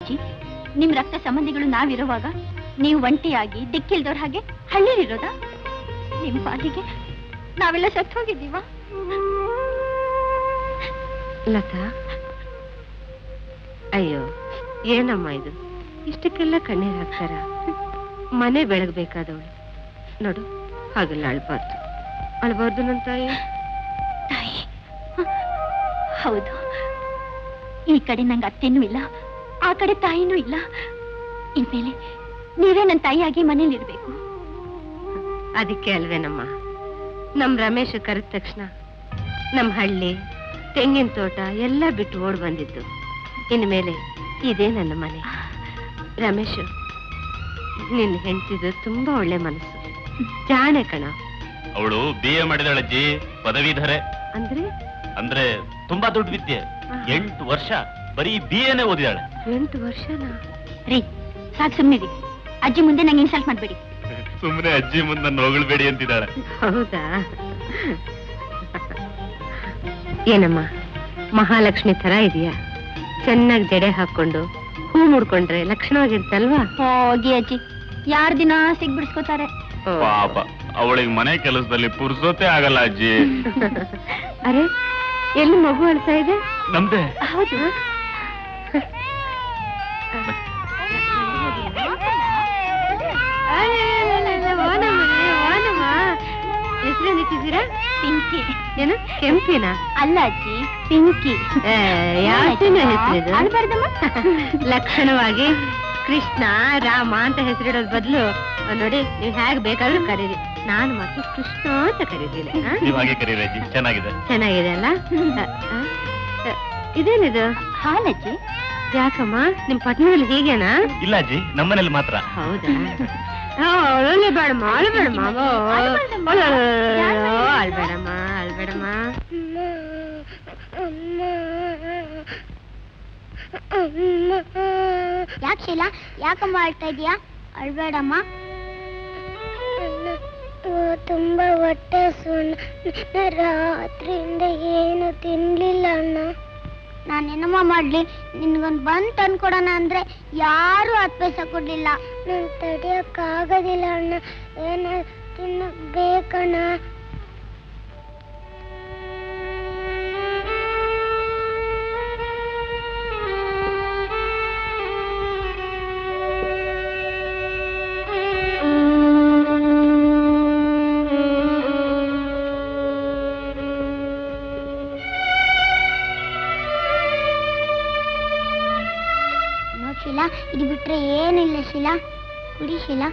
ಅಜ್ಜಿ, ನಿಮ್ ರಕ್ತ ಸಂಬಂಧಿಗಳು ನಾವಿರುವಾಗ ನೀವು ಒಂಟಿಯಾಗಿ ದಿಕ್ಕಿಲ್ದವ್ರ ಹಾಗೆ ಹಳ್ಳಿಲಿರೋದಾ? ನಿಮ್ ಪಾಲಿಗೆ ನಾವೆಲ್ಲ ಸತ್ತು ಹೋಗಿದ್ದೀವ? ಲತಾ, ಅಯ್ಯೋ ಏನಮ್ಮ ಇದು, ಇಷ್ಟಕ್ಕೆಲ್ಲ ಕಣ್ಣೀರ್ ಹಾಕ್ತಾರ? ಮನೆ ಬೆಳಗ್ಬೇಕಾದವಳು ನೋಡು, ಹಾಗೆಲ್ಲ ಅಳ್ಬಾರ್ದು. ಅಳ್ಬಾರ್ದು ನನ್ನ ತಾಯಿ. ತಾಯಿ, ಹೌದು. ಈ ಕಡೆ ನಂಗೆ ಅತ್ತೆನೂ ಇಲ್ಲ, ಆ ಕಡೆ ತಾಯಿನೂ ಇಲ್ಲ. ಇನ್ಮೇಲೆ ನೀವೇ ನನ್ನ ತಾಯಿಯಾಗಿ ಮನೇಲಿರ್ಬೇಕು. ಅದಕ್ಕೆ ಅಲ್ವೇನಮ್ಮ ನಮ್ ರಮೇಶ್ ಕರೆದ ತಕ್ಷಣ ನಮ್ ಹಳ್ಳಿ, ತೆಂಗಿನ ತೋಟ ಎಲ್ಲ ಬಿಟ್ಟು ಓಡ್ ಬಂದಿದ್ದು. ಇನ್ಮೇಲೆ ಇದೇ ನನ್ನ ಮನೆ. ರಮೇಶ್, ನಿನ್ನ ಹೆಂಡತಿದು ತುಂಬಾ ಒಳ್ಳೆ ಮನಸ್ಸು, ಜಾಣೆ ಕಣ. ಅವಳು BA ಮಾಡಿದಾಳಜ್ಜಿ, ಪದವೀಧರೆ. ಅಂದ್ರೆ ತುಂಬಾ ದೊಡ್ಡ ವಿದ್ಯೆ. 8 ವರ್ಷ ಬರೀ BAನೇ ಓದಿದಾಳೆ. 8 ವರ್ಷನಾ? ರೀ ಸಾಕು, ಸುಮ್ಮನೆ ಅಜ್ಜಿ ಮುಂದೆ ನಂಗೆ ಇನ್ಸಲ್ಟ್ ಮಾಡ್ಬೇಡಿ. ಸುಮ್ಮನೆ ಅಜ್ಜಿ ಮುಂದೆ ನೋಗಳ್ಬೇಡಿ ಅಂತಿದ್ದಾಳೆ. ಹೌದಾ? ಏನಮ್ಮ, ಮಹಾಲಕ್ಷ್ಮಿ ತರ ಇದೆಯಾ? ಚೆನ್ನಾಗಿ ಜಡೆ ಹಾಕೊಂಡು ಹೂ ಮುಡ್ಕೊಂಡ್ರೆ ಲಕ್ಷಣವಾಗಿರ್ತಲ್ವಾ? ಹೋಗಿ ಅಜ್ಜಿ, ಯಾರ್ ದಿನ ಸಿಗ್ಬಿಡ್ಸ್ಕೋತಾರೆ. ಪಾಪ, ಅವಳಿಗೆ ಮನೆ ಕೆಲಸದಲ್ಲಿ ಪುರ್ಸೋತೆ ಆಗಲ್ಲ ಅಜ್ಜಿ. ಅರೆ, ಎಲ್ಲಿ ಮಗು ಅಳ್ತಾ ಇದೆ? ನಮ್ದೆ. ಹೌದು. ಹೆಸರೇನಿಟ್ಟಿದ್ದೀರಾ? ಪಿಂಕಿ. ಏನು ಕೆಂಪಿನ? ಅಲ್ಲ ಅಜ್ಜಿ, ಪಿಂಕಿ. ಯಾಸಿನ ಹೆಸರಿದು? ಲಕ್ಷಣವಾಗಿ ಕೃಷ್ಣ ರಾಮ ಅಂತ ಹೆಸರಿಡೋದ್ ಬದಲು ನೋಡಿ, ನೀವ್ ಹೇಗ್ ಬೇಕಾದ್ರೂ ಕರೀರಿ, ನಾನು ಮಾತ್ರ ಕೃಷ್ಣ ಅಂತ ಕರೀತೀನಿ. ಹಾಗೆ ಕರೀರಿ ಅಜ್ಜಿ, ಚೆನ್ನಾಗಿದೆ. ಚೆನ್ನಾಗಿದೆ ಅಲ್ಲ? ಇದೇನಿದು? ಹಾಲಜ್ಜಿ. ಯಾಕಮ್ಮ, ನಿಮ್ ಪಟ್ಟಣದಲ್ಲಿ ಹೀಗೇನಾ? ಇಲ್ಲ ಅಜ್ಜಿ, ನಮ್ಮನೇಲಿ ಮಾತ್ರ. ಹೌದಾ? ಅಳ್ಬೇಡಮ್ಮ, ಅಳ್ಬೇಡಮ್ಮ, ಅಳ್ಬೇಡಮ್ಮ, ಅಳ್ಬೇಡಮ್ಮ. ಯಾಕೆ ಶೀಲಾ, ಯಾಕಮ್ಮ ಅಳ್ತಾ ಇದೀಯಾ? ಅಳ್ಬೇಡಮ್ಮ. ತುಂಬಾ ಹೊಟ್ಟೆ ಸುಣ್ಣ, ರಾತ್ರಿಯಿಂದ ಏನು ತಿನ್ಲಿಲ್ಲ ಅಣ್ಣ. ನಾನೇನಮ್ಮ ಮಾಡ್ಲಿ, ನಿನ್ಗೊಂದು ಬಂದು ತಂದ್ಕೊಡೋಣ ಅಂದ್ರೆ ಯಾರು 10 ಪೈಸೆ ಕೊಡ್ಲಿಲ್ಲ. ನಾನು ತಡಿಯಕ್ಕಾಗೋದಿಲ್ಲ ಅಣ್ಣ, ಏನ ತಿನ್ನಬೇಕಣ್ಣ. ಶೀಲಾ, ಇದು ಬಿಟ್ರೆ ಏನಿಲ್ಲ ಶೀಲಾ, ಕುಡಿ ಶೀಲಾ.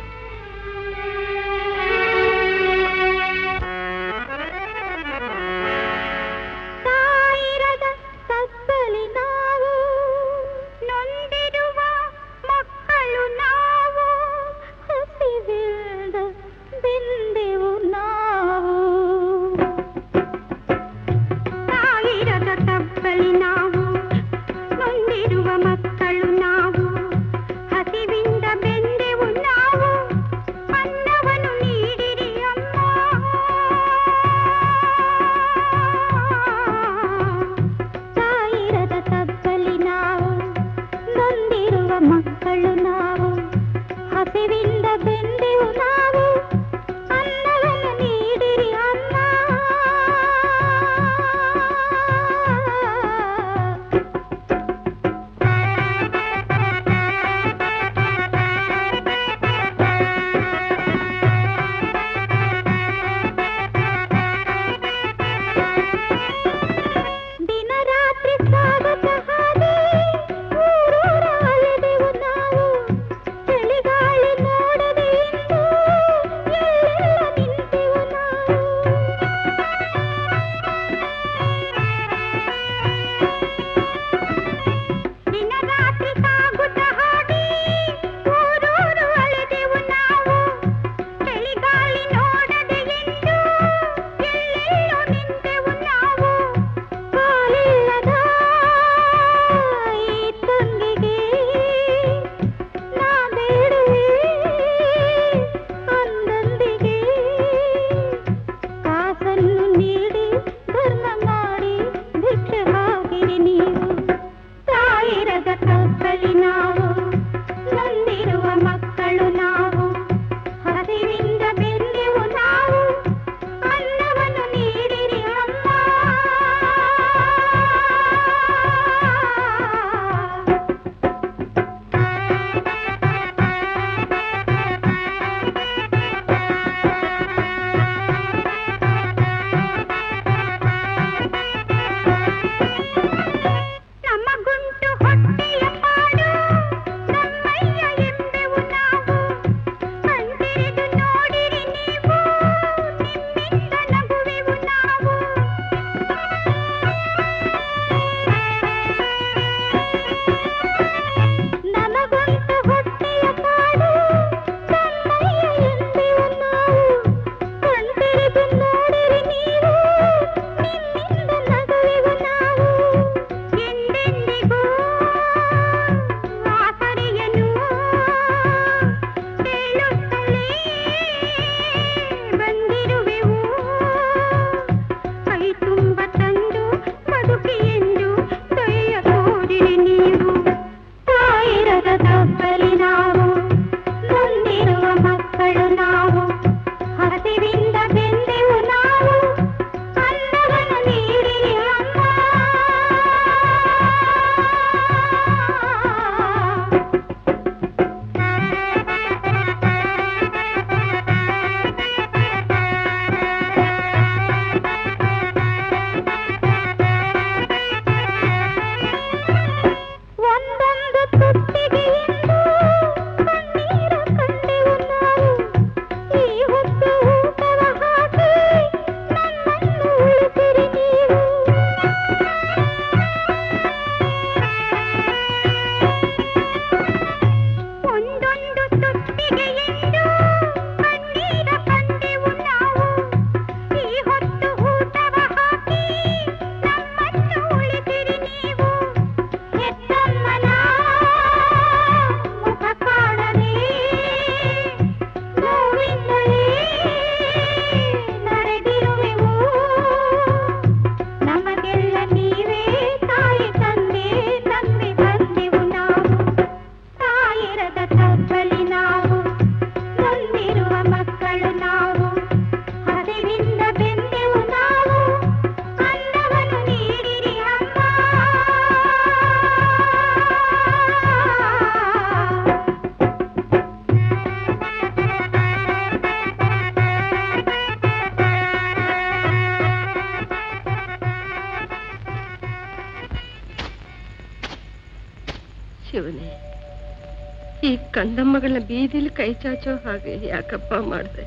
ಈ ಕಂದಮ್ಮಗಳನ್ನ ಬೀದಿಲಿ ಕೈ ಚಾಚೋ ಹಾಗೆ ಯಾಕಪ್ಪ ಮಾಡಿದೆ?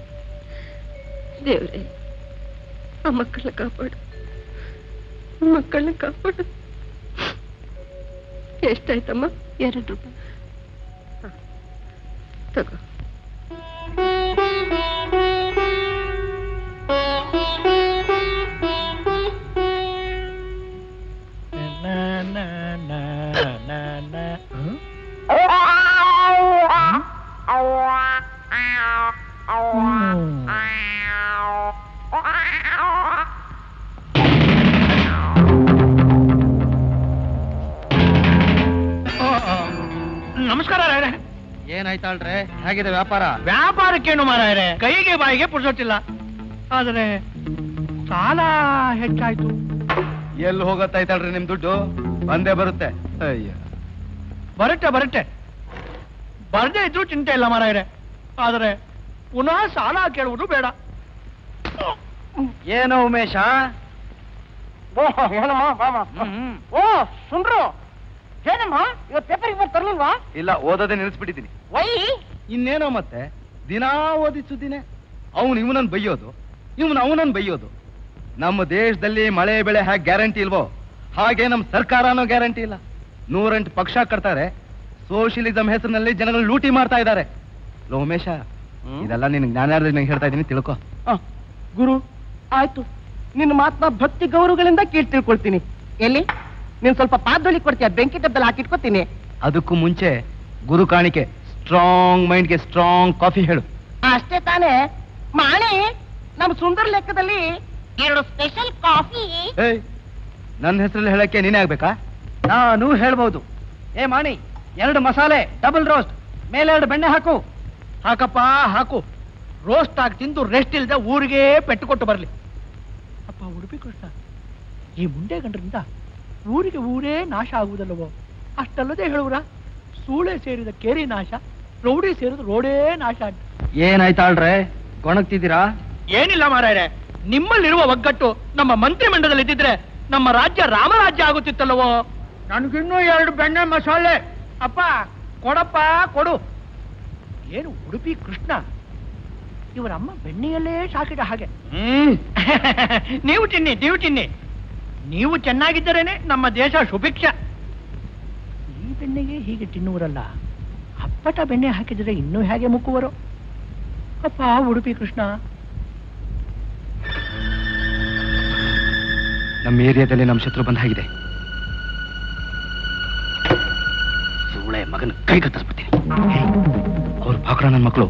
ದೇವ್ರೆ, ಆ ಮಕ್ಕಳನ್ನ ಕಾಪಾಡು, ಮಕ್ಕಳನ್ನ ಕಾಪಾಡು. ಎಷ್ಟಾಯ್ತಮ್ಮ? 2 ರೂಪಾಯಿ. ತಗೋ. ನಮಸ್ಕಾರ ರಾಯರೇ. ಏನಾಯ್ತಾಳ್ರೆ, ಹೇಗಿದೆ ವ್ಯಾಪಾರ? ವ್ಯಾಪಾರಕ್ಕೇನು ಮಾರಾಯರೆ, ಕೈಗೆ ಬಾಯಿಗೆ ಪುರ್ಸೊತ್ತಿಲ್ಲ. ಆದ್ರೆ ಸಾಲ ಹೆಚ್ಚಾಯ್ತು. ಎಲ್ಲಿ ಹೋಗತ್ತಾಯ್ತಾಳ್ರಿ ನಿಮ್ ದುಡ್ಡು? ಬಂದೇ ಬರುತ್ತೆ. ಅಯ್ಯ, ಬರುತ್ತೆ ಬರ್ದೇ ಇದ್ರು ಚಿಂತೆ ಇಲ್ಲ ಮಾರಾಯರೆ. ಆದ್ರೆ ಪುನಃ ಸಾಲ ಕೇಳುವುದು ಬೇಡ. ಏನೋ ಉಮೇಶ? ಓ ಸುಂಡ್ರು, ಏನಮ್ಮ ಇವತ್ತು ಪೇಪರ್ಗೆ ಬಂದು ತರ್ಲಿಲ್ವಾ? ಇಲ್ಲ, ಓದೋದೇ ನಿಲ್ಲಿಸ್ಬಿಟ್ಟಿದ್ದೀನಿ. ವೈ ಇನ್ನೇನೋ ಮತ್ತೆ ದಿನಾ ಓದಿ ಸುದ್ದಿನೇ. ಅವನು ಇವನನ್ನು ಬೈಯೋದು, ಇವನು ಅವನನ್ನು ಬೈಯೋದು. ನಮ್ಮ ದೇಶದಲ್ಲಿ ಮಳೆ ಬೆಳೆ ಹೇಗೆ ಗ್ಯಾರಂಟಿ ಇಲ್ವೋ ಹಾಗೆ ನಮ್ಮ ಸರ್ಕಾರನೂ ಗ್ಯಾರಂಟಿ ಇಲ್ಲ. 108 ಪಕ್ಷ ಕಟ್ತಾರೆ, ಸೋಷಿಯಲಿಸಂ ಹೆಸರಿನಲ್ಲಿ ಜನಗಳು ಲೂಟಿ ಮಾಡ್ತಾ ಇದ್ದಾರೆ. ಉಮೇಶ, ಇದೆಲ್ಲ ನಿನ್ ಜ್ಞಾನಾರ್ಜನೆ ಹೇಳ್ತಾ ಇದ್ದೀನಿ, ತಿಳ್ಕೊ. ಗುರು, ಆಯ್ತು, ನಿನ್ನ ಮಾತನ್ನ ಭಕ್ತಿ ಗೌರವಗಳಿಂದ ಕೇಳಿ ತಿಳ್ಕೊಳ್ತೀನಿ. ಎಲ್ಲಿ ನೀನ್ ಸ್ವಲ್ಪ ಪಾದೊಳಿ ಕೊಡ್ತೀಯ, ಬೆಂಕಿ ಡಬ್ಬಲ್ಲಿ ಹಾಕಿಟ್ಕೊತೀನಿ. ಅದಕ್ಕೂ ಮುಂಚೆ ಗುರು ಕಾಣಿಕೆ, ಸ್ಟ್ರಾಂಗ್ ಮೈಂಡ್ಗೆ ಸ್ಟ್ರಾಂಗ್ ಕಾಫಿ ಹೇಳು. ಅಷ್ಟೇ ತಾನೇ ಮಾಣಿ? ನಮ್ಮ ಸುಂದರ ಲೆಕ್ಕದಲ್ಲಿ 2 ಸ್ಪೆಷಲ್ ಕಾಫಿ. ಏಯ್, ನನ್ನ ಹೆಸರಲ್ಲಿ ಹೇಳಕ್ಕೆ ನೀನೇ ಆಗ್ಬೇಕಾ? ನಾನು ಹೇಳ್ಬಹುದು. ಏ ಮಾಣಿ, 2 ಮಸಾಲೆ ಡಬಲ್ ರೋಸ್ಟ್, ಮೇಲೆ 2 ಬೆಣ್ಣೆ ಹಾಕು. ಹಾಕಪ್ಪ ಹಾಕು. ರೋಸ್ಟ್ ಆಗಿ ತಿಂದು ರೆಸ್ಟ್ ಇಲ್ಲದೆ ಊರಿಗೆ ಪೆಟ್ಟು ಕೊಟ್ಟು ಬರ್ಲಿ. ಅಪ್ಪ ಉಡುಪಿ ಕೃಷ್ಣ, ಈ ಮುಂಡೆ ಗಂಡರಿಂದ ಊರಿಗೆ ಊರೇ ನಾಶ ಆಗುವುದಲ್ಲವೋ? ಅಷ್ಟಲ್ಲದೆ ಹೇಳುವ್ರ, ಸೂಳೆ ಸೇರಿದ ಕೇರಿ ನಾಶ, ರೌಡಿ ಸೇರಿದ ರೋಡೇ ನಾಶ ಅಂತ. ಏನಾಯ್ತಾಳ್ರೆ, ಗೊಣಗ್ತಿದ್ದೀರಾ? ಏನಿಲ್ಲ ಮಾರಾಯರೆ, ನಿಮ್ಮಲ್ಲಿರುವ ಒಗ್ಗಟ್ಟು ನಮ್ಮ ಮಂತ್ರಿ ಮಂಡಲದಲ್ಲಿ ಇದ್ದಿದ್ರೆ ನಮ್ಮ ರಾಜ್ಯ ರಾಮರಾಜ್ಯ ಆಗುತ್ತಿತ್ತಲ್ಲವೋ? ನನಗಿನ್ನೂ 2 ಬೆಣ್ಣೆ ಮಸಾಲೆ. ಅಪ್ಪ ಕೊಡಪ್ಪ ಕೊಡು. ಏನು ಉಡುಪಿ ಕೃಷ್ಣ, ಇವರಮ್ಮ ಬೆಣ್ಣೆಯಲ್ಲೇ ಸಾಕಿದ ಹಾಗೆ. ನೀವು ತಿನ್ನಿ. ನೀವು ಚೆನ್ನಾಗಿದ್ದರೇನೆ ನಮ್ಮ ದೇಶ ಸುಭಿಕ್ಷ. ಈ ಬೆಣ್ಣೆಗೆ ಹೀಗೆ ತಿನ್ನುವರಲ್ಲ, ಅಪ್ಪಟ ಬೆಣ್ಣೆ ಹಾಕಿದರೆ ಇನ್ನೂ ಹೇಗೆ ಮುಕ್ಕುವರು? ಅಪ್ಪ ಉಡುಪಿ ಕೃಷ್ಣ. ನಮ್ಮ ಏರಿಯಾದಲ್ಲಿ ನಮ್ಮ ಶತ್ರು ಬಂದ ಹಾಗಿದೆ. ಸೂಳೆ ಮಗನ ಕೈ ಕತ್ತರಿಸ್ಬಿಡ್ತೀನಿ. ಅವ್ರು ಭಾಕ್ರ ನನ್ನ ಮಕ್ಕಳು,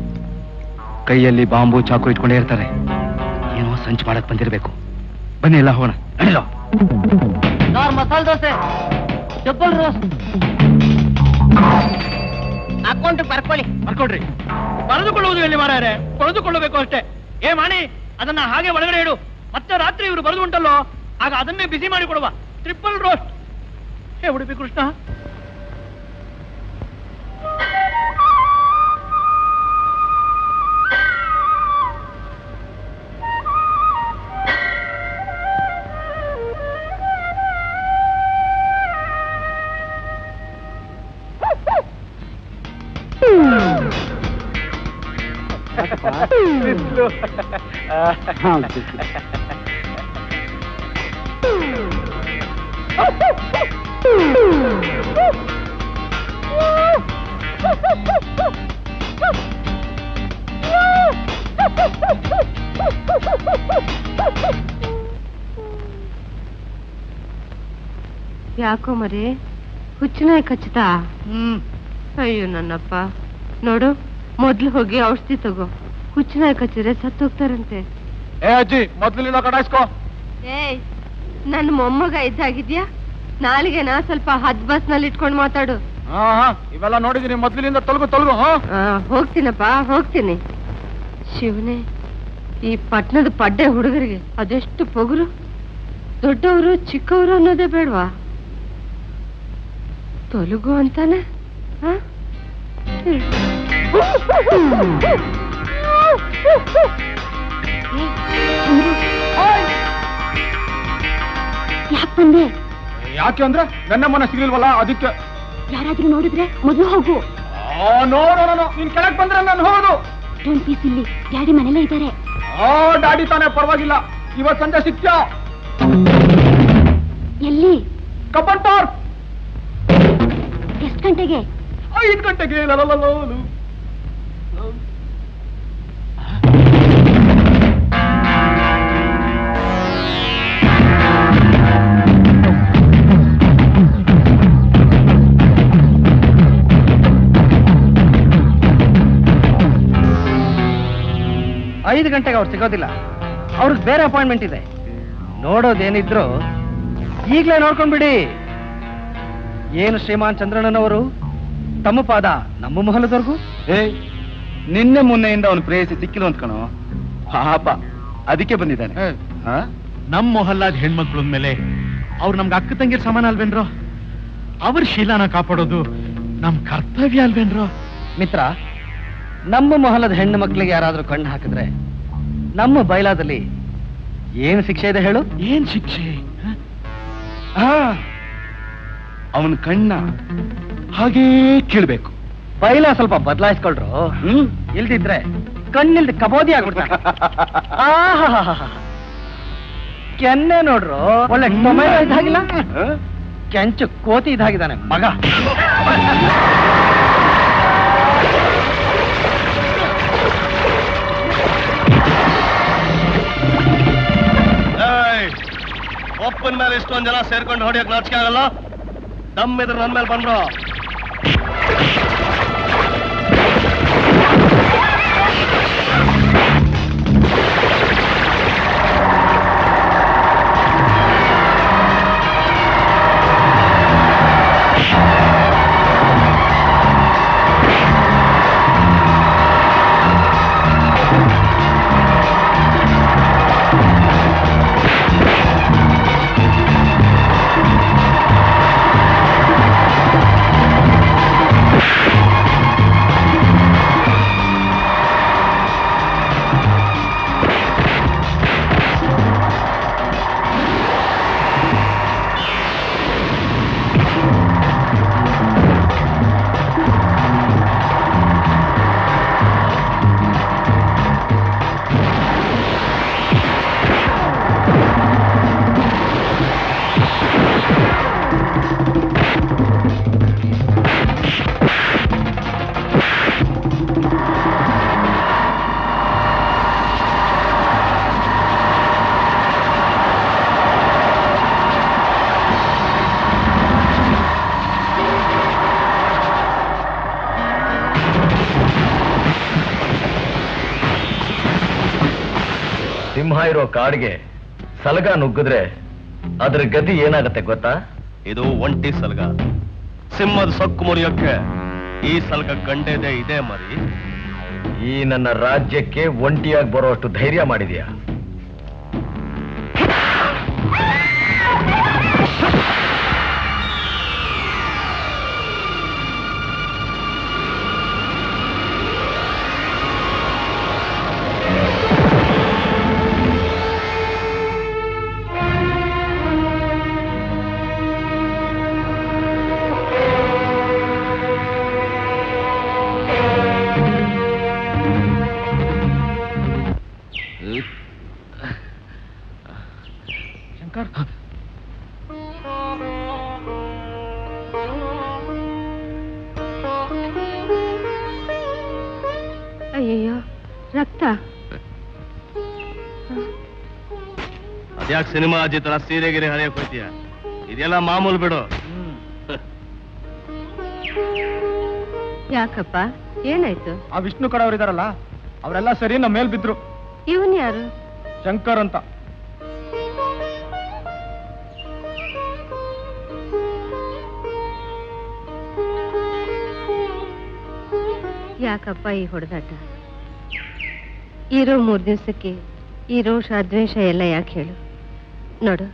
ಕೈಯಲ್ಲಿ ಬಾಂಬು ಚಾಕು ಇಟ್ಕೊಂಡೇ ಇರ್ತಾರೆ. ಏನೋ ಸಂಚು ಮಾಡಕ್ ಬಂದಿರಬೇಕು. ಬನ್ನಿ ಎಲ್ಲ ಹೋಗೋಣ. ನಡೀರೋ. Masala dosa, double roast, account ಬರ್ಕೊಳ್ರಿ. ಬರೆದುಕೊಳ್ಳುವುದು ಎಲ್ಲಿ ಮಾರಾಯರೆ? ಕೊಳೆದುಕೊಳ್ಳಬೇಕು ಅಷ್ಟೇ. ಏ ಮಾಣಿ, ಅದನ್ನ ಹಾಗೆ ಒಳಗಡೆ ಇಡು. ಮತ್ತೆ ರಾತ್ರಿ ಇವರು ಬರೆದು ಉಂಟಲ್ಲೋ, ಆಗ ಅದನ್ನೇ ಬಿಸಿ ಮಾಡಿ ಕೊಡುವ. Triple roast. ಹೇ ಉಡುಪಿ ಕೃಷ್ಣ. ಯಾಕೋ ಮರಿ ಹುಚ್ಚನಾಯಿ ಕಚ್ಚುತ್ತಾ? ಅಯ್ಯೋ ನನ್ನಪ್ಪ, ನೋಡು, ಮೊದ್ಲು ಹೋಗಿ ಔಷಧಿ ತಗೋ. ಹುಚ್ಚನಾಯಿ ಕಚ್ಚಿದ್ರೆ ಸತ್ತೋಗ್ತಾರಂತೆ. ಏ ಅಜ್ಜಿ, ಮೊದ್ಲಿನ ಕಟಾಯಿಸ್ಕೋ. ಏಯ್, ನನ್ನ ಮೊಮ್ಮಗ ಇದ್ದಾಗಿದ್ಯಾ? ನಾಲಿಗೆನ ಸ್ವಲ್ಪ ಹದ್ ಬಸ್ನಲ್ಲಿ ಇಟ್ಕೊಂಡು ಮಾತಾಡು. ಇವೆಲ್ಲ ನೋಡಿದೀನಿ, ಮೊದ್ಲಿನಿಂದ ತೊಲಗು. ಹೋಗ್ತೀನಪ್ಪ, ಹೋಗ್ತೀನಿ. ಶಿವನೇ, ಈ ಪಟ್ಟಣದ ಪಡ್ಡೆ ಹುಡುಗರಿಗೆ ಅದೆಷ್ಟು ಪೊಗರು. ದೊಡ್ಡವರು ಚಿಕ್ಕವರು ಅನ್ನೋದೇ ಬೇಡವಾ? ತೊಲಗು ಅಂತಾನೆ. ಯಾಕೆ ಬಂದೆ? ಯಾಕೆ ಅಂದ್ರೆ ನನ್ನ ಮನ ಸಿಗ್ಲಿಲ್ವಲ್ಲ, ಅದಕ್ಕೆ. ಯಾರಾದ್ರೂ ನೋಡಿದ್ರೆ ಮೊದಲು ಹೋಗು. ನೋಡೋಣ, ನೀನ್ ಕೆಳಗ್ ಬಂದ್ರೆ ನಾನು ಹೋಗೋದು. ಡೋಂಟ್ ಬಿ ಸಿಲ್ಲಿ, ಡ್ಯಾಡಿ ಮನೇಲೇ ಇದ್ದಾರೆ. ಡ್ಯಾಡಿ ತಾನೇ, ಪರವಾಗಿಲ್ಲ. ಇವತ್ ಸಂಜೆ ಸಿಕ್ತ್ಯಾ? ಎಲ್ಲಿ? Cubbon park. ಎಷ್ಟು ಗಂಟೆಗೆ? 5 ಗಂಟೆಗೆ. ಐದು ಗಂಟೆಗೆ ಅವ್ರು ಸಿಗೋದಿಲ್ಲ. ಅವ್ರಿಗೆ ಬೇರೆ ಅಪಾಯಿಂಟ್ಮೆಂಟ್ ಇದೆ. ನೋಡೋದೇನಿದ್ರು ಈಗಲೇ ನೋಡ್ಕೊಂಡ್ಬಿಡಿ. ಏನು ಶ್ರೀಮಾನ್ ಚಂದ್ರಣ್ಣನವರು ತಮ್ಮ ಪಾದ ನಮ್ಮ ಮಹಲದವರೆಗೂ? ನಿನ್ನೆ ಮೊನ್ನೆಯಿಂದ ಅವನು ಪ್ರೇಯಸಿ ಸಿಕ್ಕಿಲ್ಲ ಅಂದ್ಕಣೋ ಪಾಪ, ಅದಕ್ಕೆ ಬಂದಿದ್ದಾನೆ. ನಮ್ಮ ಮೊಹಲ್ಲಾದ ಹೆಣ್ಮಕ್ಳ ಮೇಲೆ ಅವ್ರು ನಮ್ಗೆ ಅಕ್ಕ ತಂಗಿರ್ ಸಮಾನ ಅಲ್ವೇನ್ರೋ? ಅವ್ರ ಶೀಲಾನ ಕಾಪಾಡೋದು ನಮ್ ಕರ್ತವ್ಯ ಅಲ್ವೇನ್ರೋ? ಮಿತ್ರ, ನಮ್ಮ ಮೊಹಲದ ಹೆಣ್ಣು ಮಕ್ಕಳಿಗೆ ಯಾರಾದ್ರೂ ಕಣ್ಣು ಹಾಕಿದ್ರೆ ನಮ್ಮ ಬಯಲಾದಲ್ಲಿ ಏನು ಶಿಕ್ಷೆ ಇದೆ ಹೇಳು? ಏನ್ ಶಿಕ್ಷೆ? ಅವನ ಕಣ್ಣ ಹಾಗೇ ಕೀಳ್ಬೇಕು. ಬೈಲ ಸ್ವಲ್ಪ ಬದಲಾಯಿಸ್ಕೊಳ್ರು. ಇಲ್ದಿದ್ರೆ ಕಣ್ಣಿಲ್ದ ಕಬೋದಿ ಆಗ್ಬಿಡ್ತಾನೆ. ಕೆನ್ನೆ ನೋಡ್ರು, ಒಳ್ಳೆ ಟೊಮೆಟೊ ಇದಾಗಿಲ್ಲ, ಕೆಂಚು ಕೋತಿ ಇದಾಗಿದ್ದಾನೆ ಮಗ. ಒಪ್ಪನ್ ಮೇಲೆ ಇಷ್ಟೊಂದ್ ಜನ ಸೇರ್ಕೊಂಡು ಹೊಡಿಯಕ್ ನಾಚಿಕೆ ಆಗಲ್ಲ? ದಮ್ಮಿದ್ರೆ ನನ್ ಮೇಲೆ ಬಂದ್ರು. ಸಿಂಹ ಇರೋ ಕಾಡಿಗೆ ಸಲಗ ನುಗ್ಗಿದ್ರೆ ಅದ್ರ ಗತಿ ಏನಾಗತ್ತೆ ಗೊತ್ತಾ? ಇದು ಒಂಟಿ ಸಲಗ. ಸಿಂಹದ ಸೊಕ್ಕು ಮುರಿಯೋಕ್ಕೆ ಈ ಸಲಗ ಗಂಡೆದೆ ಇದೆ ಮರಿ. ಈ ನನ್ನ ರಾಜ್ಯಕ್ಕೆ ಒಂಟಿಯಾಗಿ ಬರೋಷ್ಟು ಧೈರ್ಯ ಮಾಡಿದ್ಯಾ? ಅಯ್ಯಯ್ಯೋ, ರಕ್ತ. ಅದ್ಯಾಕೆ ಸಿನಿಮಾ ಅಜ್ಜಿ ತರ ಸೀರೆ ಗಿರೆ ಹರಿಯಕ್ ಹೋಯ್ತೀಯ? ಇದೆಲ್ಲ ಮಾಮೂಲು ಬಿಡು. ಯಾಕಪ್ಪ, ಏನಾಯ್ತು? ಆ ವಿಷ್ಣು ಕಡವರಿದಾರಲ್ಲ, ಅವರೆಲ್ಲ ಸರಿ ನಮ್ಮ ಮೇಲ್ ಬಿದ್ರು. ಇವನ್ ಯಾರು? ಶಂಕರ್ ಅಂತ. ಯಾಕಪ್ಪ ಈ ಹೊಡೆದಾಟ? ಇರೋ 3 ದಿವಸಕ್ಕೆ ಈ ರೋಷ ದ್ವೇಷ ಎಲ್ಲ ಯಾಕೆ ಹೇಳು? ನೋಡು,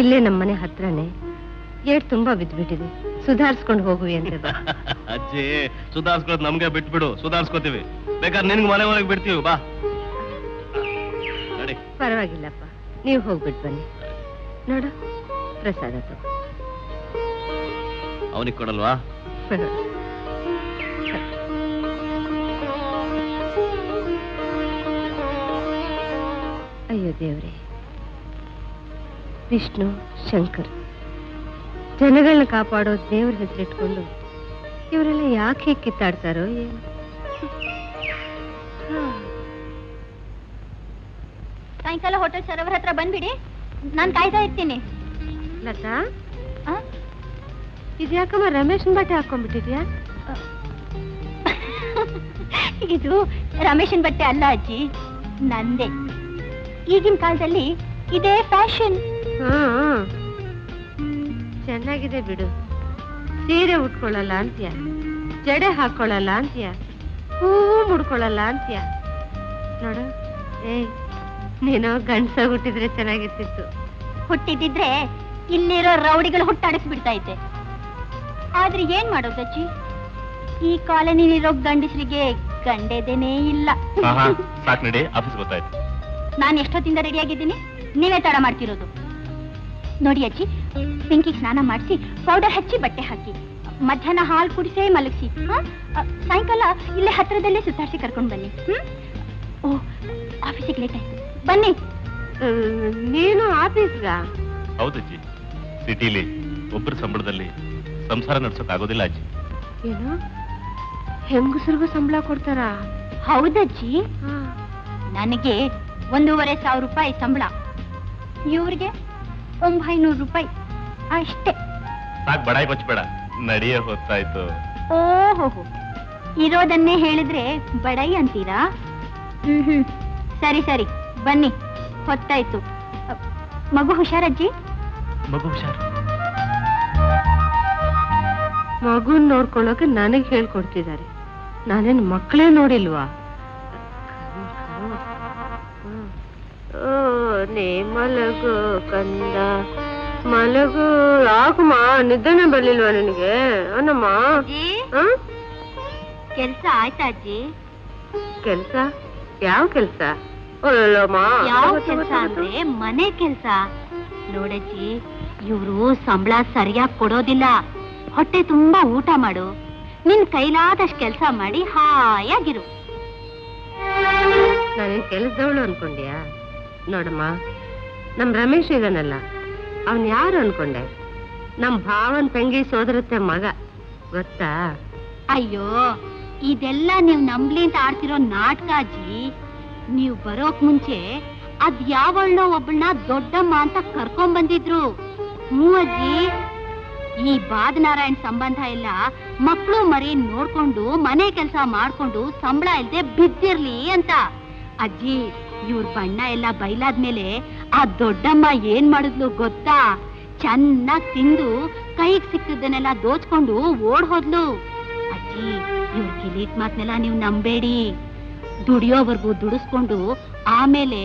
ಇಲ್ಲೇ ನಮ್ಮನೆ ಹತ್ರನೇ ಏಟ್ ತುಂಬಾ ಬಿದ್ದ್ಬಿಟ್ಟಿದೆ, ಸುಧಾರಿಸ್ಕೊಂಡು ಹೋಗುವಿ ಅಂತ. ಅಜ್ಜಿ, ಸುಧಾರಿಸ್ಕೊಳ್ಳೋದು ನಮ್ಗೆ ಬಿಟ್ಬಿಡು, ಸುಧಾರಿಸ್ಕೋತೀವಿ. ಬೇಕಾದ್ರೆ ನಿನ್ಗೆ ಮನೆ ಒಳಗೆ ಬಿಡ್ತೀವಿ, ಬಾ. ಪರವಾಗಿಲ್ಲಪ್ಪ, ನೀವು ಹೋಗ್ಬಿಟ್ಟು ಬನ್ನಿ. ನೋಡು, ಪ್ರಸಾದ ತಗೋ. ಅವನಿಗೆ ಕೊಡಲ್ವಾ? ದೇವ್ರೆ. ವಿಷ್ಣು ಶಂಕರ್ ಜನಗಳನ್ನ ಕಾಪಾಡೋ ದೇವ್ರ ಹೆಸರಿಟ್ಕೊಂಡು ಇವರೆಲ್ಲ ಯಾಕೆ ಹೇಗೆ ಕಿತ್ತಾಡ್ತಾರೋ ಏನು. ಸಾಯಂಕಾಲ ಹೋಟೆಲ್ ಸರೋವರ್ ಹತ್ರ ಬಂದ್ಬಿಡಿ, ನಾನು ಕಾಯ್ತಾ ಇರ್ತೀನಿ. ಲತಾ, ಇದ್ಯಾಕಮ್ಮ ರಮೇಶನ್ ಬಟ್ಟೆ ಹಾಕೊಂಡ್ಬಿಟ್ಟಿದ್ಯಾ? ಇದು ರಮೇಶನ್ ಬಟ್ಟೆ ಅಲ್ಲ ಅಜ್ಜಿ, ನಂದೇ. ಈಗಿನ ಕಾಲದಲ್ಲಿ ಇದೇ ಫ್ಯಾಷನ್. ಚೆನ್ನಾಗಿದೆ ಬಿಡು. ಸೀರೆ ಉಟ್ಕೊಳ್ಳಲ್ಲ ಅಂತ್ಯ, ಜಡೆ ಹಾಕೊಳ್ಳಲ್ಲ ಅಂತ್ಯ, ಹೂವು ಮುಡ್ಕೊಳ್ಳಲ್ಲ ಅಂತ್ಯ. ನೋಡು, ನೀನು ಗಂಡ್ಸಾಗಿ ಹುಟ್ಟಿದ್ರೆ ಚೆನ್ನಾಗಿರ್ತಿತ್ತು. ಹುಟ್ಟಿದ್ರೆ ಇಲ್ಲಿರೋ ರೌಡಿಗಳು ಹುಟ್ಟಾಡಿಸ್ಬಿಡ್ತಾ ಇದ್ದೆ. ಆದ್ರೆ ಏನ್ ಮಾಡೋದಜ್ಜಿ, ಈ ಕಾಲೋನಿಲಿರೋ ಗಂಡಸರಿಗೆ ಗಂಡೆದೇನೇ ಇಲ್ಲ. ಸಾಕ್ ನಡಿ, ಆಫೀಸ್ ಗೊತ್ತಾಯ್ತು. ನಾನು ಎಷ್ಟೊತ್ತಿಂದ ರೆಡಿ ಆಗಿದ್ದೀನಿ, ನೀವೇ ತಡ ಮಾಡ್ತಿರೋದು. ನೋಡಿ ಅಜ್ಜಿ, ಪಿಂಕಿಗೆ ಸ್ನಾನ ಮಾಡಿಸಿ ಪೌಡರ್ ಹಚ್ಚಿ ಬಟ್ಟೆ ಹಾಕಿ, ಮಧ್ಯಾಹ್ನ ಹಾಲು ಕುಡಿಸೇ ಮಲಗಿಸಿ, ಸಾಯಂಕಾಲ ಇಲ್ಲೇ ಹತ್ರದಲ್ಲೇ ಸುತ್ತಾಡಿಸಿ ಕರ್ಕೊಂಡು ಬನ್ನಿ. ಓ, ಆಫೀಸಿಗೆ ಲೇಟ್ ಆಯ್ತು, ಬನ್ನಿ. ನೀನು ಆಫೀಸ್ಗ? ಹೌದಜ್ಜಿ, ಸಿಟಿಲಿ ಒಬ್ಬರ ಸಂಬಳದಲ್ಲಿ ಸಂಸಾರ ನಡ್ಸೋಕ್ ಆಗೋದಿಲ್ಲ ಅಜ್ಜಿ. ಏನು, ಹೆಂಗಸರಿಗೂ ಸಂಬಳ ಕೊಡ್ತಾರ? ಹೌದಜ್ಜಿ, ನನಗೆ 1,500 ರೂಪಾಯಿ ಸಂಬಳ, ಇವ್ರಿಗೆ 900 ರೂಪಾಯಿ ಅಷ್ಟೇ. ಸಾಕ್, ಬಡಾಯಿ ಬಚ್ಚಬೇಡ, ನಡಿಯೇ ಹೊತ್ತಾಯ್ತು. ಓಹೋ, ಇರೋದನ್ನೇ ಹೇಳಿದ್ರೆ ಬಡಾಯಿ ಅಂತೀರಾ? ಸರಿ ಸರಿ, ಬನ್ನಿ, ಹೊತ್ತಾಯ್ತು. ಮಗು ಹುಷಾರಜ್ಜಿ? ಮಗು ಹುಷಾರು. ಮಗುನ್ ನೋಡ್ಕೊಳ್ಳೋಕೆ ನನಗೆ ಹೇಳ್ಕೊಡ್ತಿದ್ದಾರೆ, ನಾನೇನು ಮಕ್ಕಳೇ ನೋಡಿಲ್ವಾ? ನೀ ಮಲಗು ಕಂದ, ಮಲಗು. ಯಾಕಮ್ಮ ನಿದ್ದೆನೆ ಬರ್ಲಿಲ್ವಾ ನಿನಗೆ? ಅನ್ನಮ್ಮ, ಕೆಲ್ಸ ಆಯ್ತಾ ಅಜ್ಜಿ? ಕೆಲ್ಸ? ಯಾವ ಕೆಲ್ಸ? ಯಾವ ಕೆಲ್ಸ ಅಂದ್ರೆ ಮನೆ ಕೆಲ್ಸ. ನೋಡಜ್ಜಿ, ಇವ್ರು ಸಂಬಳ ಸರಿಯಾಗಿ ಕೊಡೋದಿಲ್ಲ. ಹೊಟ್ಟೆ ತುಂಬಾ ಊಟ ಮಾಡು, ನಿನ್ ಕೈಲಾದಷ್ಟು ಕೆಲ್ಸ ಮಾಡಿ ಹಾಯಾಗಿರು. ನಾನೇನ್ ಕೆಲ್ಸದವಳು ಅನ್ಕೊಂಡ್ಯಾ? ನೋಡಮ್ಮ, ನಮ್ ರಮೇಶ್ ಇದಾನಲ್ಲ, ಅವನ್ ಯಾರು ಅನ್ಕೊಂಡೆ? ನಮ್ ಭಾವನ್ ತಂಗಿ ಸೋದರತ್ತೆ ಮಗ, ಗೊತ್ತಾ? ಅಯ್ಯೋ, ಇದೆಲ್ಲ ನೀವ್ ನಂಬ್ಲಿ ಅಂತ ಆಡ್ತಿರೋ ನಾಟಕ ಅಜ್ಜಿ. ನೀವ್ ಬರೋಕ್ ಮುಂಚೆ ಅದ್ ಯಾವಳ್ಳೋ ಒಬ್ಬಳನ್ನ ದೊಡ್ಡಮ್ಮ ಅಂತ ಕರ್ಕೊಂಡ್ ಬಂದಿದ್ರು. ಅಜ್ಜಿ, ಈ ಬಾದನಾರಾಯಣ್ ಸಂಬಂಧ ಎಲ್ಲ ಮಕ್ಕಳು ಮರಿ ನೋಡ್ಕೊಂಡು ಮನೆ ಕೆಲಸ ಮಾಡ್ಕೊಂಡು ಸಂಬಳ ಇಲ್ದೆ ಬಿದ್ದಿರ್ಲಿ ಅಂತ. ಅಜ್ಜಿ, ಇವ್ರ ಬಣ್ಣ ಎಲ್ಲ ಬಯಲಾದ್ಮೇಲೆ ಆ ದೊಡ್ಡಮ್ಮ ಏನ್ ಮಾಡಿದ್ಲು ಗೊತ್ತಾ? ಚೆನ್ನಾಗ್ ತಿಂದು ಕೈಗ್ ಸಿಕ್ಕದನ್ನೆಲ್ಲ ದೋಚ್ಕೊಂಡು ಓಡ್ ಹೋದ್ಲು. ಅಜ್ಜಿ, ಇವ್ರ ಕಿಲೀಟ್ ಮಾತ್ನೆಲ್ಲ ನೀವ್ ನಂಬೇಡಿ. ದುಡಿಯೋವರ್ಗೂ ದುಡಿಸ್ಕೊಂಡು ಆಮೇಲೆ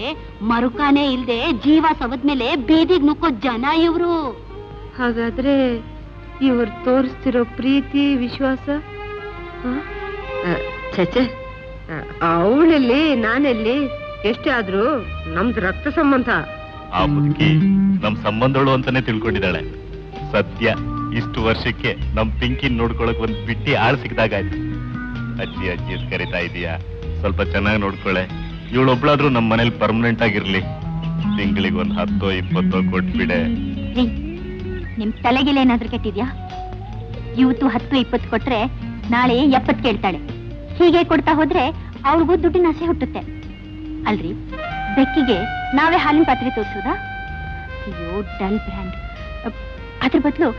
ಮರುಕಾನೇ ಇಲ್ದೆ ಜೀವ ಸವದ್ಮೇಲೆ ಬೀದಿಗ್ ನುಕ್ಕೋ ಜನ ಇವ್ರು. ಹಾಗಾದ್ರೆ ಇವ್ರು ತೋರಿಸ್ತಿರೋ ಪ್ರೀತಿ ವಿಶ್ವಾಸ? ಚಚೆ, ಅವಳೆಲ್ಲಿ ನಾನೆಲ್ಲಿ? ಎಷ್ಟೇ ಆದ್ರೂ ನಮ್ದು ರಕ್ತ ಸಂಬಂಧ. ಆ ಮುದುಕಿ ನಮ್ ಸಂಬಂಧಗಳು ಅಂತಾನೆ ತಿಳ್ಕೊಂಡಿದ್ದಾಳೆ. ಸದ್ಯ ಇಷ್ಟು ವರ್ಷಕ್ಕೆ ನಮ್ ಪಿಂಕಿನ್ ನೋಡ್ಕೊಳಕ್ ಒಂದ್ ಬಿಟ್ಟಿ ಆಳ್ ಸಿಕ್ಕಿದಾಗಾಯ್ತು. ಅಜ್ಜಿ ಅಜ್ಜಿ ಅಂತ ಕರಿತಾ ಇದೀಯಾ, ಸ್ವಲ್ಪ ಚೆನ್ನಾಗಿ ನೋಡ್ಕೊಳ್ಳೆ. ಇವಳೊಬ್ಳಾದ್ರೂ ನಮ್ ಮನೇಲಿ ಪರ್ಮನೆಂಟ್ ಆಗಿರ್ಲಿ. ತಿಂಗಳಿಗೆ ಒಂದ್ 10-20 ಕೊಟ್ಬಿಡೆ. ನಿಮ್ ತಲೆಗಿಲೇನಾದ್ರೂ ಕೆಟ್ಟಿದ್ಯಾ? ಇವತ್ತು 10-20 ಕೊಟ್ರೆ ನಾಳೆ 70 ಕೇಳ್ತಾಳೆ. ಹೀಗೆ ಕೊಡ್ತಾ ಹೋದ್ರೆ ಅವ್ರಿಗೂ ದುಡ್ಡಿನ ಆಸೆ ಹುಟ್ಟುತ್ತೆ ಅಲ್ರಿ? ಬೆಕ್ಕಿಗೆ ನಾವೇ ಹಾಲಿನ ಪಾತ್ರೆ ತೋರಿಸೋದಾ? ಅಯ್ಯೋ, ಡಲ್ ಬ್ರ್ಯಾಂಡ್. ಅದ್ರ ಬದಲು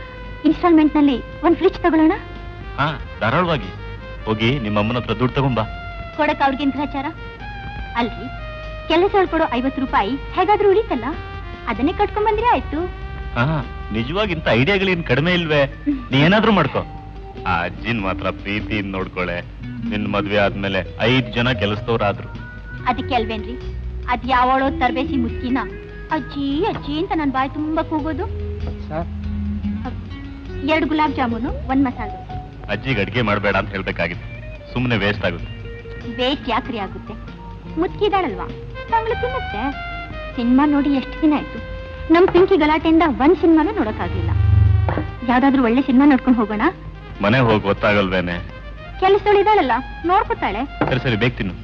ಇನ್ಸ್ಟಾಲ್ಮೆಂಟ್ ನಲ್ಲಿ ಒಂದ್ ಫ್ರಿಡ್ಜ್ ತಗೊಳ್ಳೋಣ. ಹಾ, ಧಾರಾಳವಾಗಿ ಹೋಗಿ ನಿಮ್ಮ ಅಮ್ಮನ ಹತ್ರ ದುಡ್ಡು ತಗೊಂಬಾ. ಕೊಡಕ್ ಅವ್ರಿಗೇನ್ ಗ್ರಹಚಾರ ಅಲ್ರಿ? ಕೆಲಸ ಕೊಡೋ 50 ರೂಪಾಯಿ ಹೇಗಾದ್ರೂ ಉಳಿತಲ್ಲ, ಅದನ್ನೇ ಕಟ್ಕೊಂಡ್ ಬಂದ್ರೆ ಆಯ್ತು. ಹಾ, ನಿಜವಾಗಿಂತ ಐಡಿಯಾಗಳೇನ್ ಕಡಿಮೆ ಇಲ್ವೇ? ನೀ ಏನಾದ್ರೂ ಮಾಡ್ಕೋ. ಆ ಅಜ್ಜಿನ್ ಮಾತ್ರ ಪ್ರೀತಿಯಿಂದ ನೋಡ್ಕೊಳೆ. ನಿನ್ ಮದ್ವೆ ಆದ್ಮೇಲೆ 5 ಜನ ಕೆಲಸದವ್ರಾದ್ರು. ಅದಕ್ಕೆ ಅಲ್ವೇನ್ರಿ ಅದ್ ಯಾವಳೋ ತರಬೇಸಿ ಮುಸ್ಕಿನ ಅಜ್ಜಿ ಅಜ್ಜಿ ಅಂತ ನನ್ ಬಾಯಿ ತುಂಬಾ ಕೂಗೋದು. 2 ಗುಲಾಬ್ ಜಾಮೂನು, 1 ಮಸಾಲೆ ದೋಸೆ. ಅಜ್ಜಿಗೆ ಅಡ್ಗೆ ಮಾಡ್ಬೇಡ ಅಂತ ಹೇಳ್ಬೇಕಾಗಿತ್ತು, ಸುಮ್ಮನೆ ವೇಸ್ಟ್ ಆಗುತ್ತೆ. ವೇಸ್ಟ್ ಯಾಕ್ರಿ ಆಗುತ್ತೆ? ಮುಚ್ಕಿದಾಳಲ್ವಾ, ತಂಗಳು ತಿನ್ನುತ್ತೆ. ಸಿನಿಮಾ ನೋಡಿ ಎಷ್ಟು ದಿನ ಆಯ್ತು. ನಮ್ ಪಿಂಕಿ ಗಲಾಟೆಯಿಂದ 1 ಸಿನಿಮಾನು ನೋಡಕ್ಕಾಗ್ಲಿಲ್ಲ. ಯಾವ್ದಾದ್ರು ಒಳ್ಳೆ ಸಿನಿಮಾ ನೋಡ್ಕೊಂಡು ಹೋಗೋಣ. ಮನೆ ಹೋಗಿ ಗೊತ್ತಾಗಲ್ವೇನೆ? ಕೆಲಸದಳಿದಾಳಲ್ಲ, ನೋಡ್ಕೊತಾಳೆ. ಸರಿ ಸರಿ, ಬೇಗ ತಿನ್ನು.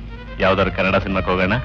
ಯಾವ್ದಾದ್ರು ಕನ್ನಡ ಸಿನಿಮಾಕ್ಕೆ ಹೋಗೋಣ.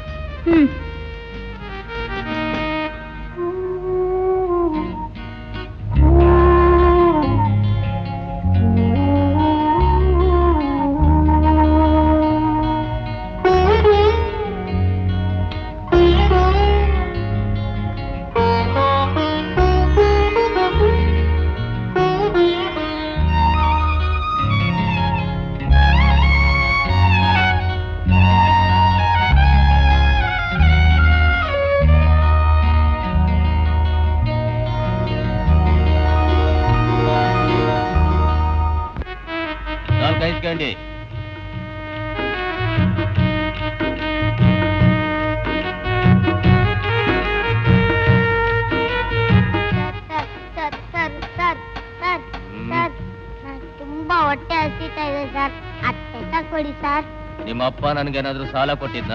ಆಗ್ತಾ ಇದೆ ಸರ್. 10 ಪೈಸಾ ಕೊಡಿ ಸರ್. ನಿಮ್ಮ ಅಪ್ಪ ನನ್ಗೇನಾದ್ರೂ ಸಾಲ ಕೊಟ್ಟಿದ್ನ?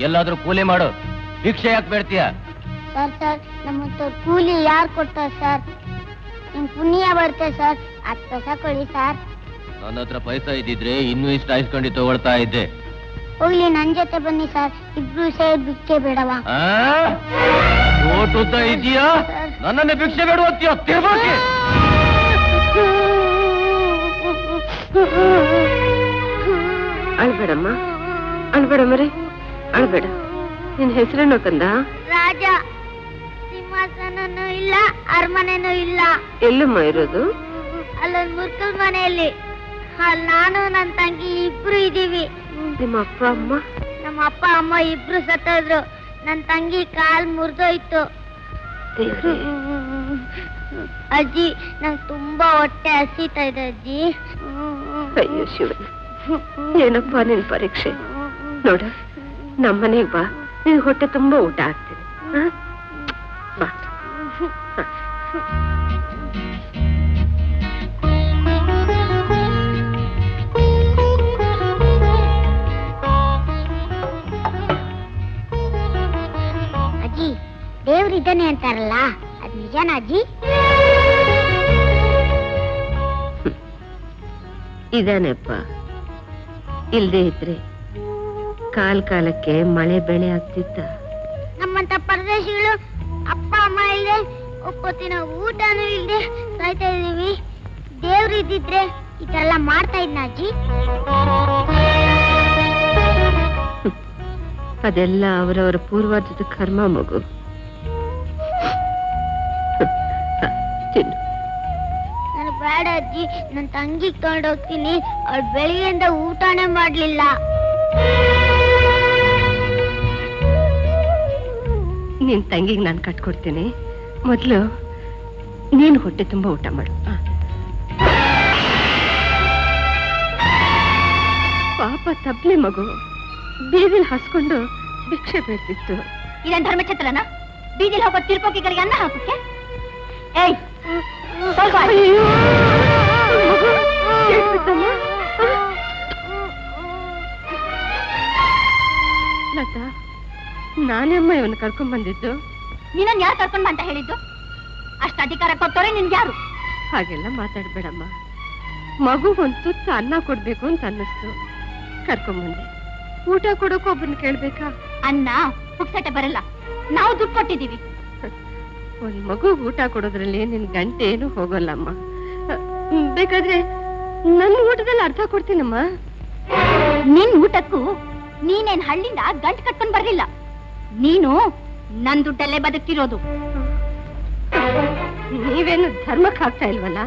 ಎಲ್ಲಾದ್ರೂ ಕೂಲಿ ಮಾಡು, ಭಿಕ್ಷೆ ಯಾಕೆ ಬೇಡ್ತೀಯ? ಸರ್ ನಮ್ಮ ಕೂಲಿ ಯಾರು ಕೊಡ್ತಾರೆ ಸರ್? ನಿಮ್ ಪುಣ್ಯ ಬರುತ್ತೆ ಸರ್. 10 ಪೈಸಾ ಕೊಡಿ ಸರ್. ನನ್ನ ಹತ್ರ ಪೈಸಾ ಇದ್ದಿದ್ರೆ ಇನ್ನೂ ಇಷ್ಟ ಆಯ್ಸ್ಕೊಂಡು ತಗೊಳ್ತಾ ಇದ್ದೆ. ಹೋಗ್ಲಿ, ನನ್ ಜೊತೆ ಬನ್ನಿ ಸರ್. ಇಬ್ರು ಸೇರಿ ಭಿಕ್ಷೆ ಬೇಡವಾ? ಓಟುದ್ದ ಇದೆಯಾ? ನನ್ನನ್ನೇ ಭಿಕ್ಷೆ ಬೇಡ ಹೋಗ್ತೀಯ? ತಿರ್ಬೋಕೆ ಅಳ್ಬೇಡಮ್ಮ, ಅಳ್ಬೇಡ ಮರೆ, ಅಳ್ಬೇಡ. ನಿನ್ ಹೆಸರೇನೋ ಕಂದ? ರಾಜ. ಸಿಂಹಾಸನನೂ ಇಲ್ಲ, ಅರಮನೆನೂ ಇಲ್ಲ. ಎಲ್ಲಮ್ಮ ಇರೋದು? ಅಲ್ಲೊಂದು ಮುರ್ಕಲ್ ಮನೆಯಲ್ಲಿ. ಅಲ್ಲಿ ನಾನು ನನ್ನ ತಂಗಿ ಇಬ್ರು ಇದೀವಿ. ನಿಮ್ಮ ಅಪ್ಪ ಅಮ್ಮ? ನಮ್ಮ ಅಪ್ಪ ಅಮ್ಮ ಇಬ್ರು ಸತ್ತೋದ್ರು. ನನ್ನ ತಂಗಿ ಕಾಲ್ ಮುರಿದೋಯ್ತು. ಅಜ್ಜಿ, ನಂಗೆ ತುಂಬಾ ಹೊಟ್ಟೆ ಹಸಿತಾ ಇದೆ ಅಜ್ಜಿ. ಅಯ್ಯೋ ಶಿವನ, ಏನಪ್ಪ ನಿನ್ ಪರೀಕ್ಷೆ? ನೋಡ, ನಮ್ಮನೆಗ್ ಬಾ, ನಿನ್ ಹೊಟ್ಟೆ ತುಂಬಾ ಊಟ ಆಗ್ತೀನಿ. ಬಾ. ಅಜ್ಜಿ, ದೇವ್ರಿದ್ದಾನೆ ಅಂತಾರಲ್ಲ, ಅದ್ ನಿಜಾನ ಅಜ್ಜಿ? ಇದಾನೆಪ್ಪ. ಇಲ್ದೇ ಇದ್ರೆ ಕಾಲಕ್ಕೆ ಮಳೆ ಬೆಳೆ ಆಗ್ತಿತ್ತ? ನಮ್ಮಂತ ಪರದೇಶಿಗಳು ಅಪ್ಪ ಅಮ್ಮ ಇಲ್ದೆ, ಒಪ್ಪತ್ತಿನ ಊಟನೂ ಇಲ್ದೆ ಸಾಯ್ತಾ ಇದೀವಿ. ದೇವ್ರು ಇದ್ದಿದ್ರೆ ಈ ತರ ಎಲ್ಲ ಮಾಡ್ತಾ ಇದ್ನ ಅಜ್ಜಿ? ಅದೆಲ್ಲ ಅವರವರ ಪೂರ್ವಾರ್ಜಿತ ಕರ್ಮ ಮಗು. ತಿನ್ನು. ನಾನು ಬೇಡ ಅಜ್ಜಿ, ನನ್ನ ತಂಗಿಗೆ ತಗೊಂಡೋಗ್ತೀನಿ. ಅವಳು ಬೆಳಿಗ್ಗೆಯಿಂದ ಊಟನೇ ಮಾಡ್ಲಿಲ್ಲ. ನಿನ್ ತಂಗಿಗೆ ನಾನು ಕಟ್ಕೊಡ್ತೀನಿ. ಮೊದ್ಲು ನೀನು ಹೊಟ್ಟೆ ತುಂಬಾ ಊಟ ಮಾಡು. ಪಾಪ ತಬ್ಲಿ ಮಗು ಬೀದಿಲ್ ಹಾಸ್ಕೊಂಡು ಭಿಕ್ಷೆ ಬೇಡ್ತಿತ್ತು. ಇದನ್ ಧರ್ಮಛತ್ರನ? ಬೀದಿಲ್ ಹೋಗೋ ತಿರ್ಪೋಕಿಗಳಿಗೆ ಅನ್ನ ಹಾಕಕ್ಕೆ? ಏಯ್, ಸ್ವಲ್ಪ ಅಯ್ಯೋ, ಮಗು, ಕೇಳ್ಬಿಟ್ಟಮ್ಮ? ಲತಾ, ನಾನೇಮ್ಮ ಇವನ್ನ ಕರ್ಕೊಂಡ್ ಬಂದಿದ್ದು. ನಿನ್ನನ್ ಯಾರು ಕರ್ಕೊಂಡ್ ಅಂತ ಹೇಳಿದ್ದು? ಅಷ್ಟು ಅಧಿಕಾರ ಕೊಟ್ಟೋರೆ ನಿನ್ಗ್ಯಾರು? ಹಾಗೆಲ್ಲ ಮಾತಾಡ್ಬೇಡಮ್ಮ. ಮಗುಗೊಂದು ತುತ್ತು ಅನ್ನ ಕೊಡ್ಬೇಕು ಅಂತ ಅನ್ನಿಸ್ತು, ಕರ್ಕೊಂಬಂದೆ. ಊಟ ಕೊಡೋಕೆ ಒಬ್ಬನ ಕೇಳ್ಬೇಕಾ? ಅನ್ನ ಪುಕ್ಸಟೆ ಬರಲ್ಲ, ನಾವು ದುಡ್ಡು ಕೊಟ್ಟಿದೀವಿ. ಒಂದ್ ಮಗು ಊಟ ಕೊಡೋದ್ರಲ್ಲಿ ನಿನ್ ಗಂಟೆ ಏನು ಹೋಗಲ್ಲಮ್ಮ. ಬೇಕಾದ್ರೆ ನನ್ನ ಊಟದಲ್ಲಿ ಅರ್ಧ ಕೊಡ್ತೀನಮ್ಮ. ನಿನ್ ಊಟಕ್ಕೂ ನೀನೇನ್ ಹಳ್ಳಿಂದ ಗಂಟು ಕಟ್ಕೊಂಡ್ ಬರ್ಲಿಲ್ಲ. ನೀನು ನನ್ ದುಡ್ಡಲ್ಲೇ ಬದುಕ್ತಿರೋದು. ನೀವೇನು ಧರ್ಮಕ್ಕೆ ಹಾಕ್ತಾ ಇಲ್ವಲ್ಲ?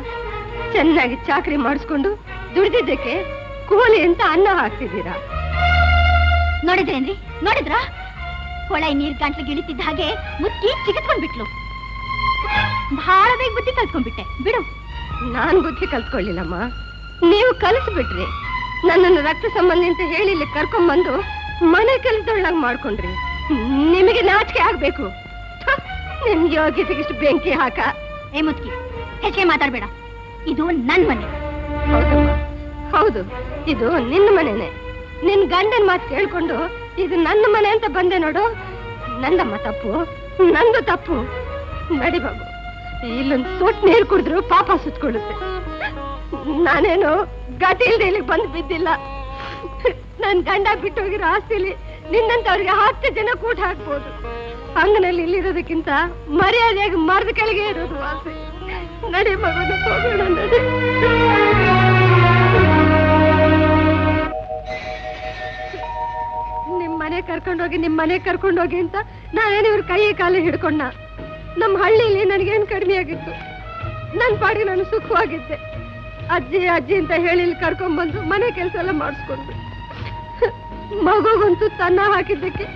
ಚೆನ್ನಾಗಿ ಚಾಕರಿ ಮಾಡಿಸ್ಕೊಂಡು ದುಡ್ದಿದ್ದಕ್ಕೆ ಕೂಲಿ ಅಂತ ಅನ್ನ ಹಾಕ್ತಿದ್ದೀರಾ. ನೋಡಿದ್ರೇನ್ರಿ, ನೋಡಿದ್ರ? ಕೊಳೆ ನೀರ್ ಗಂಟ್ಲಿಗೆ ಇಳಿತಿದ್ದ ಹಾಗೆ ಮುಚ್ಚಿ ಚಿಗಿತ್ಕೊಂಡ್ಬಿಟ್ಲು. ಬಹಳ ಬೇಗ ಬುದ್ಧಿ ಕಲ್ತ್ಕೊಂಡ್ಬಿಟ್ಟೆ ಬಿಡು. ನಾನ್ ಬುದ್ಧಿ ಕಲ್ತ್ಕೊಳ್ಳಿಲ್ಲಮ್ಮ, ನೀವು ಕಲಿಸ್ಬಿಟ್ರಿ. ನನ್ನನ್ನು ರಕ್ತ ಸಂಬಂಧಿ ಅಂತ ಹೇಳಿ ಇಲ್ಲಿ ಕರ್ಕೊಂಡ್ಬಂದು ಮನೆ ಕೆಲಸದೊಳಗ್ ಮಾಡ್ಕೊಂಡ್ರಿ. ನಿಮಗೆ ನಾಚಿಕೆ ಆಗ್ಬೇಕು. ನಿಮ್ ಯೋಗ್ಯತೆಗೆ ಇಷ್ಟು ಬೆಂಕಿ ಹಾಕ. ಏ ಮುತ್ಕಿ, ಹೆಚ್ಚಿಗೆ ಮಾತಾಡ್ಬೇಡ. ಇದು ನನ್ ಮನೆ. ಹೌದಮ್ಮ, ಹೌದು, ಇದು ನಿನ್ನ ಮನೆನೆ. ನಿನ್ ಗಂಡನ್ ಮಾತು ಕೇಳ್ಕೊಂಡು ಇದು ನನ್ನ ಮನೆ ಅಂತ ಬಂದೆ ನೋಡು. ನಂದಮ್ಮ ತಪ್ಪು, ನಂದು ತಪ್ಪು. ನಡಿ ಬಾಬು, ಇಲ್ಲೊಂದು ಸೊಟ್ಟು ನೀರು ಕುಡಿದ್ರು ಪಾಪ ಸುತ್ಕೊಳ್ಳುತ್ತೆ. ನಾನೇನು ಗತಿ ಇಲ್ದೆ ಇಲ್ಲಿಗೆ ಬಂದು ಬಿದ್ದಿಲ್ಲ. ನನ್ ಗಂಡ ಬಿಟ್ಟು ಹೋಗಿರೋ ಆಸ್ತಿಲಿ ನಿನ್ನಂತವ್ರಿಗೆ 10 ಜನ ಕೂಟ ಹಾಕ್ಬೋದು. ಅಂಗನಲ್ಲಿ ಇಲ್ಲಿರೋದಕ್ಕಿಂತ ಮರ್ಯಾದೆಯಾಗಿ ಮರದ ಕೆಳಗೆ ಇರೋದು ಆಸೆ. ನಡಿ ಮಗನ, ಹೋಗೋಣ ನಡಿ. ನಿಮ್ ಮನೆ ಕರ್ಕೊಂಡೋಗಿ ಅಂತ ನಾನೇನು ಇವ್ರ ಕೈ ಕಾಲು ಹಿಡ್ಕೊಂಡ. ನಮ್ಮ ಹಳ್ಳಿಲಿ ನನಗೇನು ಕಡಿಮೆ ಆಗಿತ್ತು. ನನ್ನ ಪಾಡಿಗೆ ನಾನು ಸುಖವಾಗಿದ್ದೆ. ಅಜ್ಜಿ ಅಜ್ಜಿ ಅಂತ ಹೇಳಿ ಇಲ್ಲಿ ಕರ್ಕೊಂಡ್ಬಂದು ಮನೆ ಕೆಲಸ ಎಲ್ಲ ಮಾಡಿಸ್ಕೊಂಡ್ರು. ಮಗುಗಂತೂ ತನ್ನ ಹಾಕಿದ್ದಕ್ಕೆ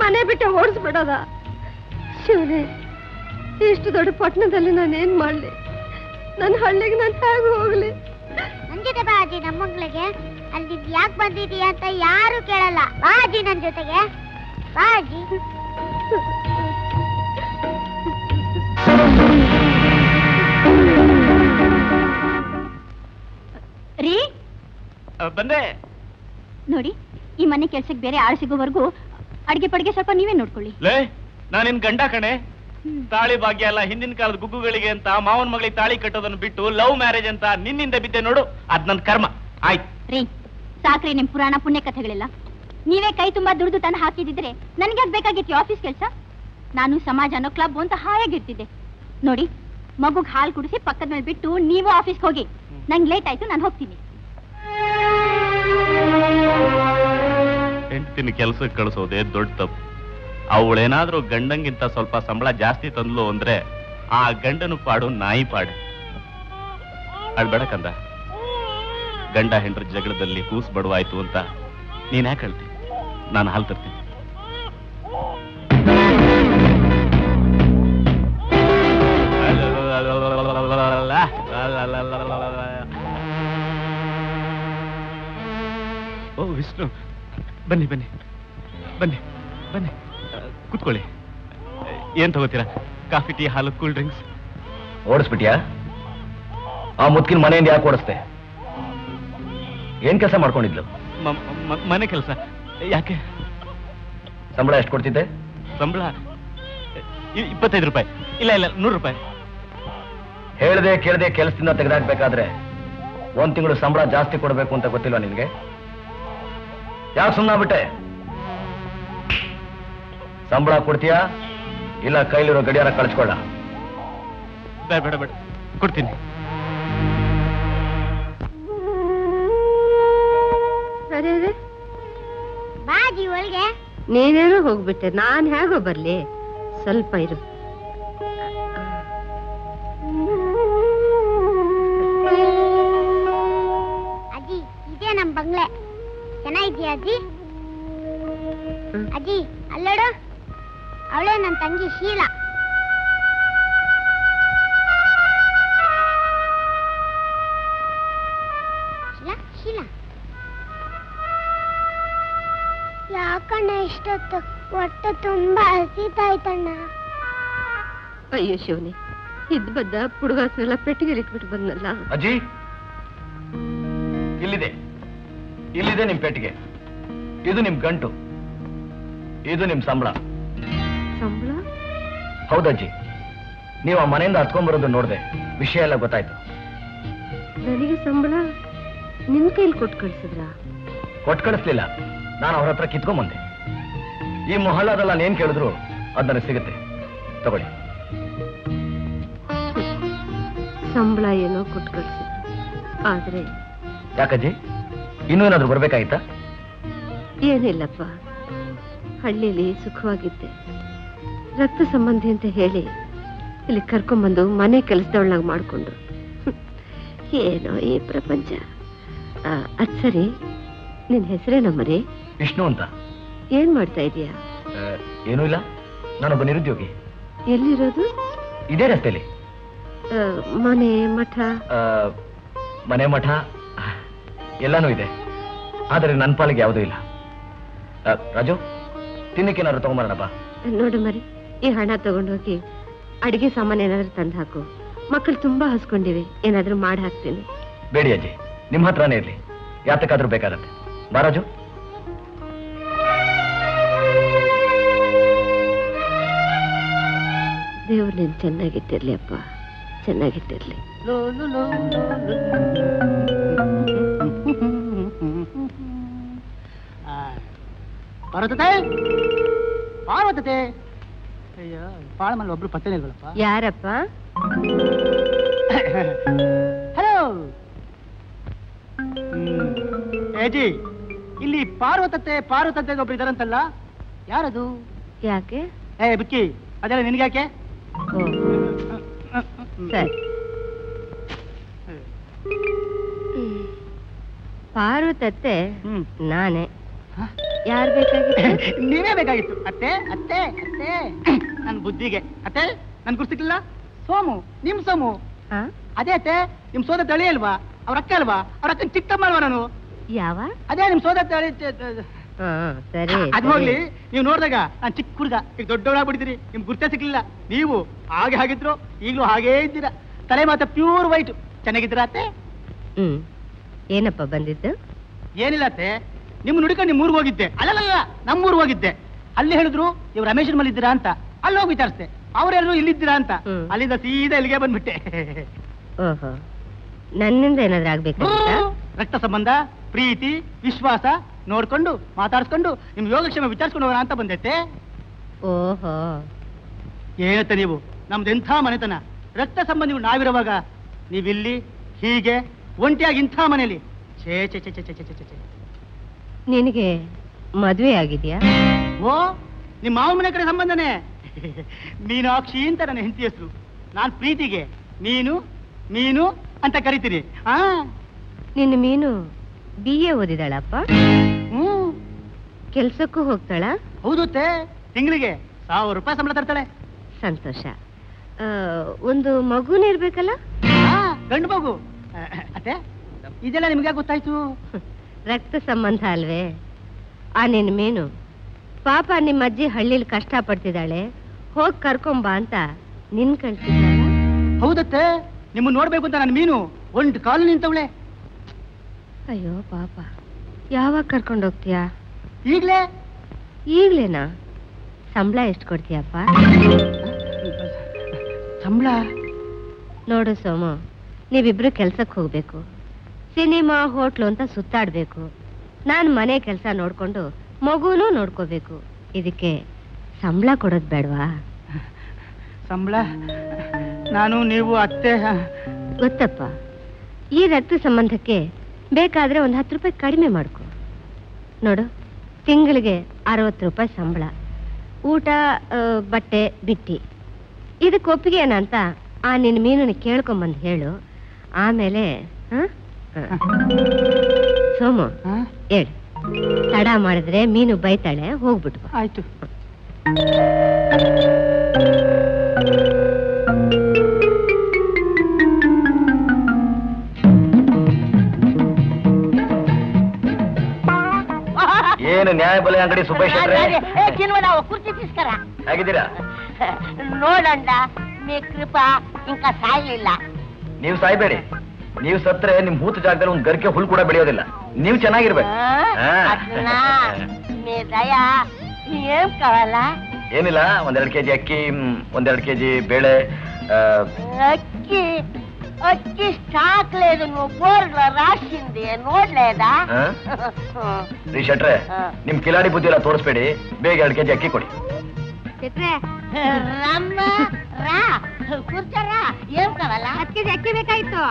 ಮನೆ ಬಿಟ್ಟು ಓಡಿಸ್ಬಿಡೋದ? ಶಿವನೇ, ಇಷ್ಟು ದೊಡ್ಡ ಪಟ್ಟಣದಲ್ಲಿ ನಾನೇನ್ ಮಾಡ್ಲಿ? ನನ್ನ ಹಳ್ಳಿಗೆ ನಾನು ಹೇಗೆ ಹೋಗ್ಲಿ? ನನ್ ಜೊತೆ ಬಾ ಅಜ್ಜಿ, ನಮ್ಮ ಮಗಳಿಗೆ. ಅಲ್ಲಿ ಯಾಕೆ ಬಂದಿದೀಯ ಅಂತ ಯಾರು ಕೇಳಲ್ಲ. ಬಾ ಅಜ್ಜಿ ನನ್ ಜೊತೆಗೆ, ಬಾ ಅಜ್ಜಿ. ರೀ, ಬಂದೆ. ನೋಡಿ, ಈ ಮನೆ ಕೆಲ್ಸಕ್ಕೆ ಬೇರೆ ಆಳು ಸಿಗೋವರೆಗೂ ಅಡಿಗೆ ಪಡಿಗೆ ಸ್ವಲ್ಪ ನೀವೇ ನೋಡ್ಕೊಳ್ಳಿ. ಲೇ, ನಾನಿನ್ ಗಂಡ ಕಣೆ. ತಾಳಿ ಭಾಗ್ಯ ಅಲ್ಲ, ಹಿಂದಿನ ಕಾಲದ ಗುಗ್ಗುಗಳಿಗೆ ಅಂತ ಮಾವನ್ ಮಗಳಿಗೆ ತಾಳಿ ಕಟ್ಟೋದನ್ನು ಬಿಟ್ಟು ಲವ್ ಮ್ಯಾರೇಜ್ ಅಂತ ನಿನ್ನಿಂದ ಬಿದ್ದೆ ನೋಡು. ಅದ್ ನನ್ ಕರ್ಮ. ಆಯ್ತು ರೀ, ಸಾಕ್ರಿ ನಿಮ್ ಪುರಾಣ ಪುಣ್ಯ ಕಥೆಗಳೆಲ್ಲ. ನೀವೇ ಕೈ ತುಂಬಾ ದುಡ್ದು ತಂದು ಹಾಕಿದಿದ್ರೆ ನನ್ಗೆ ಬೇಕಾಗಿತ್ತು ಆಫೀಸ್ ಕೆಲಸ. ನಾನು ಸಮಾಜ ಅನ್ನೋ ಕ್ಲಬ್ ಅಂತ ಹಾಯಾಗಿರ್ತಿದ್ದೆ. ನೋಡಿ, ಮಗುಗ್ ಹಾಲು ಕುಡಿಸಿ ಪಕ್ಕದ ಮೇಲೆ ಬಿಟ್ಟು ನೀವು ಆಫೀಸ್ಗೆ ಹೋಗಿ. ನಂಗೆ ಲೇಟ್ ಆಯ್ತು, ನಾನು ಹೋಗ್ತೀನಿ. ಹೆಂಡತಿನ ಕೆಲ್ಸಕ್ಕೆ ಕಳಿಸೋದೇ ದೊಡ್ಡ ತಪ್ಪು. ಅವಳೇನಾದ್ರೂ ಗಂಡಂಗಿಂತ ಸ್ವಲ್ಪ ಸಂಬಳ ಜಾಸ್ತಿ ತಂದ್ಲು ಅಂದ್ರೆ ಆ ಗಂಡನು ಪಾಡು ನಾಯಿ ಪಾಡು. ಅಳ್ಬೇಡ ಕಂದ. ಗಂಡ ಹೆಂಡ್ರ ಜಗಳದಲ್ಲಿ ಕೂಸು ಬಡವಾಯ್ತು ಅಂತ ನೀನ್ ಯಾಕೆ ಹೇಳ್ತಿ? ನಾನು ಹಾಲು ತರ್ತೀನಿ. ಓ ವಿಷ್ಣು, ಬನ್ನಿ ಬನ್ನಿ ಬನ್ನಿ ಬನ್ನಿ, ಕೂತ್ಕೊಳ್ಳಿ. ಏನ್ ತಗೋತೀರಾ? ಕಾಫಿ, ಟೀ, ಹಾಲು, ಕೂಲ್ ಡ್ರಿಂಕ್ಸ್? ಓಡಿಸ್ಬಿಟ್ಯಾ? ಆ ಮುದ್ಕಿನ ಮನೆಯಿಂದ ಯಾಕೆ ಓಡಿಸ್ತೆ? ಏನ್ ಕೆಲಸ ಮಾಡ್ಕೊಂಡಿದ್ಲು? ಮನೆ ಕೆಲಸ. ಯಾಕೆ? ಸಂಬಳ ಎಷ್ಟು ಕೊಡ್ತಿದ್ದೆ? ಸಂಬಳ 25 ರೂಪಾಯಿ. ಇಲ್ಲ 100 ರೂಪಾಯಿ. ಹೇಳ್ದೆ ಕೇಳ್ದೆ ಕೆಲಸದಿಂದ ತೆಗೆದಾಕ್ಬೇಕಾದ್ರೆ 1 ತಿಂಗಳು ಸಂಬಳ ಜಾಸ್ತಿ ಕೊಡ್ಬೇಕು ಅಂತ ಗೊತ್ತಿಲ್ವಾ ನಿನ್ಗೆ? ಯಾಕೆ ಸುಮ್ಮನಾಗ್ಬಿಟ್ಟೆ? ಸಂಬಳ ಕೊಡ್ತೀಯಾ ಇಲ್ಲ ಕೈಲಿರೋ ಗಡಿಯಾರ ಕಳಿಸ್ಕೊಳ್ಳ? ಬೇಡ ಬೇಡ, ಕೊಡ್ತೀನಿ. ಅರೆ ಅರೆ, ಬಾಜಿ ಒಳಗೆ. ನೀನೇನೋ ಹೋಗ್ಬಿಟ್ಟೆ, ನಾನ್ ಹೇಗೋ ಬರ್ಲಿ? ಸ್ವಲ್ಪ ಇರು. ಅಜ್ಜಿ, ಇದೇ ನಮ್ ಬಂಗ್ಲೆ. ಚೆನ್ನಾಗಿದ್ಯಾ ಅಜ್ಜಿ? ಅಜ್ಜಿ ಅಲ್ಲೋಡು, ಅವಳೇ ನನ್ನ ತಂಗಿ ಶೀಲಾ. ಶೀಲಾ ಶೀಲಾ, ಯಾಕಣ್ಣ ಇಷ್ಟೊತ್ತು? ಹೊಟ್ಟೆ ತುಂಬಾ ಹಸಿತಾಯ್ತಣ್ಣ. ಅಯ್ಯೋ ಶಿವನಿ, ಇದ್ ಬದ್ದ ಪುಡುಗಾಸನೆಲ್ಲ ಪೆಟ್ಟಿಗೆ ಇಟ್ಬಿಟ್ಟು ಬಂದಲ್ಲ. ಅಜ್ಜಿ, ಇಲ್ಲಿದೆ ಇಲ್ಲಿದೆ ನಿಮ್ ಪೆಟ್ಟಿಗೆ. ಇದು ನಿಮ್ ಗಂಟು, ಇದು ನಿಮ್ ಸಂಬಳ. ಸಂಬಳ? ಹೌದಜ್ಜಿ, ನೀವು ಆ ಮನೆಯಿಂದ ಹತ್ಕೊಂಡ್ಬರೋದು ನೋಡ್ದೆ, ವಿಷಯ ಎಲ್ಲ ಗೊತ್ತಾಯ್ತು. ನನಗೆ ಸಂಬಳ ನಿನ್ ಕೈಲಿ ಕೊಟ್ಟು ಕಳ್ಸಿದ್ರ? ಕೊಟ್ಟು ಕಳಿಸ್ಲಿಲ್ಲ, ನಾನು ಅವ್ರ ಹತ್ರ ಕಿತ್ಕೊಂಬಂದೆ. ಈ ಮೊಹಲ್ಲಾದಲ್ಲ ಏನ್ ಕೇಳಿದ್ರು ಅದ್ ನನಗೆ ಸಿಗುತ್ತೆ, ತಗೊಳ್ಳಿ. ಸಂಬಳ ಏನೋ ಕೊಟ್ಟು ಕಳ್ಸಿದ್ರು, ಆದ್ರೆ ಯಾಕಜ್ಜಿ, ಇನ್ನೂ ಏನಾದ್ರು ಬರ್ಬೇಕಾಗಿತ್ತಾ? ಏನಿಲ್ಲಪ್ಪ, ಹಳ್ಳಿಲಿ ಸುಖವಾಗಿದ್ದೆ. ರಕ್ತ ಸಂಬಂಧಿ ಅಂತ ಹೇಳಿ ಇಲ್ಲಿ ಕರ್ಕೊಂಬಂದು ಮನೆ ಕೆಲಸದವಳನ್ನಾಗ ಮಾಡ್ಕೊಂಡು. ಏನೋ ಈ ಪ್ರಪಂಚ. ಅದ್ ಸರಿ, ನಿನ್ ಹೆಸರೇನಮ್ಮರಿ? ವಿಷ್ಣು ಅಂತ. ಏನ್ ಮಾಡ್ತಾ ಇದೀಯಾ? ಏನೂ ಇಲ್ಲ, ನಾನೊಬ್ಬ ನಿರುದ್ಯೋಗಿ. ಎಲ್ಲಿರೋದು? ಇದೇ ರಸ್ತೆಯಲ್ಲಿ. ಮನೆ ಮಠ? ಮನೆ ಮಠ ಎಲ್ಲಾನು ಇದೆ, ಆದರೆ ನನ್ನ ಪಾಲಿಗೆ ಯಾವುದೂ ಇಲ್ಲ. ರಾಜು, ತಿನ್ನಕ್ಕೇನಾದ್ರು ತಗೊಂಬರೋಣಪ್ಪ. ನೋಡು ಮರಿ, ಈ ಹಣ ತಗೊಂಡೋಗಿ ಅಡಿಗೆ ಸಾಮಾನು ಏನಾದ್ರೂ ತಂದು ಹಾಕು. ಮಕ್ಕಳು ತುಂಬಾ ಹಸ್ಕೊಂಡಿವೆ, ಏನಾದ್ರೂ ಮಾಡಿ ಹಾಕ್ತೀನಿ. ಬೇಡಿ ಅಜ್ಜಿ, ನಿಮ್ಮ ಹತ್ರನೇ ಇರ್ಲಿ, ಯಾತಕ್ಕಾದ್ರೂ ಬೇಕಾಗತ್ತೆ. ಬಾ ರಾಜು. ದೇವ್ರು ನೀನ್ ಚೆನ್ನಾಗಿಟ್ಟಿರ್ಲಿ ಅಪ್ಪ, ಚೆನ್ನಾಗಿಟ್ಟಿರ್ಲಿ. ಪಾರ್ವತತೆ, ಪಾರ್ವತತೆ. ಅಯ್ಯೋ, ಪಾಳಮಲ್ಲಿ ಒಬ್ರು ಪತ್ತೆ ಇಲ್ವಲ್ಲಪ್ಪ. ಯಾರಪ್ಪ? ಹಲೋ ಏಜಿ, ಇಲ್ಲಿ ಪಾರ್ವತತೆ ಪಾರ್ವತತೆ ಒಬ್ರು ಇದಾರಂತಲ್ಲ, ಯಾರದು? ಯಾಕೆ? ಏ ಬುಕ್ಕಿ, ಅದೆಲ್ಲ ನಿನ್ಗ್ಯಾಕೆ? ಸರಿ. ಪಾರ್ವತತ್ತೆ ನಾನೇ. ಯಾರು ಬೇಕಾಗಿತ್ತು? ನೀವೇ ಬೇಕಾಗಿತ್ತು. ಅತ್ತೆ ಅತ್ತೆ ಅತ್ತೆ, ನನ್ನ ಬುದ್ಧಿಗೆ ಅತ್ತೆ ನನ್ ಗುರ್ತಿಕ್ಲಿಲ್ಲ. ಸೋಮು, ನಿಮ್ ಸೋಮು. ಅದೇ ಅತ್ತೆ, ನಿಮ್ ಸೋದ ತಳಿ ಅಲ್ವಾ? ಅವ್ರ ಅಕ್ಕ ಅಲ್ವಾ? ಅವ್ರ ಅಕ್ಕನ ಚಿಕ್ಕಮ್ಮ ಅಲ್ವಾ ನಾನು? ಯಾವ? ಅದೇ ನಿಮ್ ಸೋದ ತಳಿ. ಸರಿ, ಅದ್ ಹೋಗ್ಲಿ, ನೀವು ನೋಡಿದಾಗ ನಾನ್ ಚಿಕ್ಕ ಹುಡುಗ, ಈಗ ದೊಡ್ಡವಳಾಗ್ಬಿಟ್ಟಿದ್ದೀರಿ. ನಿಮ್ ಗುರ್ತೇ ಸಿಗ್ಲಿಲ್ಲ. ನೀವು ಹಾಗೆ ಹಾಗಿದ್ರು, ಈಗ್ಲೂ ಹಾಗೇ ಇದ್ದೀರಾ. ತಲೆ ಮಾತ್ರ ಪ್ಯೂರ್ ವೈಟ್. ಚೆನ್ನಾಗಿದ್ದೀರಾ ಅತ್ತೆ? ಏನಪ್ಪ ಬಂದಿದ್ದು? ಏನಿಲ್ಲತ್ತೆ ನಿಮ್ ನುಡಿಕೊಂಡು ನಿಮ್ ಊರಿಗೆ ಹೋಗಿದ್ದೆ. ಅಲ್ಲಲ್ಲ ನಮ್ಮೂರಿಗೆ ಹೋಗಿದ್ದೆ. ಅಲ್ಲಿ ಹೇಳಿದ್ರು ಇವ್ ರಮೇಶನ್ ಮನೆ ಇದ್ದೀರಾ ಅಂತ. ಅಲ್ಲಿ ಹೋಗಿ ವಿಚಾರಿಸ್ದೆ, ಅವ್ರೆಲ್ಲರೂ ಇಲ್ಲಿದ್ದೀರಾ ಅಂತ. ಅಲ್ಲಿಂದ ಸೀದಾ ಇಲ್ಲಿಗೆ ಬಂದ್ಬಿಟ್ಟೆ. ಓಹೋ, ನನ್ನಿಂದ ಏನಾದ್ರೂ ಆಗ್ಬೇಕಾ? ರಕ್ತ ಸಂಬಂಧ, ಪ್ರೀತಿ, ವಿಶ್ವಾಸ ನೋಡ್ಕೊಂಡು ಮಾತಾಡ್ಸ್ಕೊಂಡು ನಿಮ್ ಯೋಗಕ್ಷೇಮ ವಿಚಾರಿಸ್ಕೊಂಡು ಹೋಗೋಣ ಅಂತ ಬಂದೈತೆ. ಓಹೋ, ಏನತ್ತೆ ನೀವು, ನಮ್ದೆಂಥ ಮನೆತನ, ರಕ್ತ ಸಂಬಂಧಿಗಳು ನಾವಿರುವಾಗ ನೀವಿಲ್ಲಿ ಹೀಗೆ ಒಂಟಿಯಾಗಿ ಇಂಥ ಮನೇಲಿ. ಛೇ ಛೇ ಛೇ ಛೇ ಛೇ ಛೇ ಛೇ. ನಿನಗೆ ಮದ್ವೆ ಆಗಿದ್ಯಾ? ಓ, ನಿಮ್ಮ ಮಾವನ ಮನೆ ಕಡೆ ಸಂಬಂಧನೇ. ಮೀನಾಕ್ಷಿ ಅಂತ ನನ್ನ ಹೆಂಡತಿ ಹೆಸರು. ನಾನು ಪ್ರೀತಿಗೆ ಮೀನು ಮೀನು ಅಂತ ಕರಿತೀನಿ. ನಿನ್ನ ಮೀನು BA ಓದಿದಾಳಪ್ಪ? ಕೆಲ್ಸಕ್ಕೂ ಹೋಗ್ತಾಳ? ಹೌದುತ್ತೆ, ತಿಂಗಳಿಗೆ 1000 ರೂಪಾಯಿ ಸಂಬಳ ತರ್ತಾಳೆ. ಸಂತೋಷ. ಒಂದು ಮಗುನೇ ಇರ್ಬೇಕಲ್ಲ? ಗಂಡು ಮಗು. ಅತ್ತೆ, ಇದೆಲ್ಲ ನಿಮ್ಗೆ ಗೊತ್ತಾಯ್ತು? ರಕ್ತ ಸಂಬಂಧ ಅಲ್ವೇ? ಆ ನಿನ್ ಮೀನು ಪಾಪ ನಿಮ್ಮ ಅಜ್ಜಿ ಹಳ್ಳಿಲಿ ಕಷ್ಟ ಪಡ್ತಿದ್ದಾಳೆ, ಹೋಗ್ ಕರ್ಕೊಂಬಾ ಅಂತ ನಿನ್ ಕಳ್ಸಿದ್ದಾಳ. ಹೌದತ್ತೆ, ನಿಮ್ಮ ನೋಡ್ಬೇಕು ಅಂತ ನನ್ನ ಮೀನು ಒಂದು ಕಾಲು ನಿಂತವಳೆ. ಅಯ್ಯೋ ಪಾಪ, ಯಾವಾಗ ಕರ್ಕೊಂಡೋಗ್ತೀಯಾ? ಈಗ್ಲೇ? ಈಗ್ಲೇನಾ? ಸಂಬಳ ಎಷ್ಟು ಕೊಡ್ತೀಯಪ್ಪ? ಸಂಬಳ ನೋಡು ಸೋಮು, ನೀವಿಬ್ರು ಕೆಲ್ಸಕ್ಕೆ ಹೋಗ್ಬೇಕು, ಸಿನಿಮಾ ಹೋಟ್ಲು ಅಂತ ಸುತ್ತಾಡ್ಬೇಕು, ನಾನು ಮನೆ ಕೆಲಸ ನೋಡ್ಕೊಂಡು ಮಗುನೂ ನೋಡ್ಕೋಬೇಕು. ಇದಕ್ಕೆ ಸಂಬಳ ಕೊಡೋದು ಬೇಡವಾ? ಸಂಬಳ ನಾನು ನೀವು ಅತ್ತೆ. ಗೊತ್ತಪ್ಪ, ಈ ರಕ್ತ ಸಂಬಂಧಕ್ಕೆ ಬೇಕಾದ್ರೆ ಒಂದು 10 ರೂಪಾಯಿ ಕಡಿಮೆ ಮಾಡ್ಕೊ. ನೋಡು, ತಿಂಗಳಿಗೆ 60 ರೂಪಾಯಿ ಸಂಬಳ, ಊಟ ಬಟ್ಟೆ ಬಿಟ್ಟಿ. ಇದಕ್ಕೆ ಒಪ್ಪಿಗೆ ಏನಂತ ಆ ನಿನ್ನ ಮೀನನ್ನ ಕೇಳ್ಕೊಂಬಂದು ಹೇಳು. ಆಮೇಲೆ ಸೋಮು ಹೇಳು, ತಡ ಮಾಡಿದ್ರೆ ಮೀನು ಬೈತಾಳೆ, ಹೋಗ್ಬಿಟ್ಟು. ಆಯ್ತು. ಏನು ನ್ಯಾಯಬೆಲೆ ಅಂಗಡಿ ಸುಭೇಶ್ ಕುರ್ಚಿ తీసుకురా. ಹೇಗಿದ್ದೀರಾ? ನೋಡಂಡ మీ ಕೃಪ ಇಂಕ ಸಾಯ್ಲಿಲ್ಲ. ನೀವು ಸಾಯ್ಬೇಡಿ. ನೀವು ಸತ್ರೆ ನಿಮ್ ಹೂತ ಜಾಗದಲ್ಲಿ ಒಂದು ಗರಿಕೆ ಹುಲ್ ಕೂಡ ಬೆಳೆಯೋದಿಲ್ಲ. ನೀವು ಚೆನ್ನಾಗಿರ್ಬೇಕು. మీ దయ ఏం కావాలా? ಏನಿಲ್ಲ, 1-2 ಕೆಜಿ ಅಕ್ಕಿ, 1-2 ಕೆಜಿ ಬೇಳೆ. అక్కి అక్కి స్టాక్ లేదు, నువ్వు బోర్డులో రాసింది ನೋಡ್ಲೇದಾ? ರೀ ಶೆಟ್ರೆ, ನಿಮ್ ಕಿಲಾಡಿ ಬುದ್ಧಿ ಎಲ್ಲ ತೋರಿಸ್ಬೇಡಿ, ಬೇಗ 2 ಕೆಜಿ ಅಕ್ಕಿ ಕೊಡಿ. రమ్మ రా, కూర్చోరా. ఏం కావాలా? 10 కేజీ అక్కి ಬೇಕಾಯ್ತು.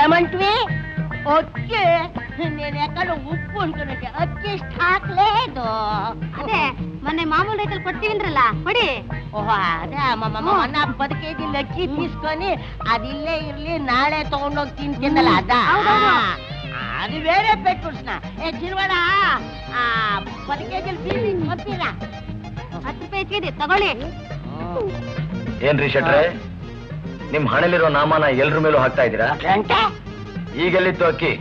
ఏమంటివి? అక్కి నేను ఎక్కడ ఉప్పు ఉంటున్నట్టు అక్కి స్టాక్ లేదు. అదే మొన్న మామూలు రైతులు కొట్టిండ్రಲ್ಲ కొడి. ఓహో, అదే మొన్న 10 కేజీలు అక్కి తీసుకొని అది ఇల్లే ఇర్ಲಿ ನಾಳೆ ತಗೊಂಡೋಗಿ ತಿಂತಿದ್ದಲ್ಲ, ಅದಾ? అది వేరే పెట్టుకుంటున్నా. చిరువాడ 10 కేజీలు ಬೀಸಿ ಕೊಡ್ತೀರಾ? 10 ರೂಪಾಯಿ ಕೇಳಿ ತಗೊಳ್ಳಿ. ಏನ್ರಿ ಶೆಟ್ರೆ, ನಿಮ್ ಹಣೆಲಿರೋ ನಾಮನ ಎಲ್ರ ಮೇಲೂ ಹಾಕ್ತಾ ಇದ್ದೀರಾ? ಈಗೆಲ್ಲಿತ್ತು ಅಕ್ಕಿ?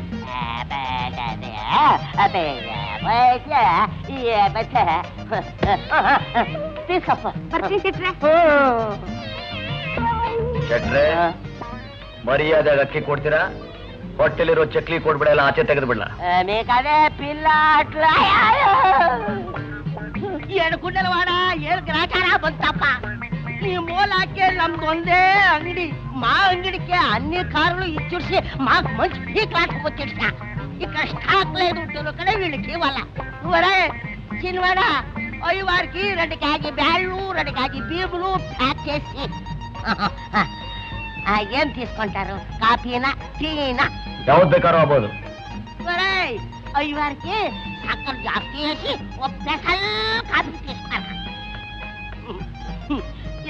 ಶೆಟ್ರೆ, ಮರ್ಯಾದಾಗ ಅಕ್ಕಿ ಕೊಡ್ತೀರಾ? ಹೊಟ್ಟೆಲಿರೋ ಚಕ್ಲಿ ಕೊಡ್ಬಿಡ, ಎಲ್ಲ ಆಚೆ ತೆಗೆದು ಬಿಡ್ಲ. ಬೇಕಾದ್ರೆ ಪಿಲ್ಲ ಏಳು ಕುಂಡಲ ವಾಡ, 7 ಗ್ರಾಚಾರ ಬಂತಪ್ಪ. ಈ ಮೂಲಕ್ಕೆ ನಮ್ದೊಂದೇ ಅಂಗಡಿ, మా అంగడికి అన్ని కార్లు ఇచ్చేసి మాకు మంచి ఈ క్లాస్ వచ్చేసిన. ఇక్కడ స్టాక్ లేదు కడే వీళ్ళకి ఇవ్వాల. నువ్వరే చిన్నవాడ వారికి 2 కేజీ బ్యాళ్ళు, 2 కేజీ బీబులు ప్యాక్ చేసి. ఏం తీసుకుంటారు? కాఫీనా, టీనా? ಯಾವ್ದು ಬೇಕಾದ್ರೂ ಆಗ್ಬೋದು. వారికి సక్కర జాస్తి వేసి ఒక స్పెషల్ కాఫీ తీసుకున్నారా?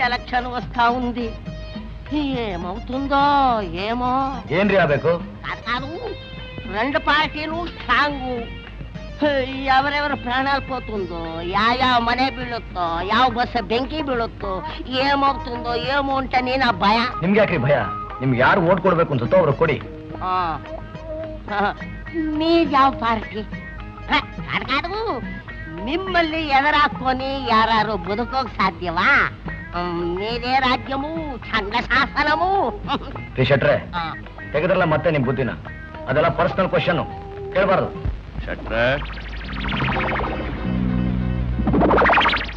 ఎలక్షన్ వస్తా ఉంది, ఏమవుతుందో ఏమో. ಏನ್ರಿ ಆಗ್ಬೇಕು? కాదు, 2 పార్టీలు స్ట్రాంగు. ఎవరెవరు ప్రాణాలు పోతుందో, ಯಾವ ಮನೆ ಬೀಳುತ್ತೋ, ಯಾವ ಬಸ್ ಬೆಂಕಿ ಬೀಳುತ್ತೋ, ಏಮవుతుందో ఏమో ಅಂತ ನೀನ ಭಯ. ನಿಮ್ಗೆ ಯಾಕ್ರಿ ಭಯ? ನಿಮ್ಗೆ ಯಾರು ಓಟ್ ಕೊಡ್ಬೇಕು ಅನ್ಸುತ್ತೋ ಅವ್ರು ಕೊಡಿ. మీది ಯಾವ పార్టీ? కాదు, మిమ్మల్ని ఎదరాక్కొని యారు బతుకోక సాధ్యమా? మీదే రాజ్యము, ಛಂದ ಶಾಸನము. ಶೆಟ್ರೆ, ತೆಗೆದ್ರಲ್ಲ ಮತ್ತೆ ನಿಮ್ ಬುದ್ಧಿನ. ಅದೆಲ್ಲ ಪರ್ಸನಲ್ ಕ್ವಶನ್ ಕೇಳಬಾರ್ದು. ಶೆಟ್ರೆ,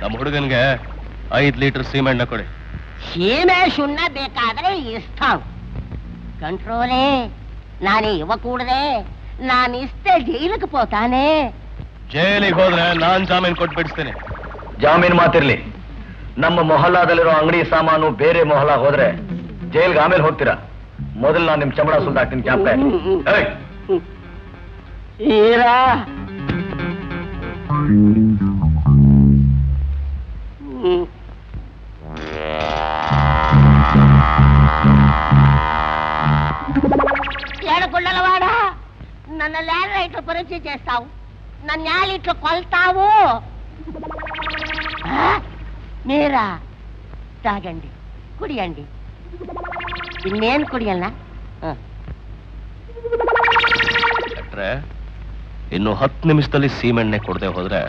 ನಮ್ಮ ಹುಡುಗನ್ಗೆ 5 ಲೀಟರ್ ಸೀಮೆಣ್ಣೆ ಕೊಡಿ. ಸೀಮೆ ಸುಣ್ಣ ಬೇಕಾದ್ರೆ ಇಸ್ತಾವ್ ಕಂಟ್ರೋಲೇ. ನಾನೇ ಇವ ಕೂಡದೆ ನಾನು ಇಷ್ಟೇ ಜೈಲಿಗೆ ಹೋತಾನೆ. ಜೈಲಿಗೆ ಹೋದ್ರೆ ನಾನ್ ಜಾಮೀನ್ ಕೊಟ್ಟು ಬಿಡಿಸ್ತೇನೆ. ಜಾಮೀನ್ ಮಾತಿರ್ಲಿ, ನಮ್ಮ ಮೊಹಲ್ಲಾದಲ್ಲಿರೋ ಅಂಗಡಿ ಸಾಮಾನು ಬೇರೆ ಮೊಹಲ್ಲಾ ಹೋದ್ರೆ ಜೈಲ್ಗೆ ಆಮೇಲೆ ಹೋಗ್ತೀರಾ. ಮೊದಲು ನಾನು ನಿಮ್ ಚಮಡ ಸುಲ್ದಾಕ್ತೀನಿ ಕ್ಯಾಂಪ್. ಈರಾ ఏడకుండలవాడా నన్ను ల్యాండ్ రైట్లు పరీక్ష చేస్తావు, నన్ను న్యాలీట్లు కొల్తావు. మీరా తాగండి, కుడియండి. ಇನ್ನೇನು ಕುಡಿಯಲ್ಲ. ಶೆಟ್ರೆ, ಇನ್ನು 10 ನಿಮಿಷದಲ್ಲಿ ಸೀಮೆಣ್ಣೆ ಕೊಡದೆ ಹೋದ್ರೆ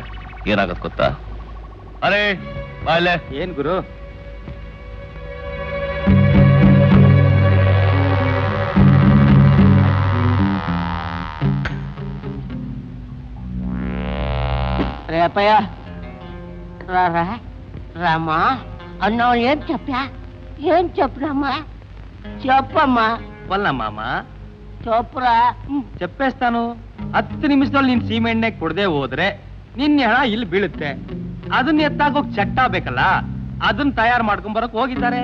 ಏನಾಗತ್ ಗೊತ್ತಾ? ಅರೇ ಬಾಲೆ. ಏನ್ ಗುರು? రేపయ్య రారా రామా అన్నావు. ఏం చెప్పా? ఏం చెప్పురామ్మా? చెప్పమ్మా. వల్ల మామ చెప్పురా. చెప్పేస్తాನು. 10 ನಿಮಿಷದಲ್ಲಿ ನೀನ್ ಸೀಮೆ ಎಣ್ಣೆ ಕೊಡದೆ ಹೋದ್ರೆ ನಿನ್ನ ಹೆಣ ಇಲ್ಲಿ ಬೀಳುತ್ತೆ. ಅದನ್ನ ಎತ್ತಾಗೋಕ್ ಚಟ್ಟ ಬೇಕಲ್ಲ, ಅದನ್ನ ತಯಾರು ಮಾಡ್ಕೊಂಡ್ ಬರಕ್ ಹೋಗಿದ್ದಾರೆ.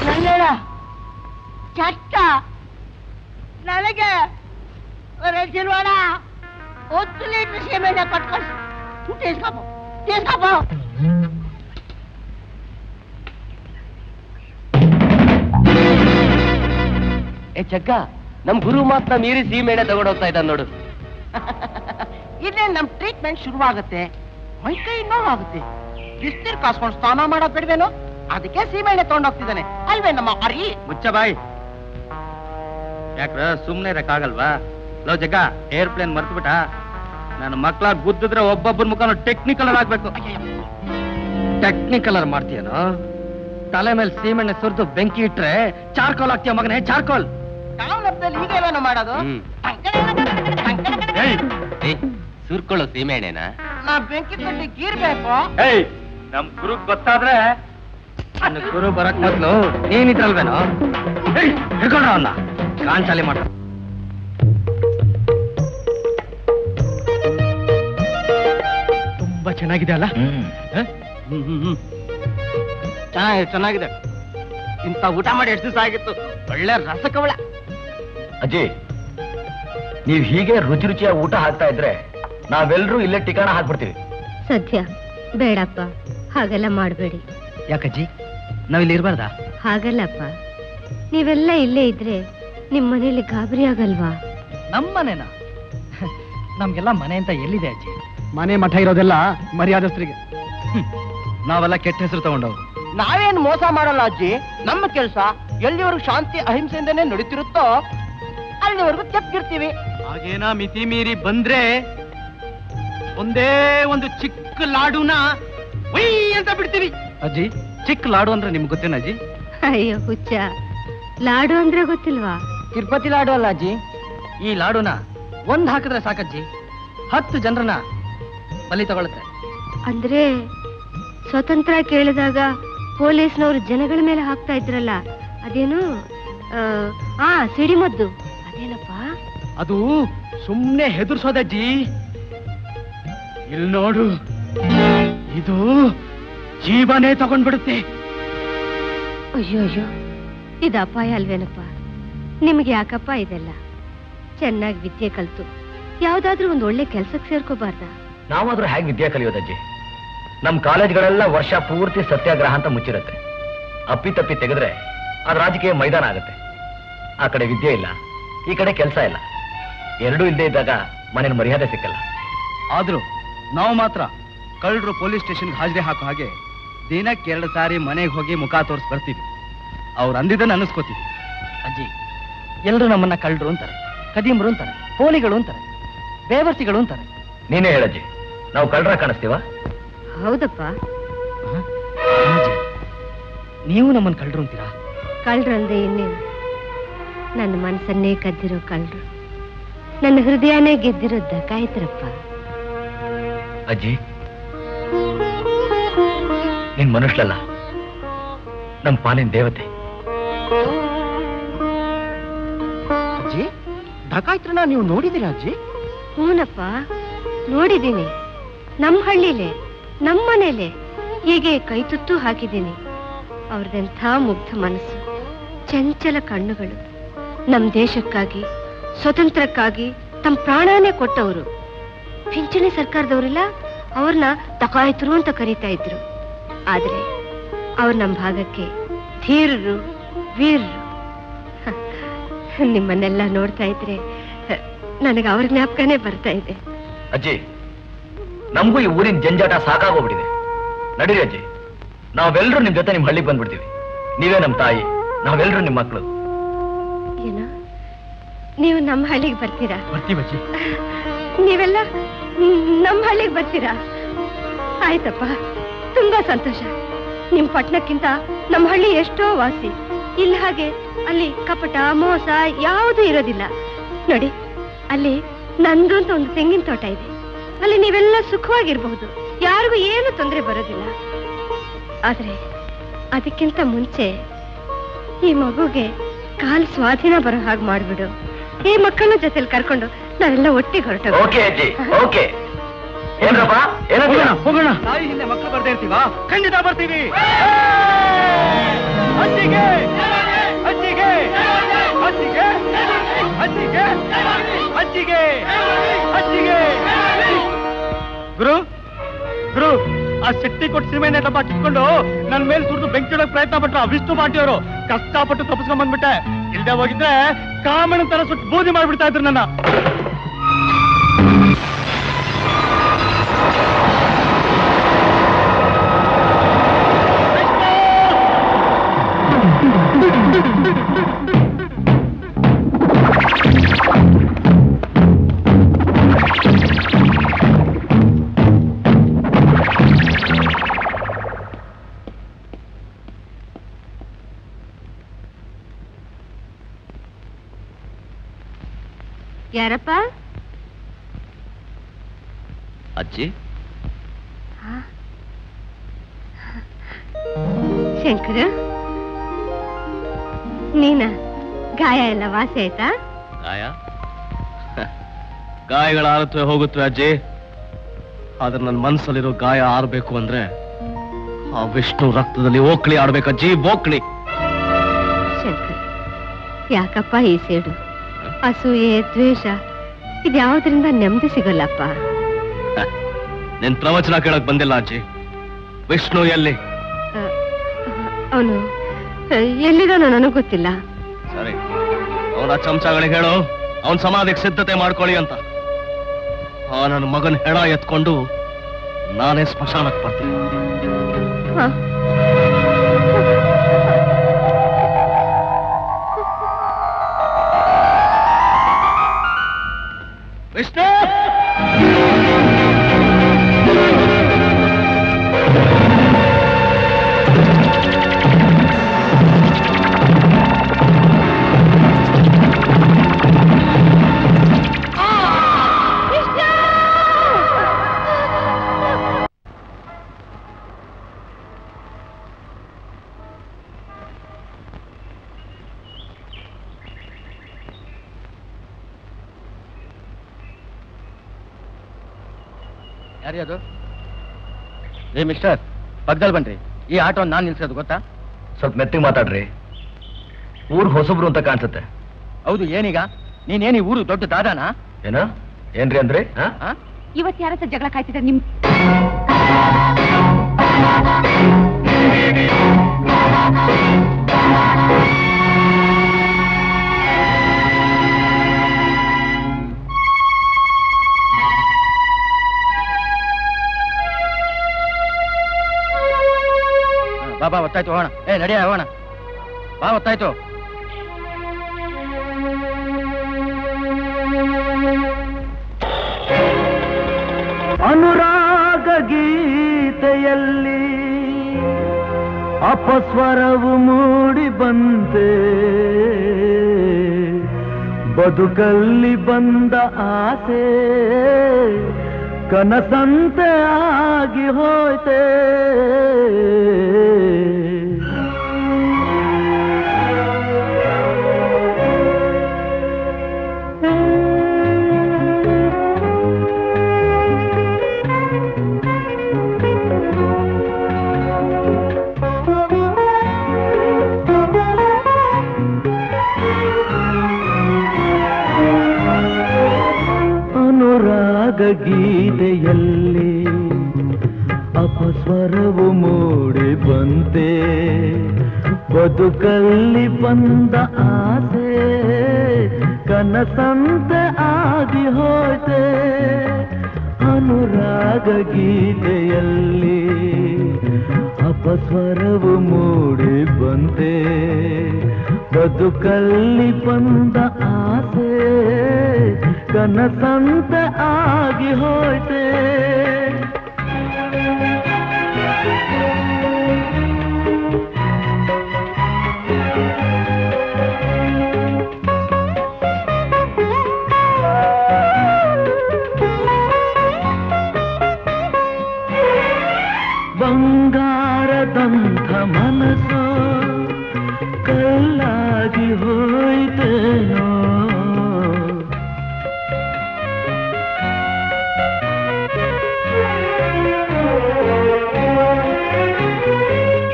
ನನ್ನ ಚಟ್ಟ ನನಗೆ ಸಿಲ್ವಾಡ 10 ಲೀಟರ್ ಸೀಮೆಣ್ಣೆ ಕೊಟ್ಕೊಂಡು తీసుకోపో తీసుకోపో. ಏ ಚಕ್ಕ, ನಮ್ ಗುರು ಮಾತ್ರ ಮೀರಿ ಸೀಮೆಣ್ಣೆ ತಗೊಂಡೋಗ್ತಾ ಇದ್ದಾನೆ ನೋಡು. ಇಲ್ಲೇ ನಮ್ ಟ್ರೀಟ್ಮೆಂಟ್ ಶುರುವಾಗುತ್ತೆ. ಮೈಕೈ ನೋವಾಗುತ್ತೆ. ಬಿಸ್ನೀರ್ ಕಾಸ್ಕೊಂಡು ಸ್ನಾನ ಮಾಡೋದ್ ಬಿಡ್ವೇನೋ, ಅದಕ್ಕೆ ಸೀಮೆಣ್ಣೆ ತಗೊಂಡೋಗ್ತಿದ್ದಾನೆ ಅಲ್ವೇ ನಮ್ಮ ಅರಿ. ಮುಚ್ಚ ಬಾಯ್. ಯಾಕ್ರ ಸುಮ್ನೆ ಇರಕ್ಕಾಗಲ್ವಾ? ಲೋ ಜಗ್ಗ, ಏರ್ಪ್ಲೇನ್ ಮರ್ತ್ಬಿಟ್ಟ. ನನ್ನ ಮಕ್ಳ ಗುದ್ದಿದ್ರೆ ಒಬ್ಬೊಬ್ಬರ ಮುಖ ಟೆಕ್ನಿಕಲರ್ ಆಗ್ಬೇಕು. ಟೆಕ್ನಿಕಲರ್ ಮಾಡ್ತೀಯನೋ? ತಲೆ ಮೇಲೆ ಸೀಮೆಣ್ಣೆ ಸುರಿದು ಬೆಂಕಿ ಇಟ್ರೆ ಚಾರ್ಕೋಲ್ ಆಗ್ತೀಯ ಮಗನೇ, ಚಾರ್ಕೋಲ್. ಕಾವ್ಲಬ್ದಲ್ಲಿ ಈಗೇನೋ ಮಾಡೋದು? ಸುರ್ಕೊಳ್ಳೋ ಸೀಮೆಣ್ಣೆನ ನಾ ಬೆಂಕಿ ಕಟ್ಟಿ ಗೀರ್ಬೇಕು. ನಮ್ ಗುರು ಗೊತ್ತಾದ್ರೆ ನನ್ನ ಗುರು ಬರಕ್ ಮೊದ್ಲು ನೀನಿದ್ರಲ್ವೇನೋ? ಹಿಡ್ಕೊಂಡ್ರ ಅವನ್ನ ಕಾಂಚಾಲಿ ಮಾಡ. ತುಂಬಾ ಚೆನ್ನಾಗಿದೆ ಅಲ್ಲ? ಚೆನ್ನಾಗಿದೆ. ಇಂಥ ಊಟ ಮಾಡಿ ಎಷ್ಟು ದಿವಸ ಆಗಿತ್ತು. ಒಳ್ಳೆ ರಸಕವಳ. ಅಜ್ಜಿ, ನೀವ್ ಹೀಗೆ ರುಚಿ ರುಚಿಯ ಊಟ ಹಾಕ್ತಾ ಇದ್ರೆ ನಾವೆಲ್ಲರೂ ಇಲ್ಲೇ ಟಿಕಾಣ ಹಾಕ್ಬಿಡ್ತೀವಿ. ಸದ್ಯ ಬೇಡಪ್ಪ, ಹಾಗೆಲ್ಲ ಮಾಡಬೇಡಿ. ಯಾಕಜ್ಜಿ, ನಾವಿಲ್ಲಿ ಇರ್ಬಾರ್ದಾ? ಹಾಗಲ್ಲಪ್ಪ, ನೀವೆಲ್ಲ ಇಲ್ಲೇ ಇದ್ರೆ ನಿಮ್ ಮನೇಲಿ ಗಾಬರಿ ಆಗಲ್ವಾ? ನಮ್ಮನೇನ? ನಮ್ಗೆಲ್ಲ ಮನೆ ಅಂತ ಎಲ್ಲಿದೆ ಅಜ್ಜಿ? ಮನೆ ಮಠ ಇರೋದೆಲ್ಲ ಮರ್ಯಾದಸ್ಥರಿಗೆ. ನಾವೆಲ್ಲ ಕೆಟ್ಟ ಹೆಸರು ತಗೊಂಡವ್ರು. ನಾವೇನು ಮೋಸ ಮಾಡಲ್ಲ ಅಜ್ಜಿ. ನಮ್ಮ ಕೆಲಸ ಎಲ್ಲಿವರೆಗೂ ಶಾಂತಿ ಅಹಿಂಸೆಯಿಂದನೇ ನಡೀತಿರುತ್ತೋ ಅಲ್ಲಿವರೆಗೂ ತೆಪ್ಪಿರ್ತೀವಿ. ಹಾಗೇನ ಮಿತಿ ಮೀರಿ ಬಂದ್ರೆ ಒಂದೇ ಒಂದು ಚಿಕ್ಕ ಲಾಡುನ ಒಯ್ ಅಂತ ಬಿಡ್ತೀವಿ. ಅಜ್ಜಿ, ಚಿಕ್ಕ ಲಾಡು ಅಂದ್ರೆ ನಿಮ್ಗೆ ಗೊತ್ತೇನ ಅಜ್ಜಿ? ಅಯ್ಯೋ ಹುಚ್ಚ, ಲಾಡು ಅಂದ್ರೆ ಗೊತ್ತಿಲ್ವಾ? ತಿರುಪತಿ ಲಾಡು ಅಲ್ಲ ಅಜ್ಜಿ. ಈ ಲಾಡುನ ಒಂದ್ ಹಾಕಿದ್ರೆ ಸಾಕಜ್ಜಿ, 10 ಜನರನ್ನ ಬಲಿ ತಗೊಳುತ್ತೆ. ಅಂದ್ರೆ ಸ್ವತಂತ್ರ ಕೇಳಿದಾಗ ಪೊಲೀಸ್ನವರು ಜನಗಳ ಮೇಲೆ ಹಾಕ್ತಾ ಇದ್ರಲ್ಲ, ಅದೇನು ಸಿಡಿಮದ್ದು, ಅದೇನಪ್ಪ? ಅದು ಸುಮ್ನೆ ಹೆದರ್ಸೋದಜ್ಜಿ. ಇಲ್ಲಿ ನೋಡು, ಇದು ಜೀವನೇ ತಗೊಂಡ್ಬಿಡುತ್ತೆ. ಅಯ್ಯೋ ಅಯ್ಯೋ, ಇದು ಅಪಾಯ ಅಲ್ವೇನಪ್ಪ? ನಿಮ್ಗೆ ಯಾಕಪ್ಪ ಇದೆಲ್ಲ? ಚೆನ್ನಾಗಿ ವಿದ್ಯೆ ಕಲ್ತು ಯಾವ್ದಾದ್ರೂ ಒಂದು ಒಳ್ಳೆ ಕೆಲ್ಸಕ್ಕೆ ಸೇರ್ಕೋಬಾರ್ದ? ನಾವಾದ್ರೂ ಹೇಗೆ ವಿದ್ಯೆ ಕಲಿಯೋದಜ್ಜಿ? ನಮ್ ಕಾಲೇಜ್ಗಳೆಲ್ಲ ವರ್ಷ ಪೂರ್ತಿ ಸತ್ಯಾಗ್ರಹ ಅಂತ ಮುಚ್ಚಿರುತ್ತೆ. ಅಪ್ಪಿ ತಪ್ಪಿ ತೆಗೆದ್ರೆ ಅದು ರಾಜಕೀಯ ಮೈದಾನ ಆಗುತ್ತೆ. ಆ ಕಡೆ ವಿದ್ಯೆ ಇಲ್ಲ, ಈ ಕಡೆ ಕೆಲಸ ಇಲ್ಲ. ಎರಡೂ ಇಲ್ಲದೆ ಇದ್ದಾಗ ಮನೇಲಿ ಮರ್ಯಾದೆ ಸಿಕ್ಕಲ್ಲ. ಆದ್ರೂ ನಾವು ಮಾತ್ರ ಕಳ್ಳರು ಪೊಲೀಸ್ ಸ್ಟೇಷನ್ಗೆ ಹಾಜರಿ ಹಾಕೋ ಹಾಗೆ ದಿನಕ್ಕೆ 2 ಸಾರಿ ಮನೆಗೆ ಹೋಗಿ ಮುಖ ತೋರಿಸಿ ಬರ್ತೀವಿ. ಅವ್ರು ಅಂದಿದ್ದನ್ನು ಅನ್ನಿಸ್ಕೋತೀವಿ. ಅಜ್ಜಿ, ಎಲ್ಲರೂ ನಮ್ಮನ್ನ ಕಳ್ಳರು ಅಂತಾರೆ, ಕದೀಮರು ಅಂತಾರೆ, ಪೋಲಿಗಳು ಅಂತಾರೆ, ಬೇವರ್ಸಿಗಳು ಅಂತಾರೆ. ನೀನೇ ಹೇಳಜ್ಜಿ, ನಾವು ಕಳ್ಳರ ಕಾಣಿಸ್ತೀವ? ಹೌದಪ್ಪ. ನೀವು ನಮ್ಮನ್ನ ಕಳ್ಳರು ಅಂತೀರಾ? ಕಳ್ರಂದೆ ಇನ್ನೇನು, ನನ್ನ ಮನಸ್ಸನ್ನೇ ಕದ್ದಿರೋ ಕಳ್ಳರು ನನ್ನ ಹೃದಯನೇ ಗೆದ್ದಿರೋ ಡಕಾಯಿತರಪ್ಪ. ಅಜ್ಜಿ, ನಿನ್ ಮನುಷ್ಯಲ್ಲ, ನಮ್ಮ ಪಾಲಿನ ದೇವತೆ. ಅಜ್ಜಿ, ಡಕಾಯಿತ್ರನ ನೀವು ನೋಡಿದಿರಾ ಅಜ್ಜಿ? ಹೂನಪ್ಪ, ನೋಡಿದ್ದೀನಿ. ನಮ್ಮ ಹಳ್ಳಿಲೇ, ನಮ್ಮ ಮನೇಲೆ ಹೀಗೆ ಕೈ ತುತ್ತು ಹಾಕಿದ್ದೀನಿ. ಅವ್ರದೆಂಥ ಮುಗ್ಧ ಮನಸ್ಸು, ಚಂಚಲ ಕಣ್ಣುಗಳು. ನಮ್ಮ ದೇಶಕ್ಕಾಗಿ, ಸ್ವತಂತ್ರಕ್ಕಾಗಿ ತಮ್ಮ ಪ್ರಾಣನೇ ಕೊಟ್ಟವರು. ಪಿಂಚಣಿ ಸರ್ಕಾರದವರಿಲ್ಲ, ಅವ್ರನ್ನ ಡಕಾಯಿತರು ಅಂತ ಕರೀತಾ ಇದ್ರು. ಆದ್ರೆ ಅವ್ರು ನಮ್ಮ ಭಾಗಕ್ಕೆ ಧೀರರು, ವೀರರು. ನಿಮ್ಮನ್ನೆಲ್ಲ ನೋಡ್ತಾ ಇದ್ರೆ ನನಗೆ ಅವ್ರ ಜ್ಞಾಪಕನೇ ಬರ್ತಾ ಇದೆ. ಅಜ್ಜಿ, ನಮಗೂ ಈ ಊರಿನ ಜಂಜಾಟ ಸಾಕಾಗೋಗ್ಬಿಟ್ಟಿದೆ. ನಡೀರಿ ಅಜ್ಜಿ, ನಾವೆಲ್ಲರೂ ನಿಮ್ ಜೊತೆ ನಿಮ್ ಹಳ್ಳಿಗೆ ಬಂದ್ಬಿಡ್ತೀವಿ. ನೀವೇ ನಮ್ಮ ತಾಯಿ, ನಾವೆಲ್ಲರೂ ನಿಮ್ಮ ಮಕ್ಕಳು. ಏನ, ನೀವು ನಮ್ಮ ಹಳ್ಳಿಗೆ ಬರ್ತೀರಾ? ಬರ್ತೀವಜ್ಜಿ. ನೀವೆಲ್ಲ ನಮ್ಮ ಹಳ್ಳಿಗೆ ಬರ್ತೀರಾ? ಆಯ್ತಪ್ಪ, ತುಂಬಾ ಸಂತೋಷ. ನಿಮ್ ಪಟ್ಟಣಕ್ಕಿಂತ ನಮ್ಮ ಹಳ್ಳಿ ಎಷ್ಟೋ ವಾಸಿ. ಇಲ್ಲ ಹಾಗೆ ಅಲ್ಲಿ ಕಪಟ ಮೋಸ ಯಾವುದೂ ಇರೋದಿಲ್ಲ. ನೋಡಿ, ಅಲ್ಲಿ ನಂದು ಅಂತ ಒಂದು ತೆಂಗಿನ ತೋಟ ಇದೆ. ಅಲ್ಲಿ ನೀವೆಲ್ಲ ಸುಖವಾಗಿರ್ಬಹುದು, ಯಾರಿಗೂ ಏನು ತೊಂದರೆ ಬರೋದಿಲ್ಲ. ಆದ್ರೆ ಅದಕ್ಕಿಂತ ಮುಂಚೆ ಈ ಮಗುಗೆ ಕಾಲ್ ಸ್ವಾಧೀನ ಬರೋ ಹಾಗೆ ಮಾಡ್ಬಿಡು. ಈ ಮಕ್ಕಳನ್ನ ಜೊತೆಲಿ ಕರ್ಕೊಂಡು ನಾವೆಲ್ಲ ಒಟ್ಟಿಗೆ ಹೊರಟೋಗ. ಓಕೆ ಅಜ್ಜಿ, ಓಕೆ. ಏನ್ರಪ್ಪ, ಏನಂತೀರಾ? ಹೋಗೋಣ. ತಾಯಿ ಹಿಂದೆ ಮಕ್ಕಳು ಬರ್ತಾ ಇರ್ತೀವಾ? ಖಂಡಿತ ಬರ್ತೀವಿ. ಅಜ್ಜಿಗೆ, ಅಜ್ಜಿಗೆ, ಅಜ್ಜಿಗೆ, ಅಜ್ಜಿಗೆ, ಅಜ್ಜಿಗೆ, ಅಜ್ಜಿಗೆ. ಗುರು, ಗುರು, ಆ ಶಕ್ತಿ ಕೊಟ್ಟು ಸಿಮೆಂಟ್ ಡಬ್ಬ ಕಿತ್ಕೊಂಡು ನನ್ನ ಮೇಲೆ ಸುರಿದು ಬೆಂಕಿ ಇಡೋಕೆ ಪ್ರಯತ್ನ ಪಟ್ರು ಆ ವಿಷ್ಣು ಪಾಟಿಯವರು. ಕಷ್ಟಪಟ್ಟು ತಪ್ಪಿಸ್ಕೊಂಡ್ ಬಂದ್ಬಿಟ್ಟೆ. ಇಲ್ದೆ ಹೋಗಿದ್ರೆ ಕಾಮಣ್ಣ ತರ ಸುಟ್ಟು ಬೂದಿ ಮಾಡ್ಬಿಡ್ತಾ ಇದ್ರು ನನ್ನ. ಯಾರಪ್ಪ? ಅಜ್ಜಿ, ಶಂಕರ, ನೀನ? ಗಾಯ ಎಲ್ಲ ವಾಸಿ ಆಯ್ತಾ? ಗಾಯ ಗಾಯಗಳಾರುತ್ತವೆ ಹೋಗುತ್ತವೆ ಅಜ್ಜಿ. ಆದ್ರೆ ನನ್ನ ಮನಸ್ಸಲ್ಲಿರೋ ಗಾಯ ಆರ್ಬೇಕು ಅಂದ್ರೆ ಆ ವಿಷ್ಣು ರಕ್ತದಲ್ಲಿ ಓಕ್ಳಿ ಆಡ್ಬೇಕಜ್ಜಿ, ಓಕ್ಳಿ. ಶಂಕರ್, ಯಾಕಪ್ಪ ಈ ಸೇಡು? ಅಸೂಯೆ, ದ್ವೇಷ ಇದ್ಯಾವುದರಿಂದ ನೆಮ್ಮದಿ ಸಿಗಲ್ಲಪ್ಪ. ನಿನ್ ಪ್ರವಚನ ಕೇಳಕ್ ಬಂದಿಲ್ಲ ಅಜ್ಜಿ. ವಿಷ್ಣು ಎಲ್ಲಿ? ಅವನು ಎಲ್ಲಿದಾನೋ ನನಗ್ ಗೊತ್ತಿಲ್ಲ. ಸರಿ, ಅವನ ಚಮಚಗಳಿಗೆ ಹೇಳು ಅವನ್ ಸಮಾಧಿಗೆ ಸಿದ್ಧತೆ ಮಾಡ್ಕೊಳ್ಳಿ ಅಂತ. ಆ ನನ್ನ ಮಗನ ಹೆಣ ಎತ್ಕೊಂಡು ನಾನೇ ಸ್ಮಶಾನಕ್ಕೆ ಬರ್ತೀನಿ. ವಿಷ್ಣು, ಯಾರಿ ಅದು? ಏ ಮಿಸ್ಟರ್, ಪಕ್ಕದಲ್ಲಿ ಬನ್ರಿ. ಈ ಆಟೋ ನಾನು ನಿಲ್ಸೋದು ಗೊತ್ತಾ? ಸ್ವಲ್ಪ ಮೆತ್ತಿಗೆ ಮಾತಾಡ್ರಿ. ಊರ್ ಹೊಸಬ್ರು ಅಂತ ಕಾಣಿಸುತ್ತೆ. ಹೌದು, ಏನೀಗ? ನೀನೇನು ಊರು ದೊಡ್ಡ ದಾದಾನ? ಏನ ಏನ್ರಿ ಅಂದ್ರೆ? ಇವತ್ತು ಯಾರ ಹತ್ರ ಜಗಳ ಕಾಯ್ತಿದ್ದಾರೆ ನಿಮ್? ಬಾ, ಒತ್ತಾಯ್ತು, ಹೋಗೋಣ. ನಡಿಯ, ಹೋಗೋಣ. ಬಾ, ಒತ್ತಾಯ್ತು. ಅನುರಾಗ ಗೀತೆಯಲ್ಲಿ ಅಪಸ್ವರವು ಮೂಡಿ ಬಂತೆ, ಬದುಕಲ್ಲಿ ಬಂದ ಆಸೆ ಕನಸಂತೆ ಆಗಿ ಹೋಯ್ತೆ. ಗೀತೆಯಲ್ಲಿ ಅಪಸ್ವರವು ಮೂಡಿ ಬಂತೆ, ಬದುಕಲ್ಲಿ ಬಂದ ಆಸೆ ಕನಸಂತೆ ಆಗಿ ಹೋಯ್ತೆ. ಅನುರಾಗ ಗೀತೆಯಲ್ಲಿ ಅಪಸ್ವರವು ಮೂಡಿ ಬಂತೆ, ಬದುಕಲ್ಲಿ ಬಂದ ಆಸೆ ಕನಸಂತೆ ಆಗಿ ಹೋಯ್ತೆ. ಬಂಗಾರದಂಥ ಮನಸ್ಸು ಕಲ್ಲಾಗಿ ಹೋಯ್ತೇನೋ,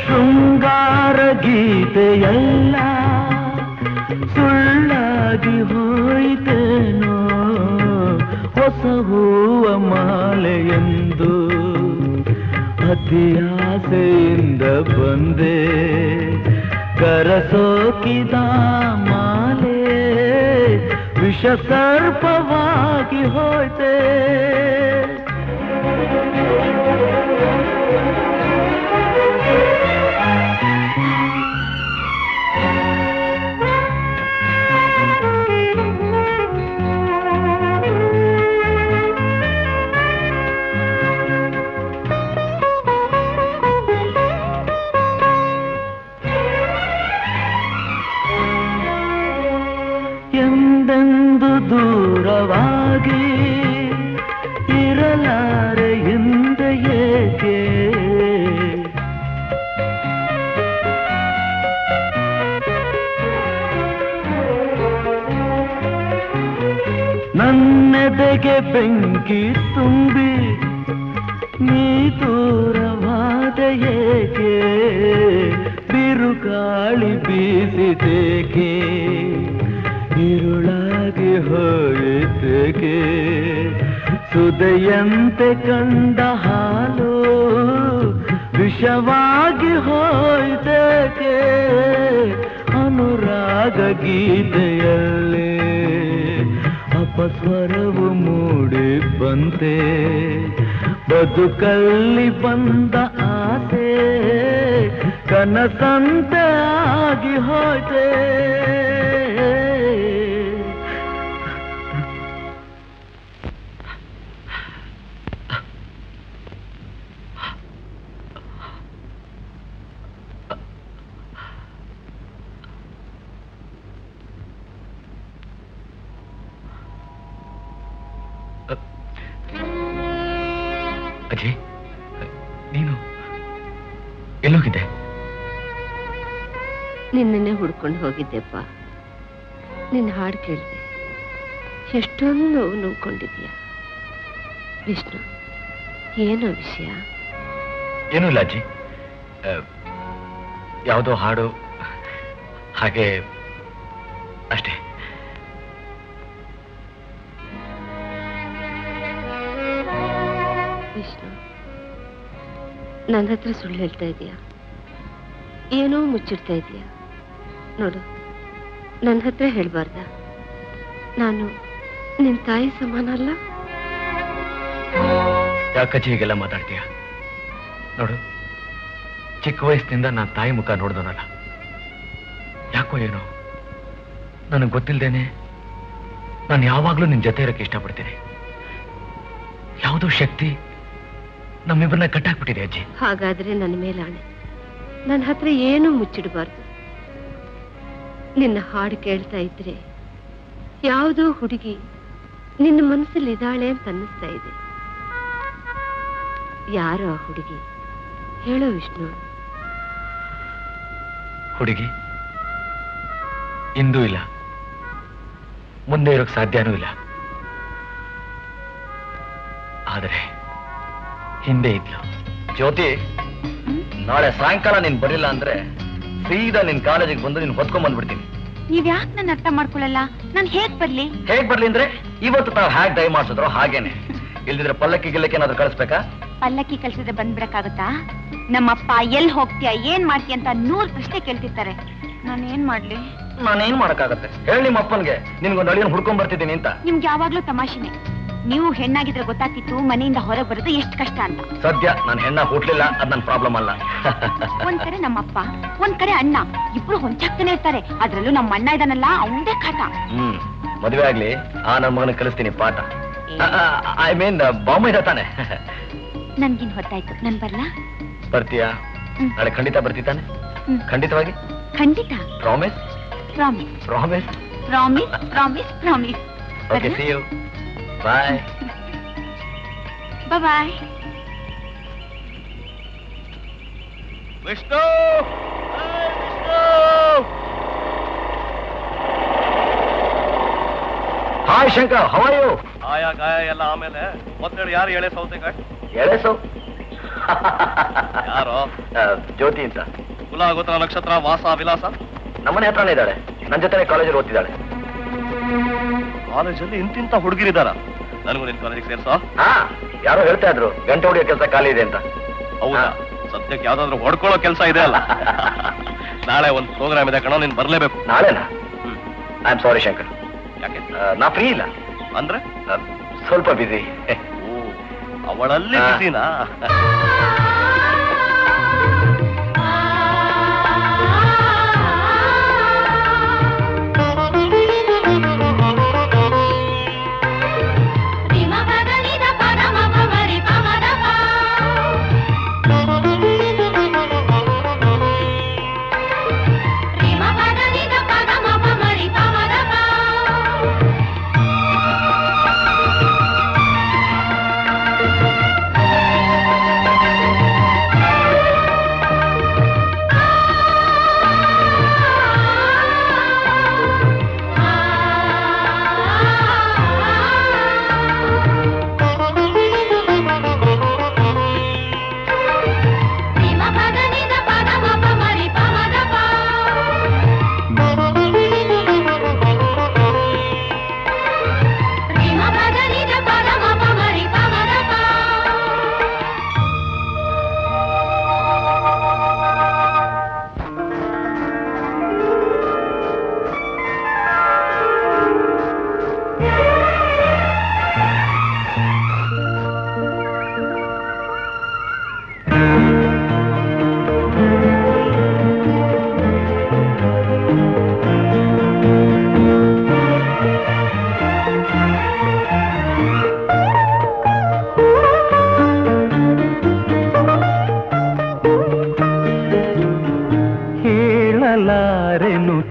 ಶೃಂಗಾರ ಗೀತೆಯಲ್ಲ ಸುಳ್ಳಾಗಿ ಹೋಯ್ತೇನೋ. ಹೊಸ ಹೂವ ಮಾಲೆಯೆಂದು ಅತಿಯಾಸೆಯಿಂದ ಬಂದೆ, ಕರಸೋಕಿದ ಮಾಲೆ ವಿಷ ಸರ್ಪವಾಗಿ ಹೋಯ್ತೆ. ಎಂದೆಂದು ದೂರವಾಗಿ ಇರಲಾರೆ ಎಂದ ಏಕೆ, ನನ್ನೆದೆಗೆ ಬೆಂಕಿ ತುಂಬಿ ನೀ ದೂರವಾದ ಏಕೆ, ಬಿರುಗಾಳಿ ಬೀಸಿದೇಕೆ, ഇരുളാಗಿ ಹೋಯಿತೇಕೆ, ಸುದೆಯಂತೆ ಕಂಡ ಹಾಲು ವಿಷವಾಗಿ ಹೋಯಿತೇಕೆ. ಅನುರಾಗ ಗೀತೆಯಲ್ಲಿ ಅಪಸ್ವರವು ಮೂಡಿ ಬಂತೆ, ಬದುಕಲ್ಲಿ ಬಂದ ಆಸೆ ಕನಸಂತೆ ಆಗಿ ಹೋಯ್ತೆ. ಅಜಯ್, ನೀನು ಎಲ್ಲೋಗಿದ್ದೆ? ನಿನ್ನೆ ಹುಡ್ಕೊಂಡು ಹೋಗಿದ್ದೆಪ್ಪ. ನಿನ್ನ ಹಾಡು ಕೇಳಿದೆ, ಎಷ್ಟೊಂದು ನೋವು ನುಂಗ್ಕೊಂಡಿದ್ಯಾ. ವಿಷ್ಣು, ಏನೋ ವಿಷಯ? ಏನೂ ಇಲ್ಲ ಅಜ್ಜಿ, ಯಾವುದೋ ಹಾಡು ಹಾಗೆ ಅಷ್ಟೇ. ವಿಷ್ಣು, ನನ್ನ ಹತ್ರ ಸುಳ್ಳು ಹೇಳ್ತಾ ಇದೀಯಾ? ಏನೋ ಮುಚ್ಚಿಡ್ತಾ ಇದೀಯಾ? ನೋಡು, ನನ್ನ ಹತ್ರ ಹೇಳ್ಬಾರ್ದ? ನಾನು ನಿನ್ ತಾಯಿ ಸಮಾನ ಅಲ್ಲ? ಯಾಕಜ್ಜಿ ಹೀಗೆಲ್ಲ ಮಾತಾಡ್ತೀಯ? ನೋಡು, ಚಿಕ್ಕ ವಯಸ್ಸಿನಿಂದ ನಾನು ತಾಯಿ ಮುಖ ನೋಡ್ದೋನಲ್ಲ. ಯಾಕೋ ಏನೋ ನನಗೆ ಗೊತ್ತಿಲ್ದೇನೆ ನಾನು ಯಾವಾಗ್ಲೂ ನಿನ್ ಜೊತೆ ಇರಕ್ಕೆ ಇಷ್ಟಪಡ್ತೀನಿ. ಯಾವುದೋ ಶಕ್ತಿ ನಮ್ಮಿಬ್ಬರನ್ನ ಕಟ್ಟಾಕ್ಬಿಟ್ಟಿದೆ ಅಜ್ಜಿ. ಹಾಗಾದ್ರೆ ನನ್ನ ಮೇಲಾಣೆ, ನನ್ನ ಹತ್ರ ಏನೂ ಮುಚ್ಚಿಡಬಾರ್ದು. ನಿನ್ನ ಹಾಡು ಕೇಳ್ತಾ ಇದ್ರೆ ಯಾವುದೋ ಹುಡುಗಿ ನಿನ್ನ ಮನಸ್ಸಲ್ಲಿ ಇದ್ದಾಳೆ ಅಂತ ಅನ್ನಿಸ್ತಾ ಇದೆ. ಯಾರು ಆ ಹುಡುಗಿ ಹೇಳೋ ವಿಷ್ಣು? ಹುಡುಗಿ ಇಂದೂ ಇಲ್ಲ, ಮುಂದೆ ಇರೋಕ್ ಸಾಧ್ಯನೂ ಇಲ್ಲ. ಆದರೆ ಹಿಂದೆ ಇದ್ಲು. ಜ್ಯೋತಿ, ನಾಳೆ ಸಾಯಂಕಾಲ ನೀನ್ ಬರಿಲ್ಲ ಅಂದ್ರೆ ಸೀದಾ ನಿನ್ ಕಾಲೇಜಿಗೆ ಬಂದು ನೀನ್ ಹೊತ್ಕೊಂಡ್ ಬಂದ್ಬಿಡ್ತೀನಿ. ನೀವ್ ಯಾಕೆ ನನ್ನ ಅರ್ಥ ಮಾಡ್ಕೊಳ್ಳಲ್ಲ? ನಾನ್ ಹೇಗ್ ಬರ್ಲಿ? ಹೇಗ್ ಬರ್ಲಿ ಅಂದ್ರೆ ಇವತ್ತು ತಾವ್ ಹ್ಯಾಗ್ ದಯ ಮಾಡಿಸಿದ್ರು ಹಾಗೇನೆ. ಇಲ್ದಿದ್ರೆ ಪಲ್ಲಕ್ಕಿ ಗಿಲ್ಲಕ್ಕೆ ಏನಾದ್ರು ಕಳಿಸ್ಬೇಕಾ? ಪಲ್ಲಕ್ಕಿ ಕಳ್ಸಿದ್ರೆ ಬಂದ್ಬಿಡಕ್ಕಾಗತ್ತಾ? ನಮ್ಮಪ್ಪ ಎಲ್ ಹೋಗ್ತೀಯ, ಏನ್ ಮಾಡ್ತೀಯ ಅಂತ 100 ಪ್ರಶ್ನೆ ಕೇಳ್ತಿರ್ತಾರೆ. ನಾನೇನ್ ಮಾಡ್ಲಿ? ನಾನೇನ್ ಮಾಡಕ್ಕಾಗತ್ತೆ ಹೇಳಿ ನಿಮ್ಮ ಅಪ್ಪನ್ಗೆ ನಿನ್ಗೊಂದು ಅಳಿಯನ್ ಹುಡ್ಕೊಂಡ್ ಬರ್ತಿದ್ದೀನಿ ಅಂತ. ನಿಮ್ಗೆ ಯಾವಾಗ್ಲೂ ತಮಾಷೆನೆ. ನೀವು ಹೆಣ್ಣಾಗಿದ್ರೆ ಗೊತ್ತಾಗ್ತಿತ್ತು ಮನೆಯಿಂದ ಹೊರಗೆ ಬರೋದು ಎಷ್ಟು ಕಷ್ಟ ಅಂತ. ಸದ್ಯ ನಾನು ಹೆಣ್ಣ ಹುಟ್ಲಿಲ್ಲ, ಅದ್ ನನ್ ಪ್ರಾಬ್ಲಮ್ ಅಲ್ಲ. ಒಂದ್ ಕಡೆ ನಮ್ಮಪ್ಪ, ಒಂದ್ ಕಡೆ ಅಣ್ಣ, ಇಬ್ರು ಹೊಂಚಾಗ್ತಾನೆ ಇರ್ತಾರೆ. ಅದ್ರಲ್ಲೂ ನಮ್ಮ ಅಣ್ಣ ಇದಾನಲ್ಲ, ಅವನದೇ ಕಾಟ. ಮದುವೆ ಆಗ್ಲಿ, ನನ್ ಮಗನ ಕಲಿಸ್ತೀನಿ ಪಾಠ. ಐ ಮೀನ್ ಬಾಂಬೆ ಇದೆ ತಾನೆ? ನನ್ಗಿನ್ ಹೊತ್ತಾಯ್ತು, ನಾನ್ ಬರ್ಲಾ? ಬರ್ತೀಯಾ? ನಾಳೆ ಖಂಡಿತ ಬರ್ತೀತಾನೆ? ಖಂಡಿತವಾಗಿ? ಖಂಡಿತ. Promise? Promise. Promise? Promise, promise, promise. Okay, see you. Bye. Bye-bye. Vishnu! Hi Shankar, how are you? ಆಯಾ ಗಾಯ ಎಲ್ಲ ಆಮೇಲೆ ಮೊದಲು ಯಾರು ಎಳೆ ಸೌತೆಕಾಯಿ? ಎಳೆ ಸೌ ಯಾರೋ? ಜ್ಯೋತಿ ಅಂತ. ಕುಲ ಗೋತ್ರ ನಕ್ಷತ್ರ ವಾಸ ವಿಲಾಸ ನಮ್ಮನೆ ಹತ್ರನೇ ಇದ್ದಾಳೆ. ನನ್ನ ಜೊತೆ ಕಾಲೇಜಲ್ಲಿ ಓದ್ತಿದ್ದಾಳೆ. ಕಾಲೇಜಲ್ಲಿ ಇಂತಿಂತ ಹುಡುಗಿರಿದಾರ? ನನಗೂ ನಿನ್ ಕಾಲೇಜಿಗೆ ಸೇರ್ಸೋ? ಯಾರೋ ಹೇಳ್ತಾ ಇದ್ರು ಗಂಟೆ ಹೊಡಿಯೋ ಕೆಲಸ ಖಾಲಿ ಇದೆ ಅಂತ. ಹೌದಾ? ಸದ್ಯಕ್ಕೆ ಯಾವ್ದಾದ್ರು ಹೊಡ್ಕೊಳ್ಳೋ ಕೆಲಸ ಇದೆ ಅಲ್ಲ. ನಾಳೆ ಒಂದು ಪ್ರೋಗ್ರಾಮ್ ಇದೆ ಕಣೋ, ನೀನ್ ಬರ್ಲೇಬೇಕು. ನಾಳೆನಾ? I am sorry Shankar. ಯಾಕೆ? ನಾ ಫ್ರೀ ಇಲ್ಲ. ಅಂದ್ರೆ ಸ್ವಲ್ಪ ಬಿಸಿ. ಅವಳಲ್ಲಿ ಬಿಸಿನಾ?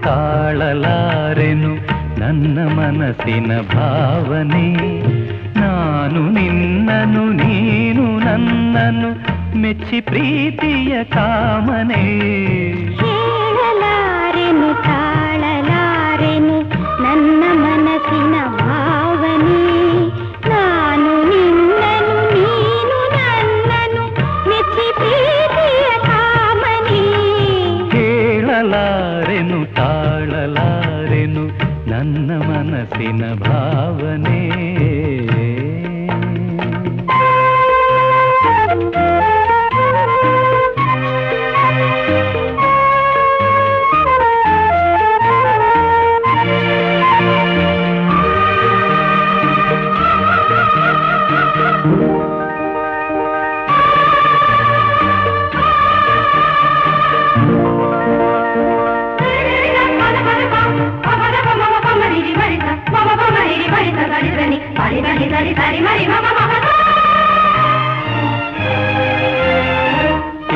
ತಾಳಲಾರೆನು ನನ್ನ ಮನಸ್ಸಿನ ಭಾವನೆ. ನಾನು ನಿನ್ನನು, ನೀನು ನನ್ನನು ಮೆಚ್ಚಿ ಪ್ರೀತಿಯ ಕಾಮನೆ. ಹೇಳಲಾರೆನು ತಾಳಲಾರೆನು ನನ್ನ ಮನಸ್ಸಿನ ಭಾವನೆ. ನಾನು ನಿನ್ನನು, ನೀನು ನನ್ನನು ಮೆಚ್ಚಿ ಪ್ರೀತಿಯ ಕಾಮನೆ. ಹೇಳಲಾರೆನು ತಾಳಲಾರೆನು ನನ್ನ ಮನಸ್ಸಿನ ಭಾವನೆ.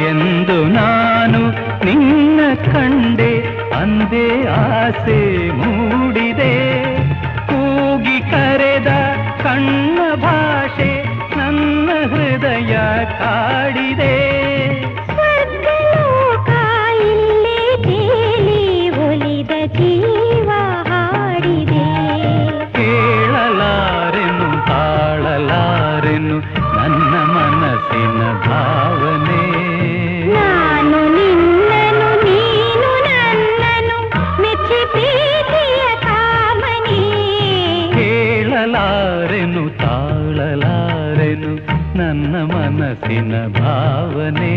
ಎಂದು ನಾನು ನಿನ್ನ ಕಂಡೆ ಅಂದೇ ಆಸೆ ಮೂಡಿದೆ. ನನ್ನ ಮನಸ್ಸಿನ ಭಾವನೆ.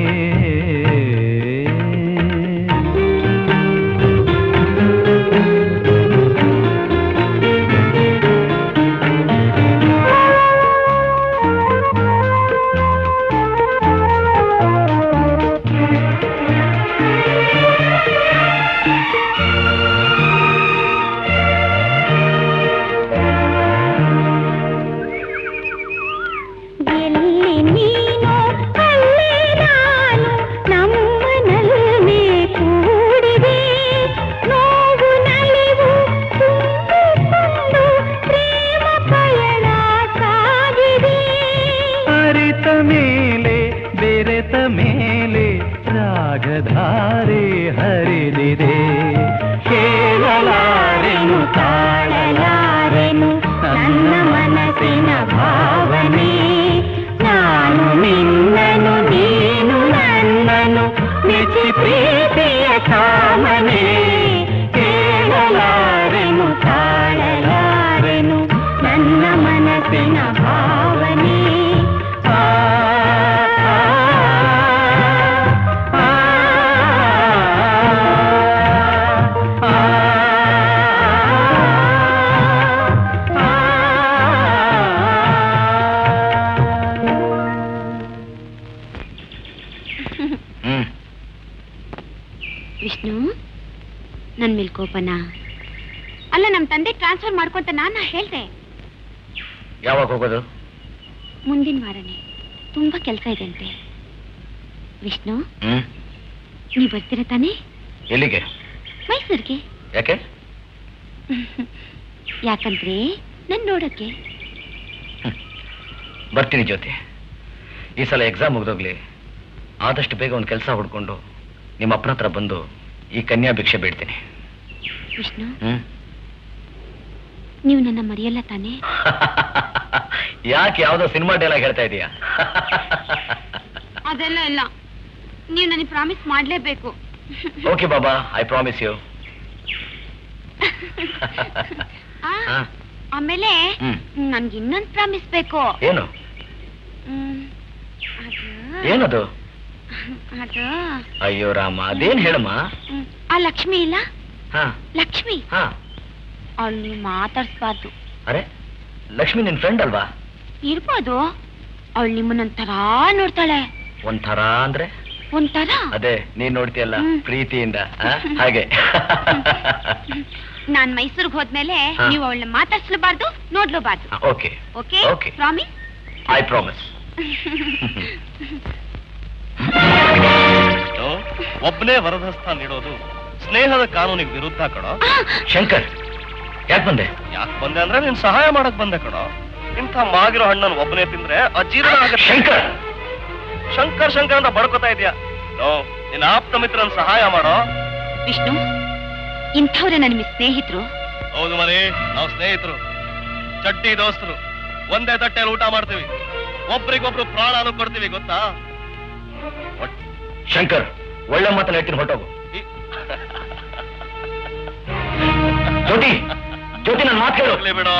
ರಾಗಧಾರೆ ಹರಿದಿದೆ ಕೇಳಲಾರೆನು ತಾಳಲಾರೆನು ನನ್ನ ಮನಸ್ಸಿನ ಭಾವನೆ. ನಾನು ನಿನ್ನನು ನೀನು ನನ್ನನು ಮೆಚ್ಚಿ ಪ್ರೀತಿಯ ಕಾಮನೆ. ಕೇಳಲಾರೆನು ತಾಳಲಾರೆನು ನನ್ನ ಮನಸ್ಸಿನ ಭಾವನೆ. ವಿಷ್ಣು, ನನ್ ಮೇಲ್ ಕೋಪನ? ಅಲ್ಲ, ನಮ್ ತಂದೆ ಟ್ರಾನ್ಸ್ಫರ್ ಮಾಡ್ಕೊಂತ ನಾನು ಹೇಳ್ದೆ. ಯಾವಾಗ ಹೋಗೋದು? ಮುಂದಿನ ವಾರನೇ. ತುಂಬಾ ಕೆಲಸ ಇದೆ ಅಂತೆ. ವಿಷ್ಣು, ನೀ ಬರ್ತೀರ ತಾನೇ? ಎಲ್ಲಿಗೆ? ಮೈಸೂರಿಗೆ. ಯಾಕೆ? ಯಾಕಂದ್ರೆ ನನ್ ನೋಡಕ್ಕೆ. ಬರ್ತೀನಿ ಜ್ಯೋತಿ. ಈ ಸಲ ಎಕ್ಸಾಮ್ ಮುಗ್ದೋಗ್ಲಿ. ಆದಷ್ಟು ಬೇಗ ಒಂದು ಕೆಲಸ ಹುಡ್ಕೊಂಡು ನಿಮ್ಮ ಅಪ್ಪನ ಹತ್ರ ಬಂದು ಈ ಕನ್ಯಾ ಭಿಕ್ಷೆ ಬೇಡ್ತೀನಿ. ವಿಷ್ಣು, ನೀವು ನನ್ನ ಮರೆಯಲ್ಲ ತಾನೇ? ಯಾಕೆ ಯಾವ್ದೋ ಸಿನಿಮಾ ಡೈಲಾಗ್ ಹೇಳ್ತಾ ಇದೀಯಾ? ಅದೆಲ್ಲ ಇಲ್ಲ, ನೀವು ನನಗೆ ಪ್ರಾಮಿಸ್ ಮಾಡ್ಲೇಬೇಕು. ಓಕೆ ಬಾಬಾ, ಐ ಪ್ರಾಮಿಸ್ ಯು. ಆಮೇಲೆ ನನ್ಗೆ ಇನ್ನೊಂದು ಪ್ರಾಮಿಸ್ ಬೇಕು. ಏನು? ಏನದು? ಅದು ಅಯ್ಯೋ ರಾಮ, ಅದೇನ್ ಹೇಳಮ್ಮ. ಆ ಲಕ್ಷ್ಮಿ ಇಲ್ಲ, ಲಕ್ಷ್ಮಿ, ಅವಳು ಮಾತಾಡ್ಸ್ಬಾರ್ದು. ಅರೆ, ಲಕ್ಷ್ಮಿ ನಿನ್ ಫ್ರೆಂಡ್ ಅಲ್ವಾ? ಇರ್ಬೋದು. ಅವಳು ನಿಮ್ಮನ್ನೊಂಥರ ನೋಡ್ತಾಳೆ. ಒಂಥರ ಅಂದ್ರೆ? ಒಂಥರ ಅದೇ ನೀನ್ ನೋಡ್ತೀಯಲ್ಲ ಪ್ರೀತಿಯಿಂದ, ಹಾಗೆ. ನಾನ್ ಮೈಸೂರಿಗೆ ಹೋದ್ಮೇಲೆ ನೀವು ಅವಳನ್ನ ಮಾತಾಡ್ಸ್ಲಬಾರ್ದು, ನೋಡ್ಲಬಾರ್ದು. Okay okay okay, promise? I promise. ಒಬ್ಬನೇ ವರದಸ್ಥ ನೀಡೋದು ಸ್ನೇಹದ ಕಾನೂನಿಗೆ ವಿರುದ್ಧ ಕಣೋ. ಶಂಕರ್, ಯಾಕೆ ಬಂದೆ? ಯಾಕೆ ಬಂದೆ ಅಂದ್ರೆ ನೀನ್ ಸಹಾಯ ಮಾಡಕ್ ಬಂದೆ ಕಣೋ. ಇಂಥ ಮಾಗಿರೋ ಹಣ್ಣನ್ನು ಒಬ್ಬನೇ ತಿಂದ್ರೆ ಅಜೀರ್ಣ ಆಗತ್ತೆ. ಶಂಕರ್ ಶಂಕರ್ ಶಂಕರ್ ಅಂತ ಬಡ್ಕೋತಾ ಇದೀಯಾ? ನಿನ್ನ ಆಪ್ತ ಮಿತ್ರನ್ ಸಹಾಯ ಮಾಡೋ. ವಿಷ್ಣು, ಇಂಥವ್ರೆ ನನ್ನ ಸ್ನೇಹಿತರು. ಹೌದು ಮರಿ, ನಾವು ಸ್ನೇಹಿತರು, ಚಡ್ಡಿ ದೋಸ್ತರು. ಒಂದೇ ತಟ್ಟೆಯಲ್ಲಿ ಊಟ ಮಾಡ್ತೀವಿ, ಒಬ್ರಿಗೊಬ್ರು ಪ್ರಾಣಾನು ಕೊಡ್ತೀವಿ, ಗೊತ್ತಾ? ಶಂಕರ್, ಒಳ್ಳೆ ಮಾತನ್ನ ಹೇಳ್ತೀನಿ, ಹೊರಟೋಗು. ಜ್ಯೋತಿ, ಜ್ಯೋತಿ, ನನ್ನ ಮಾತು ಕೇಳು. ಬಿಡೋ,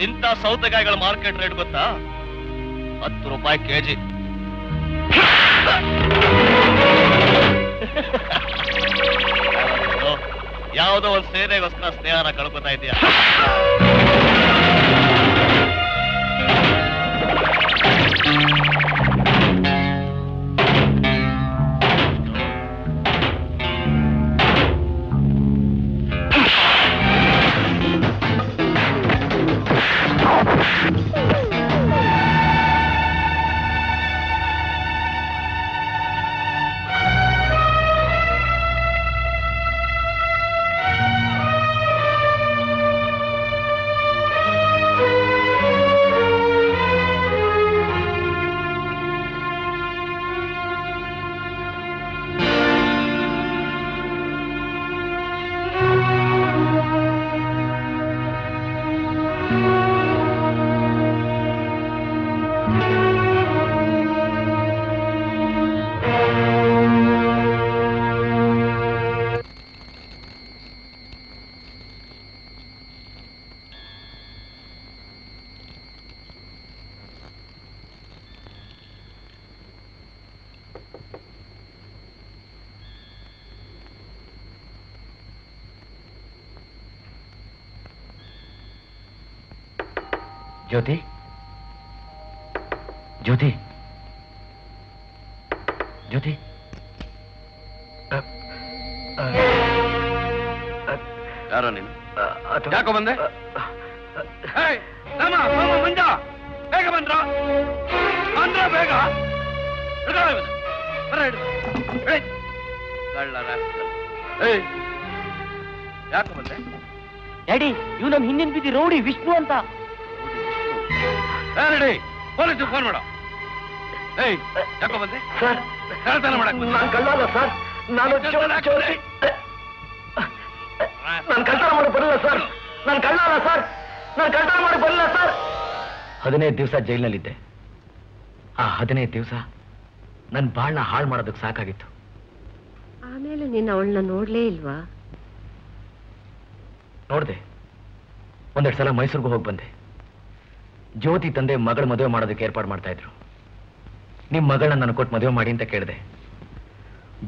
ಇಂಥ ಸೌತೆಕಾಯಿಗಳ ಮಾರ್ಕೆಟ್ ರೇಟ್ ಗೊತ್ತಾ? 10 ರೂಪಾಯಿ ಕೆಜಿ. ಯಾವುದೋ ಒಂದು ಸೇನೆಗೋಸ್ಕರ ಸ್ನೇಹನ ಕಳ್ಕೊತಾ ಇದೀಯಾ? ಜ್ಯೋತಿ ಜ್ಯೋತಿ ಜ್ಯೋತಿ ಯಾರೋ ನೀನು ಯಾಕೋ ಬಂದೆ ಮಂಜ ಬೇಗ ಬಂದ್ರ ಬೇಗ ಯಾಕೋ ಬಂದೆ ಡ್ಯಾಡಿ ಇವ್ ನಮ್ ಹಿಂದಿನ ಬಿದ್ದಿ ರೌಡಿ ವಿಷ್ಣು ಅಂತ. ಪೊಲೀಸ್ ಫೋನ್ ಮಾಡ. ಯಾಕೋ ಬಂದೆ ಸರ್? ಹೇಳ್ತಾನೆ ಮಾಡಕ್ ನಾನು ಕಳ್ಳಲ್ಲ ಸರ್, ನಾನು ಕಳ್ತನ ಮಾಡಿ ಬರಲ್ಲ ಸರ್, ನಾನು ಕಳ್ಳಲ್ಲ ಸರ್, ನಾನು ಕಳ್ತನ ಮಾಡಿ ಬರಲ್ಲ ಸರ್. 15 ದಿವಸ ಜೈಲಿನಲ್ಲಿದ್ದೆ. ಆ 15 ದಿವಸ ನನ್ನ ಬಾಳ್ನ ಹಾಳು ಮಾಡೋದಕ್ಕೆ ಸಾಕಾಗಿತ್ತು. ಆಮೇಲೆ ನೀನು ಅವಳನ್ನ ನೋಡ್ಲೇ ಇಲ್ವಾ? ನೋಡ್ದೆ, ಒಂದೆರಡು ಸಲ ಮೈಸೂರಿಗೂ ಹೋಗಿ ಬಂದೆ. ಜ್ಯೋತಿ ತಂದೆ ಮಗಳ ಮದುವೆ ಮಾಡೋದಕ್ಕೆ ಏರ್ಪಾಡು ಮಾಡ್ತಾ ಇದ್ರು. ನಿಮ್ಮ ಮಗಳನ್ನ ನಾನು ಕೊಟ್ಟು ಮದುವೆ ಮಾಡಿ ಅಂತ ಕೇಳಿದೆ.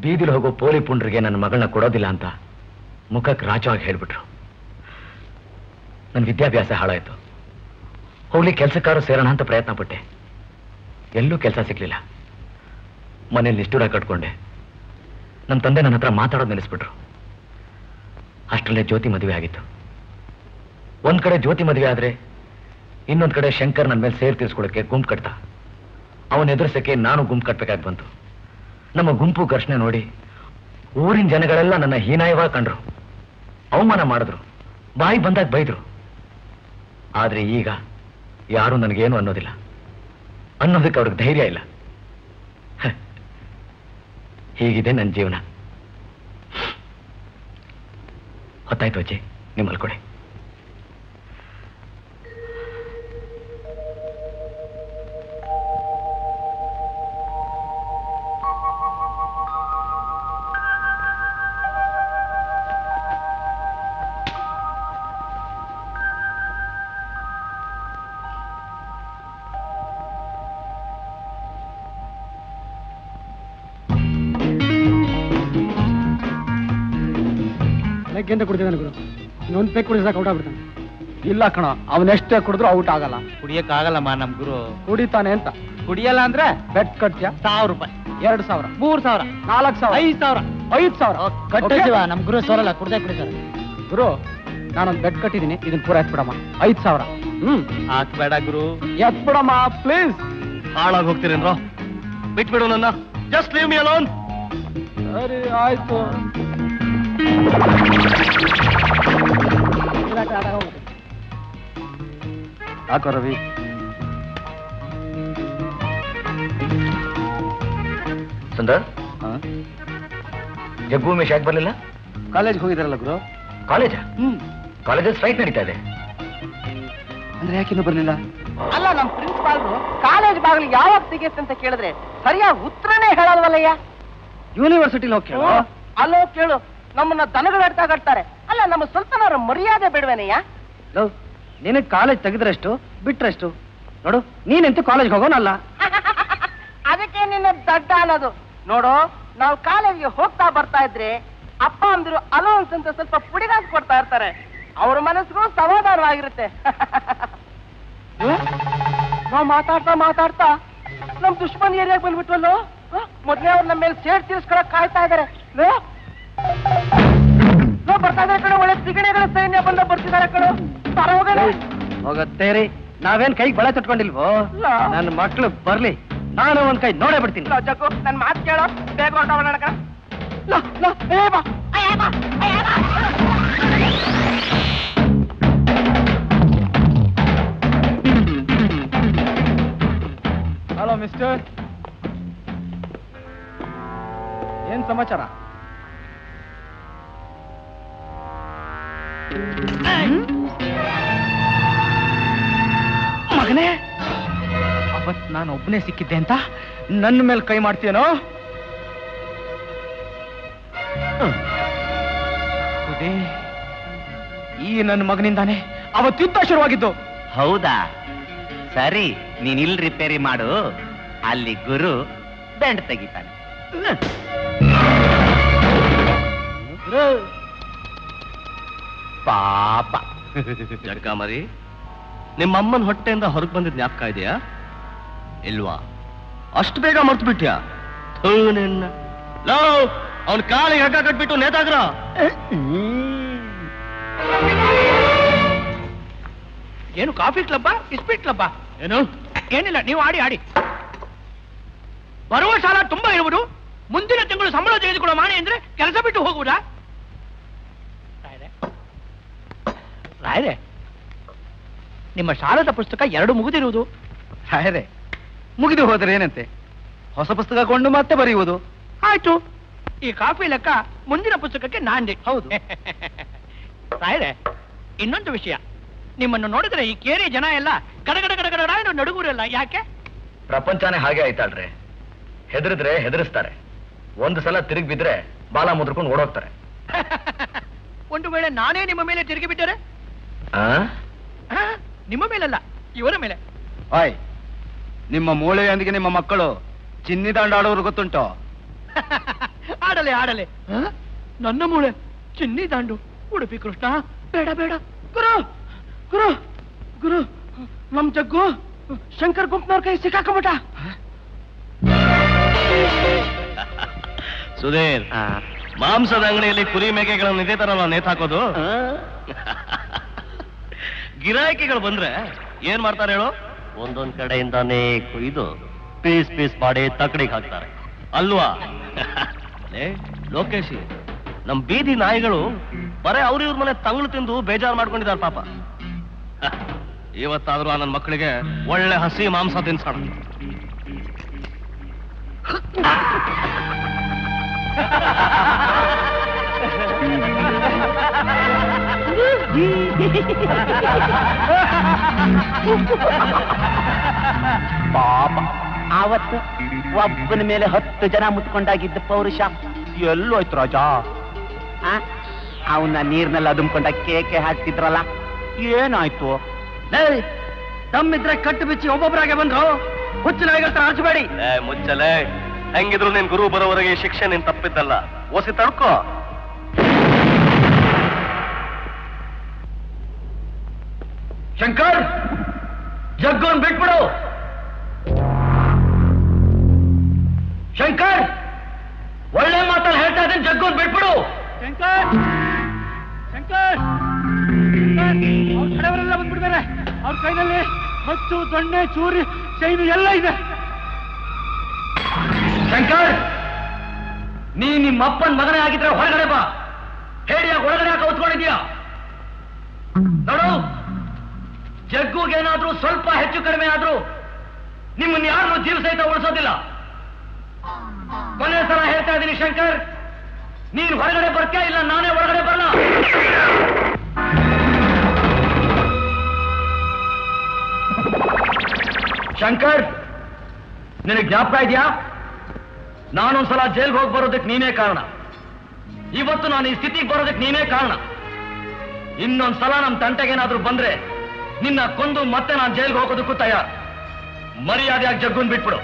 ಬೀದಿಲಿ ಹೋಗೋ ಪೋಲಿ ಪುಂಡ್ರಿಗೆ ನನ್ನ ಮಗಳನ್ನ ಕೊಡೋದಿಲ್ಲ ಅಂತ ಮುಖಕ್ಕೆ ರಾಜವಾಗಿ ಹೇಳ್ಬಿಟ್ರು. ನನ್ನ ವಿದ್ಯಾಭ್ಯಾಸ ಹಾಳಾಯ್ತು. ಹೋಗ್ಲಿ ಕೆಲಸಕ್ಕಾರು ಸೇರೋಣ ಅಂತ ಪ್ರಯತ್ನ ಪಟ್ಟೆ. ಎಲ್ಲೂ ಕೆಲಸ ಸಿಗ್ಲಿಲ್ಲ. ಮನೇಲಿ ನಿಷ್ಠೂರ ಕಟ್ಕೊಂಡೆ. ನಮ್ಮ ತಂದೆ ನನ್ನ ಹತ್ರ ಮಾತಾಡೋದು ನಿಲ್ಲಿಸ್ಬಿಟ್ರು. ಅಷ್ಟರಲ್ಲೇ ಜ್ಯೋತಿ ಮದುವೆ ಆಗಿತ್ತು. ಒಂದ್ ಕಡೆ ಜ್ಯೋತಿ ಮದುವೆ ಆದ್ರೆ ಇನ್ನೊಂದ್ ಕಡೆ ಶಂಕರ್ ನನ್ನ ಮೇಲೆ ಸೇರ್ ತೀರ್ಸ್ಕೊಳಕ್ಕೆ ಗುಂಪು ಕಟ್ಟ. ಅವನ ಎದುರಿಸಕ್ಕೆ ನಾನು ಗುಂಪು ಕಟ್ಬೇಕಾಗಿ ಬಂತು. ನಮ್ಮ ಗುಂಪು ಘರ್ಷಣೆ ನೋಡಿ ಊರಿನ ಜನಗಳೆಲ್ಲ ನನ್ನ ಹೀನಾಯವಾಗಿ ಕಂಡ್ರು, ಅವಮಾನ ಮಾಡಿದ್ರು, ಬಾಯಿ ಬಂದಾಗ ಬೈದ್ರು. ಆದ್ರೆ ಈಗ ಯಾರು ನನಗೇನು ಅನ್ನೋದಿಲ್ಲ, ಅನ್ನೋದಕ್ಕೆ ಅವ್ರಿಗೆ ಧೈರ್ಯ ಇಲ್ಲ. ಹೀಗಿದೆ ನನ್ನ ಜೀವನ. ಹೊತ್ತಾಯ್ತು ಅಜ್ಜಿ, ನೀವು ಮಲ್ಕೊಡಿ. ಬೆಳಗ್ಗೆಯಿಂದ ಕುಡಿದಿದ್ದಾನೆ ಗುರು. ಇನ್ನೊಂದು ಪೇಕ್ ಕುಡಿದ್ರೆ ಸಾಕು ಔಟ್ ಆಗ್ಬಿಡ್ತಾನೆ. ಇಲ್ಲ ಕಣ, ಅವನೆಷ್ಟೇ ಕುಡಿದ್ರು ಔಟ್ ಆಗಲ್ಲ. ಕುಡಿಯಕ್ ಆಗಲ್ಲಮ್ಮ ನಮ್ ಗುರು. ಕುಡಿತಾನೆ ಅಂತ ಕುಡಿಯಲ್ಲ ಅಂದ್ರೆ ಬೆಟ್ ಕಟ್ತೀಯ? 1000 ರೂಪಾಯಿ, 2000, 3000, 4000, 5000 ಕಟ್ಟಿಸಿವ. ನಮ್ ಗುರು ಸೋರಲ್ಲ, ಕುಡ್ದೇ ಕುಡಿತಾರೆ. ಗುರು, ನಾನೊಂದು ಬೆಟ್ ಕಟ್ಟಿದ್ದೀನಿ, ಇದನ್ನ ಪೂರ ಎತ್ಬಿಡಮ್ಮ. 5000. ಹಾಕ್ಬೇಡ ಗುರು, ಎತ್ಬಿಡಮ್ಮ ಪ್ಲೀಸ್. ಹಾಳಾಗಿ ಹೋಗ್ತೀರೇನ್ರೋ? ಬಿಟ್ಬಿಡು ನನ್ನ. Just leave me alone. ಸರಿ ಆಯ್ತು. ಯಾಕೋ ರವಿ? ಸುಂದರ್, ಜಗ್ಗು ಉಮೇಶ್ ಯಾಕೆ ಬರ್ಲಿಲ್ಲ? ಕಾಲೇಜ್ಗೆ ಹೋಗಿದಾರಲ್ಲ ಗುರು. ಕಾಲೇಜಾ? ಕಾಲೇಜಲ್ಲಿ ಸ್ಟ್ರೈಕ್ ನಡೀತಾ ಇದೆ. ಅಂದ್ರೆ ಯಾಕಿನ್ನೂ ಬರ್ಲಿಲ್ಲ? ಅಲ್ಲ, ನಮ್ ಪ್ರಿನ್ಸಿಪಾಲ್ರು ಕಾಲೇಜ್ ಬಾಗಿಲು ಯಾವಾಗ ತೆಗೆಯುತ್ತೆ ಅಂತ ಕೇಳಿದ್ರೆ ಸರಿಯಾಗಿ ಉತ್ತರನೇ ಹೇಳಲ್ವಲ್ಲಯ್ಯ. ಯೂನಿವರ್ಸಿಟಿಲಿ ಹೋಗಿ ಕೇಳು. ಅಲ್ಲೋ ಕೇಳು, ನಮ್ಮನ್ನ ದನಗಳು ಕಟ್ತಾರೆ. ಅಲ್ಲ, ನಮ್ಮ ಸ್ವಲ್ಪನಾರ ಮರ್ಯಾದೆ ಬಿಡ್ವೇನಯ್ಯ? ನಿನಗೆ ಕಾಲೇಜ್ ತೆಗೆದ್ರಷ್ಟು ಬಿಟ್ರಷ್ಟು. ನೋಡು, ನೀನೆಂತೂ ಕಾಲೇಜ್ಗೆ ಹೋಗೋನಲ್ಲ. ಅದಕ್ಕೆ ನಿನ್ನ ದಡ್ಡ ಅನ್ನೋದು. ನೋಡು, ನಾವು ಕಾಲೇಜ್ಗೆ ಹೋಗ್ತಾ ಬರ್ತಾ ಇದ್ರೆ ಅಪ್ಪ ಅಂದಿರು ಅಲೋನ್ಸ್ ಅಂತ ಸ್ವಲ್ಪ ಪುಡಿಗಾಸ್ ಕೊಡ್ತಾ ಇರ್ತಾರೆ. ಅವ್ರ ಮನಸ್ಸಿಗೂ ಸಮಾಧಾನವಾಗಿರುತ್ತೆ. ನಾವು ಮಾತಾಡ್ತಾ ನಮ್ ದುಶ್ಮನ್ ಏರಿಯಾಗ ಬಂದ್ಬಿಟ್ವಲ್ಲೋ. ಮೊದ್ಲೇ ಅವ್ರು ನಮ್ಮ ಮೇಲೆ ಸೇಡ್ ತೀರ್ಸ್ಕೊಳಕ್ ಕಾಯ್ತಾ ಇದಾರೆ. ಬರ್ತಾ ಇದಾರೆ ಕಡೆ, ಒಳ್ಳೆ ಸಿಗಣೆಗಳ ಸೈನ್ಯ ಬಂದ ಬರ್ತಿದ್ದಾರೆ ಕಡೆ. ಹೋಗತ್ತೇ ರೀ, ನಾವೇನ್ ಕೈಗೆ ಬಳೆ ತಟ್ಕೊಂಡಿಲ್ವೋ? ನನ್ನ ಮಕ್ಳು ಬರ್ಲಿ, ನಾನು ಒಂದ್ ಕೈ ನೋಡೇ ಬಿಡ್ತೀನಿ. ಜಗ್ಗು, ನನ್ ಮಾತು ಕೇಳೋ, ಬೇಗ ಹೊರಟೋಣ. ಹಲೋ ಮಿಸ್ಟರ್, ಏನ್ ಸಮಾಚಾರ? ಮಗನೇ, ಅವತ್ ನಾನು ಒಬ್ಬನೇ ಸಿಕ್ಕಿದ್ದೆ ಅಂತ ನನ್ನ ಮೇಲೆ ಕೈ ಮಾಡ್ತೀಯನೋ? ಈ ನನ್ನ ಮಗನಿಂದಾನೆ ಅವತ್ತು ಯುದ್ಧ ಶುರುವಾಗಿದ್ದು. ಹೌದಾ? ಸರಿ, ನೀನ್ ಇಲ್ಲಿ ರಿಪೇರಿ ಮಾಡು, ಅಲ್ಲಿ ಗುರು ದಂಡ ತೆಗಿತಾನೆ. ಪಾಪ ಜಗ್ಗ ಮರಿ, ನಿಮ್ಮ ಅಮ್ಮನ ಹೊಟ್ಟೆಯಿಂದ ಹೊರಗೆ ಬಂದಿದ್ ಜ್ಞಾಪಕ ಇದೆಯಾ ಇಲ್ವಾ? ಅಷ್ಟು ಬೇಗ ಮರ್ತು ಬಿಟ್ಯಾ? ನಿನ್ನ ಅವನ್ ಕಾಲಿಗೆ ಹಗ್ಗ ಕಟ್ಬಿಟ್ಟು ನೇತಾಗ್ರ. ಏನು ಕಾಫಿ ಕ್ಲಬ್ಬ ಇಸ್ಪೀಟ್ ಕ್ಲಬ್ಬ? ಏನು? ಏನಿಲ್ಲ, ನೀವು ಆಡಿ ಆಡಿ. ಬರುವ ಸಾಲ ತುಂಬಾ ಇರುವುದು, ಮುಂದಿನ ತಿಂಗಳು ಸಂಬಳ ತೆಗೆದುಕೊಳ್ಳೋ ಮಾಣಿ ಅಂದ್ರೆ ಕೆಲಸ ಬಿಟ್ಟು ಹೋಗುವುದಾ? ರಾಯರೇ, ನಿಮ್ಮ ಸಾಲದ ಪುಸ್ತಕ 2 ಮುಗಿದಿರುವುದು. ರಾಯರೇ, ಮುಗಿದು ಹೋದ್ರೆ ಏನಂತೆ, ಹೊಸ ಪುಸ್ತಕ ಕೊಂಡು ಮತ್ತೆ ಬರೆಯುವುದು. ಆಯ್ತು, ಈ ಕಾಫಿ ಲೆಕ್ಕ ಮುಂದಿನ ಪುಸ್ತಕಕ್ಕೆ ನಾಂದಿ. ಹೌದು. ರಾಯರೇ, ಇನ್ನೊಂದು ವಿಷಯ, ನಿಮ್ಮನ್ನು ನೋಡಿದ್ರೆ ಈ ಕೇರಿ ಜನ ಎಲ್ಲ ಗಡಗಡ ಗಡಗಡ ನಡುಗುರಲ್ಲ, ಯಾಕೆ? ಪ್ರಪಂಚನೇ ಹಾಗೆ ಆಯ್ತಾಳ್ರಿ. ಹೆದರಿದ್ರೆ ಹೆದರಿಸ್ತಾರೆ, ಒಂದು ಸಲ ತಿರುಗಿ ಬಿದ್ರೆ ಬಾಲ ಮುದ್ರಕೊಂಡು ಓಡೋಗ್ತಾರೆ. ಒಂದು ವೇಳೆ ನಾನೇ ನಿಮ್ಮ ಮೇಲೆ ತಿರುಗಿ ಬಿಟ್ಟರೆ? ನಿಮ್ಮ ಮೇಲಲ್ಲ, ಇವರ ಮೇಲೆ. ಆಯ್, ನಿಮ್ಮ ಮೂಳೆಯೊಂದಿಗೆ ನಿಮ್ಮ ಮಕ್ಕಳು ಚಿನ್ನಿ ದಾಂಡು ಆಡೋರು ಗೊತ್ತುಂಟೋ? ಆಡಲೆ ಆಡಲೆ. ನನ್ನ ಮೂಳೆ ಚಿನ್ನಿ ದಾಂಡು? ಉಡುಪಿ ಕೃಷ್ಣ, ಬೇಡ ಬೇಡ. ಗುರು ಗುರು ಗುರು, ನಮ್ ಜಗ್ಗು ಶಂಕರ್ ಗುಂಪ್ನವ್ರ ಕೈ ಸಿಕ್ಕಾಕೊಂಬಿಟ್ಟ. ಸುಧೀರ್, ಮಾಂಸದ ಅಂಗಡಿಯಲ್ಲಿ ಕುರಿ ಮೇಕೆಗಳನ್ನು ಇದೇ ತರ ನಾವು ನೇತಾಕೋದು. ಗಿರಾಕಿಗಳು ಬಂದ್ರೆ ಏನ್ ಮಾಡ್ತಾರೆ ಹೇಳು? ಒಂದೊಂದ್ ಕಡೆಯಿಂದಾನೇ ಕುಯ್ದು ಪೀಸ್ ಪೀಸ್ ಮಾಡಿ ತಕ್ಕಡಿಗೆ ಹಾಕ್ತಾರೆ ಅಲ್ವಾ? ಲೋಕೇಶಿ, ನಮ್ ಬೀದಿ ನಾಯಿಗಳು ಬರೇ ಅವ್ರಿವ್ರ ಮನೆ ತಂಗಳು ತಿಂದು ಬೇಜಾರು ಮಾಡ್ಕೊಂಡಿದ್ದಾರೆ ಪಾಪ. ಇವತ್ತಾದ್ರೂ ನನ್ನ ಮಕ್ಕಳಿಗೆ ಒಳ್ಳೆ ಹಸಿ ಮಾಂಸ ತಿನ್ಸೋಣ. ಪಾಪ, ಆವತ್ತು ಒಬ್ಬನ ಮೇಲೆ 10 ಜನ ಮುತ್ಕೊಂಡಾಗಿದ್ದ ಪೌರುಷ ಎಲ್ಲೋಯ್ತು ರಾಜ? ಅವನ್ನ ನೀರ್ನಲ್ಲಿ ಅದುಮ್ಕೊಂಡ ಕೇಕೆ ಹಾಕ್ತಿದ್ರಲ್ಲ, ಏನಾಯ್ತು? ತಮ್ಮಿದ್ರೆ ಕಟ್ಟು ಬಿಚ್ಚಿ ಒಬ್ಬೊಬ್ಬರಾಗೆ ಬಂದ್ರು. ಹುಚ್ಚಿನ ಹಚ್ಚಬೇಡಿ. ಮುಚ್ಚಲೆ, ಹೆಂಗಿದ್ರು ನಿನ್ ಗುರು ಬರೋವರೆಗೆ ಶಿಕ್ಷೆ ನೀನ್ ತಪ್ಪಿದ್ದಲ್ಲ, ಓಸಿ ತಡ್ಕೋ. ಶಂಕರ್, ಜಗ್ಗೋನ್ ಬಿಟ್ಬಿಡು. ಶಂಕರ್, ಒಳ್ಳೆ ಮಾತಲ್ಲಿ ಹೇಳ್ತಾ ಇದ್ದೀನಿ, ಜಗ್ಗೋನ್ ಬಿಟ್ಬಿಡು. ಶಂಕರ್ ಶಂಕರ್, ಅವ್ರ ಕಡೆಯವರೆಲ್ಲ ಬಂದ್ಬಿಡ್ತಾರೆ. ಅವ್ರ ಕೈನಲ್ಲಿ ಮಚ್ಚು, ದೊಣ್ಣೆ, ಚೂರಿ, ಚೈನು ಎಲ್ಲ ಇದೆ. ಶಂಕರ್, ನೀ ನಿಮ್ಮ ಅಪ್ಪನ ಮಗನೇ ಆಗಿದ್ರೆ ಹೊರಗಡೆ ಬಾ. ಹೇಳಿಯಾಗ ಒಳಗಡೆ ಯಾಕೆ ಹೊತ್ಕೊಂಡಿದ್ಯಾ? ನೋಡು, ಜಗ್ಗುಗೇನಾದ್ರೂ ಸ್ವಲ್ಪ ಹೆಚ್ಚು ಕಡಿಮೆ ಆದ್ರೂ ನಿಮ್ಮನ್ನ ಯಾರನ್ನೂ ಜೀವ ಸಹಿತ ಉಳಿಸೋದಿಲ್ಲ. ಕೊನೆ ಸಲ ಹೇಳ್ತಾ ಇದ್ದೀನಿ ಶಂಕರ್, ನೀನು ಹೊರಗಡೆ ಬರ್ತೀಯಾ ಇಲ್ಲ ನಾನೇ ಒಳಗಡೆ ಬರಲ್ಲ? ಶಂಕರ್, ನಿನಗೆ ಜ್ಞಾಪಕ ಇದೆಯಾ? ನಾನೊಂದ್ಸಲ ಜೈಲ್ಗೆ ಹೋಗಿ ಬರೋದಕ್ಕೆ ನೀನೇ ಕಾರಣ. ಇವತ್ತು ನಾನು ಈ ಸ್ಥಿತಿಗೆ ಬರೋದಕ್ಕೆ ನೀನೇ ಕಾರಣ. ಇನ್ನೊಂದ್ಸಲ ನಮ್ಮ ತಂಟೆಗೇನಾದ್ರೂ ಬಂದ್ರೆ ನಿನ್ನ ಕೊಂದು ಮತ್ತೆ ನಾನು ಜೈಲ್ಗೆ ಹೋಗೋದಕ್ಕೂ ತಯಾರು. ಮರ್ಯಾದೆಯಾಗಿ ಜಗ್ಗುನ್ ಬಿಟ್ಬಿಡು.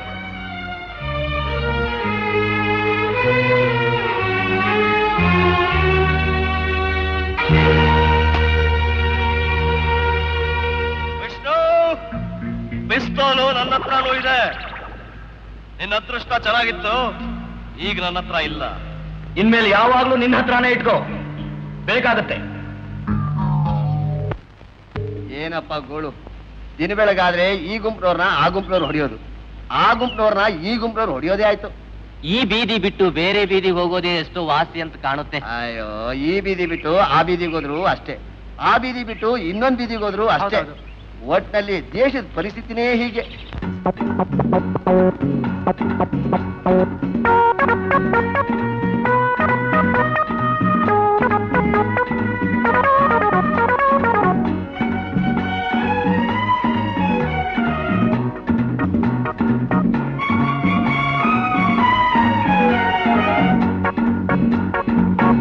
ವಿಷ್ಣು, ಪಿಸ್ತೂಲು ನನ್ನ ಹತ್ರನೂ ಇದೆ. ನಿನ್ನ ಅದೃಷ್ಟ ಚೆನ್ನಾಗಿತ್ತು, ಈಗ ನನ್ನ ಹತ್ರ ಇಲ್ಲ. ಇನ್ಮೇಲೆ ಯಾವಾಗ್ಲೂ ನಿನ್ನ ಹತ್ರನೇ ಇಟ್ಕೋ, ಬೇಕಾಗತ್ತೆ. ಏನಪ್ಪ ಗೋಳು, ದಿನ ಬೆಳಗಾದ್ರೆ ಈ ಗುಂಪಿನವ್ರನ್ನ ಆ ಗುಂಪಿನವ್ರು ಹೊಡೆಯೋದು, ಆ ಗುಂಪಿನವ್ರನ್ನ ಈ ಗುಂಪಿನವ್ರು ಹೊಡೆಯೋದೇ ಆಯ್ತು. ಈ ಬೀದಿ ಬಿಟ್ಟು ಬೇರೆ ಬೀದಿಗೆ ಹೋಗೋದೇ ಎಷ್ಟು ವಾಸಿ ಅಂತ ಕಾಣುತ್ತೆ. ಅಯ್ಯೋ, ಈ ಬೀದಿ ಬಿಟ್ಟು ಆ ಬೀದಿಗೆ ಹೋದ್ರು ಅಷ್ಟೇ, ಆ ಬೀದಿ ಬಿಟ್ಟು ಇನ್ನೊಂದು ಬೀದಿಗೆ ಹೋದ್ರು ಅಷ್ಟೇ. ಒಟ್ನಲ್ಲಿ ದೇಶದ ಪರಿಸ್ಥಿತಿನೇ ಹೀಗೆ.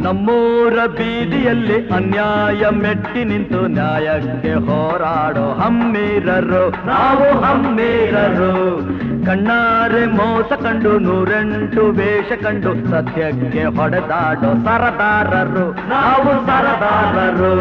ನಮ್ಮೂರ ಬೀದಿಯಲ್ಲಿ ಅನ್ಯಾಯ ಮೆಟ್ಟಿ ನಿಂತು ನ್ಯಾಯಕ್ಕೆ ಹೋರಾಡೋ ಹಮ್ಮೀರರು ನಾವು ಹಮ್ಮೀರರು. ಕಣ್ಣಾರೆ ಮೋಸ ಕಂಡು 108 ವೇಷ ಕಂಡು ಸತ್ಯಕ್ಕೆ ಹೊಡೆದಾಡೋ ಸರದಾರರು ನಾವು ಸರದಾರರು.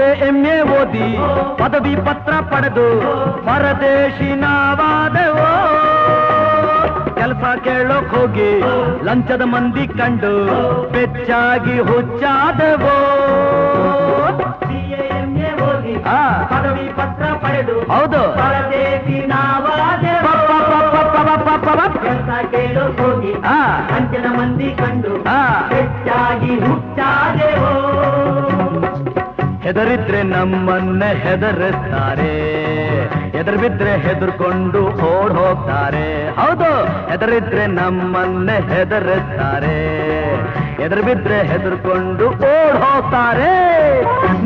CA ಓದಿ ಪದವಿ ಪತ್ರ ಪಡೆದು ಪರದೇಶಿ ನಾವಾದೆವೋ ಕೆಲಸ ಕೇಳೋಕ್ ಹೋಗಿ ಲಂಚದ ಮಂದಿ ಕಂಡು ಬೆಚ್ಚಾಗಿ ಹುಚ್ಚಾದೆವೋ ಪದವಿ ಪತ್ರ ಪಡೆದು ಹೌದು ಪರದೇಶಿ ನಾವಾದೆವೋ ಕೆಲಸ ಕೇಳೋಕ್ ಹೋಗಿ ಲಂಚದ ಮಂದಿ ಕಂಡು ಬೆಚ್ಚಾಗಿ ಹುಚ್ಚಾದೆವೋ ಹೆದರಿದ್ರೆ ನಮ್ಮನ್ನೇ ಹೆದರಿಸ್ತಾರೆ ಎದುರು ಬಿದ್ರೆ ಹೆದರ್ಕೊಂಡು ಓಡ್ ಹೋಗ್ತಾರೆ ಹೌದು ಹೆದರಿದ್ರೆ ನಮ್ಮನ್ನೇ ಹೆದರಿಸ್ತಾರೆ ಎದುರು ಬಿದ್ರೆ ಹೆದರ್ಕೊಂಡು ಓಡ್ ಹೋಗ್ತಾರೆ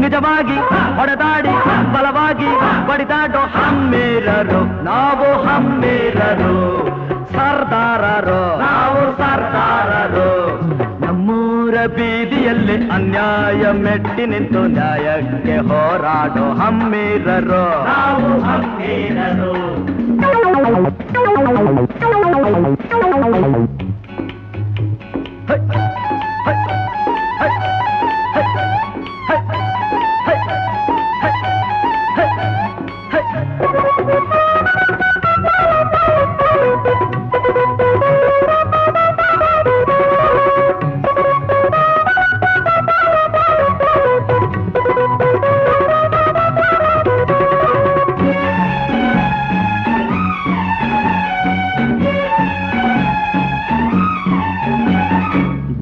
ನಿಜವಾಗಿ ಹೊಡೆದಾಡಿ ಬಲವಾಗಿ ಬಡಿದಾಡೋ ಹಮ್ಮೇರರು ನಾವು ಹಮ್ಮೇರರು ಸರ್ದಾರರು ನಾವು ಸರ್ದಾರರು ನಮ್ಮೂರ ಬೀದಿಯಲ್ಲಿ ಅನ್ಯಾಯ ಮೆಟ್ಟಿ ನಿಂತು ನ್ಯಾಯಕ್ಕೆ ಹೋರಾಡೋ ಹಮ್ಮೇರರು ನಾವು ಹಮ್ಮೇರರು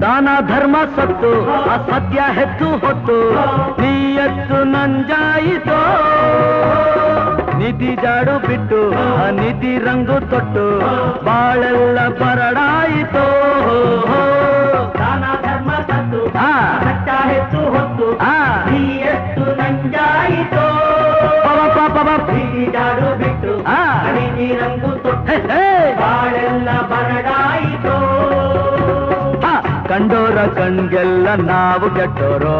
ದಾನ ಧರ್ಮ ಸತ್ತು ಅಸತ್ಯ ಹೆಚ್ಚು ಹೊತ್ತು ನೀಯತ್ತು ನಂಜಾಯಿತೋ ನೀತಿ ಜಾಡು ಬಿಟ್ಟು ಅನೀತಿ ರಂಗು ತೊಟ್ಟು ಬಾಳೆಲ್ಲ ಬರಡಾಯಿತೋ ದಾನ ಧರ್ಮ ಸತ್ತು ಸತ್ಯ ಹೆಚ್ಚು ಹೊತ್ತು ನೀಯತ್ತು ನಂಜಾಯಿತೋ ನೀತಿ ಜಾಡು ಬಿಟ್ಟು ಅನೀತಿ ರಂಗು ತೊಟ್ಟು ಬಾಳೆಲ್ಲ ಬರಡಾಯಿತೋ ಕಂಡೋರ ಕಣ್ಗೆಲ್ಲ ನಾವು ಕೆಟ್ಟೋರು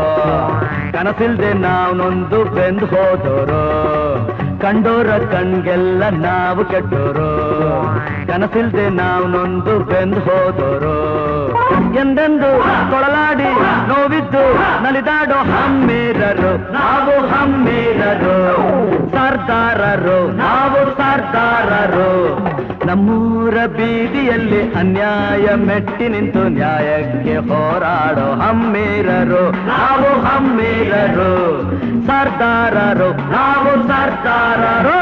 ಕನಸಿಲ್ದೆ ನಾವು ನೊಂದು ಬೆಂದು ಹೋದೋರು ಕಂಡೋರ ಕಣ್ಗೆಲ್ಲ ನಾವು ಕೆಟ್ಟೋರು ಕನಸಿಲ್ದೆ ನಾವು ನೊಂದು ಬೆಂದು ಹೋದೋರು ಎಂದೆಂದು ಕೊಳಲಾಡಿ ನೋವಿದ್ದು ನಲಿದಾಡೋ ಹಮ್ಮೇರರು ನಾವು ಹಮ್ಮೇರರು ಸರ್ದಾರರು ನಾವು ಸರ್ದಾರರು ನಮ್ಮೂರ ಬೀದಿಯಲ್ಲಿ ಅನ್ಯಾಯ ಮೆಟ್ಟಿ ನಿಂತು ನ್ಯಾಯಕ್ಕೆ ಹೋರಾಡೋ ಹಮ್ಮೇರರು ನಾವು ಹಮ್ಮೇರರು ಸರ್ದಾರರು ನಾವು ಸರ್ದಾರರು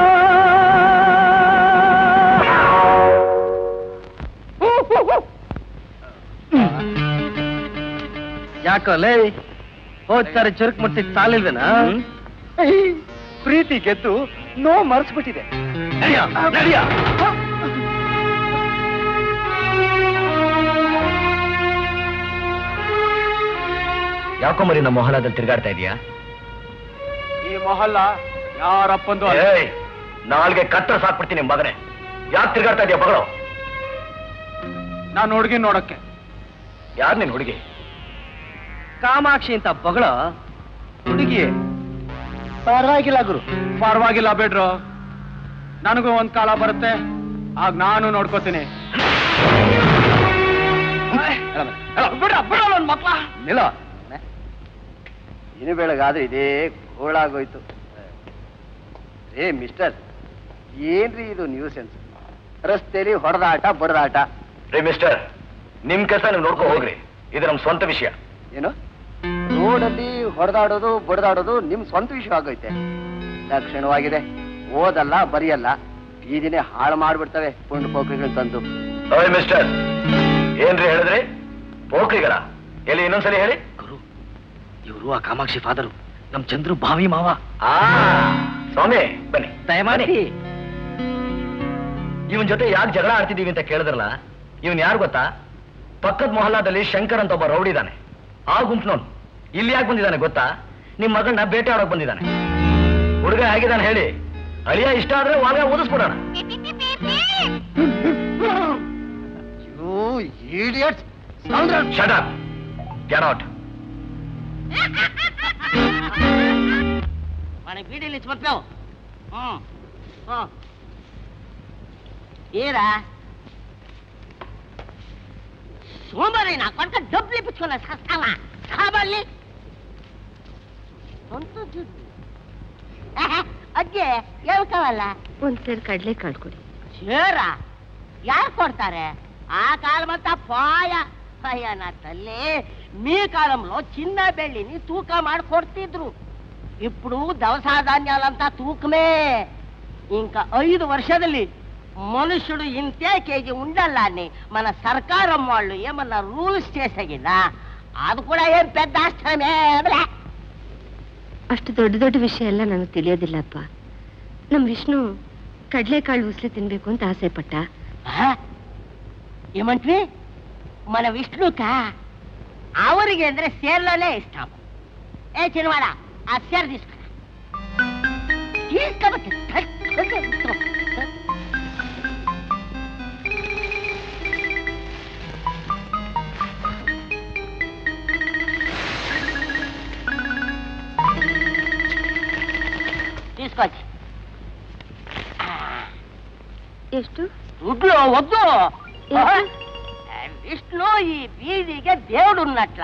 ಯಾಕೋ ಲೇ ಹೋಗ್ತಾರೆ ಚುರುಕ್ ಮುಟ್ಟಿಗೆ ಸಾಲಿಲ್ವೇನಾ ಪ್ರೀತಿ ಗೆದ್ದು ನೋ ಮರ್ಸ್ಬಿಟ್ಟಿದೆ ಯಾಕೋ ಮರಿ ನಮ್ಮ ಮೊಹಲ್ಲಾದಲ್ಲಿ ತಿರುಗಾಡ್ತಾ ಇದೀಯಾ ಈ ಮೊಹಲ್ಲ ಯಾರಪ್ಪಂದು ನಾಲ್ಗೆ ಕತ್ತರ ಸಾಕ್ಬಿಡ್ತೀನಿ ಮಗನೇ ಯಾಕೆ ತಿರುಗಾಡ್ತಾ ಇದೀಯ ಮಗಳು ನಾನು ಹುಡುಗಿ ನೋಡಕ್ಕೆ ಯಾರು ನಿನ್ ಹುಡುಗಿ ಕಾಮಾಕ್ಷಿ ಅಂತ ಬಗಳ ಹುಡುಗಿ ಪರವಾಗಿಲ್ಲ ಗುರು ಪರವಾಗಿಲ್ಲ ಬೇಡ್ರು ನನಗೂ ಒಂದ್ ಕಾಲ ಬರುತ್ತೆ ಆಗ ನಾನು ನೋಡ್ಕೋತೀನಿ ಮಕ್ಳ ನಿಲ್ಲ ಇನ್ನು ಬೆಳಗಾದ್ರೆ ಇದೇ ಗೋಳಾಗೋಯ್ತು ರೇ ಮಿಸ್ಟರ್ ಏನ್ರಿ ಇದು ನ್ಯೂಸೆನ್ಸ್ ರಸ್ತೆಯಲ್ಲಿ ಹೊಡೆದಾಟ ಬಡದಾಟ ರೇ ಮಿಸ್ಟರ್ ನಿಮ್ ಕೆಲಸ ನೀವು ನೋಡ್ಕೊ ಹೋಗ್ರಿ ಇದು ನಮ್ ಸ್ವಂತ ವಿಷಯ ಏನು ರೋಡಲ್ಲಿ ಹೊಡೆದಾಡೋದು ಬಡದಾಡೋದು ನಿಮ್ ಸ್ವಂತ ವಿಷಯ ಆಗೋಯ್ತೆ ಲಕ್ಷಣವಾಗಿದೆ ಓದಲ್ಲ ಬರಿಯಲ್ಲ ಬೀದಿನೇ ಹಾಳು ಮಾಡ್ಬಿಡ್ತವೆ ಪುಂಡು ಪೋಖ್ರಿಗಳು ತಂದು ಓಯ್ ಮಿಸ್ಟರ್ ಏನ್ರಿ ಹೇಳಿದ್ರಿ ಪೋಖ್ರಿಗಳ ಎಲ್ಲಿ ಇನ್ನೊಂದ್ಸಲಿ ಹೇಳಿ ಗುರು ಇವರು ಆ ಕಾಮಾಕ್ಷಿ ಫಾದರು ನಮ್ ಚಂದ್ರು ಭಾವಿ ಮಾವ ಸ್ವಾಮಿ ಬನ್ನಿ ದಯಮಾಡಿ ಇವನ್ ಜೊತೆ ಯಾಕೆ ಜಗಳ ಆಡ್ತಿದೀವಿ ಅಂತ ಕೇಳಿದ್ರಲ್ಲ ಇವನ್ ಯಾರು ಗೊತ್ತಾ ಪಕ್ಕದ ಮೊಹಲ್ಲಾದಲ್ಲಿ ಶಂಕರ್ ಅಂತ ಒಬ್ಬ ರೌಡಿ ಇದ್ದಾನೆ ಆ ಗುಂಪ್ನವನು ಇಲ್ಲಿ ಯಾಕೆ ಬಂದಿದ್ದಾನೆ ಗೊತ್ತಾ ನಿಮ್ ಮಗನ್ನ ಬೇಟೆ ಆಡೋಕ್ ಬಂದಿದ್ದಾನೆ ಹುಡುಗ ಹೇಗಿದ್ದಾನೆ ಹೇಳಿ ಅಳಿಯ ಇಷ್ಟ ಆದ್ರೆ ವಾಗ ಓದಿಸ್ಬಿಡೋಣ ಶಟ್ ಅಪ್ ಗೆಟ್ ಔಟ್ ಬೀಡಿಲಿ ಬರ್ತಾವ್ ಏರಾ ಸೋಮವಾರ ನಾ ಕೊಟ್ಟ ಡಬ್ಲಿ ಬಿಚ್ಕೊಲ್ಲ ಸಾಲ ಸಾಬಲ್ಲಿ ಸ್ವಂತ ದುಡ್ಡು ಅಜ್ಜಿ ಹೇಳ್ಕವಲ್ಲ. ಒಂದ್ಸರಿ ಕಡ್ಲೆ ಕಾಳು ಕೊಡಿ. ಶೇರ ಯಾರು కొడతారే? ఆ కాలమంతా పాయ. అయ్యా నా తల్లి, మీ కాలంలో చిన్న బెళ్ళిని తూక ಮಾಡಿ కొಡ್ತಿದ್ರು. ఇప్పుడు దవస ధాన్యాలంతా తూకమే. ఇంకా 5 ವರ್ಷದಲ್ಲಿ మనుషుడు ఇంతే కేజీ ఉండాలని మన సర్కారం వాళ్ళు ఏమన్నా రూల్స్ చేసాగినా ಅದು ಕೂಡ ಏನ್ పెద్ద ಆಶ್ರಮೇ. ಅಷ್ಟು ದೊಡ್ಡ ದೊಡ್ಡ ವಿಷಯ ಎಲ್ಲ ನನಗೆ ತಿಳಿಯೋದಿಲ್ಲಪ್ಪ. ನಮ್ ವಿಷ್ಣು ಕಡ್ಲೆಕಾಳು ಉಸ್ಲಿ ತಿನ್ಬೇಕು ಅಂತ ಆಸೆ ಪಟ್ಟ. ఏమంటే మన విష్ణుక ಅವರಿಗೆ ಅಂದ್ರೆ ಸೇರ್ಲೇ ಇಷ್ಟ. ఏ చిన్నవాడ ఆ సేర్ తీసుకురా. తీసుకోవచ్చు. ಎಷ್ಟು దుడ్లు వద్దు. విష్ణು ఈ బీదిಗೆ దేవుడు ఉన్నట్ల.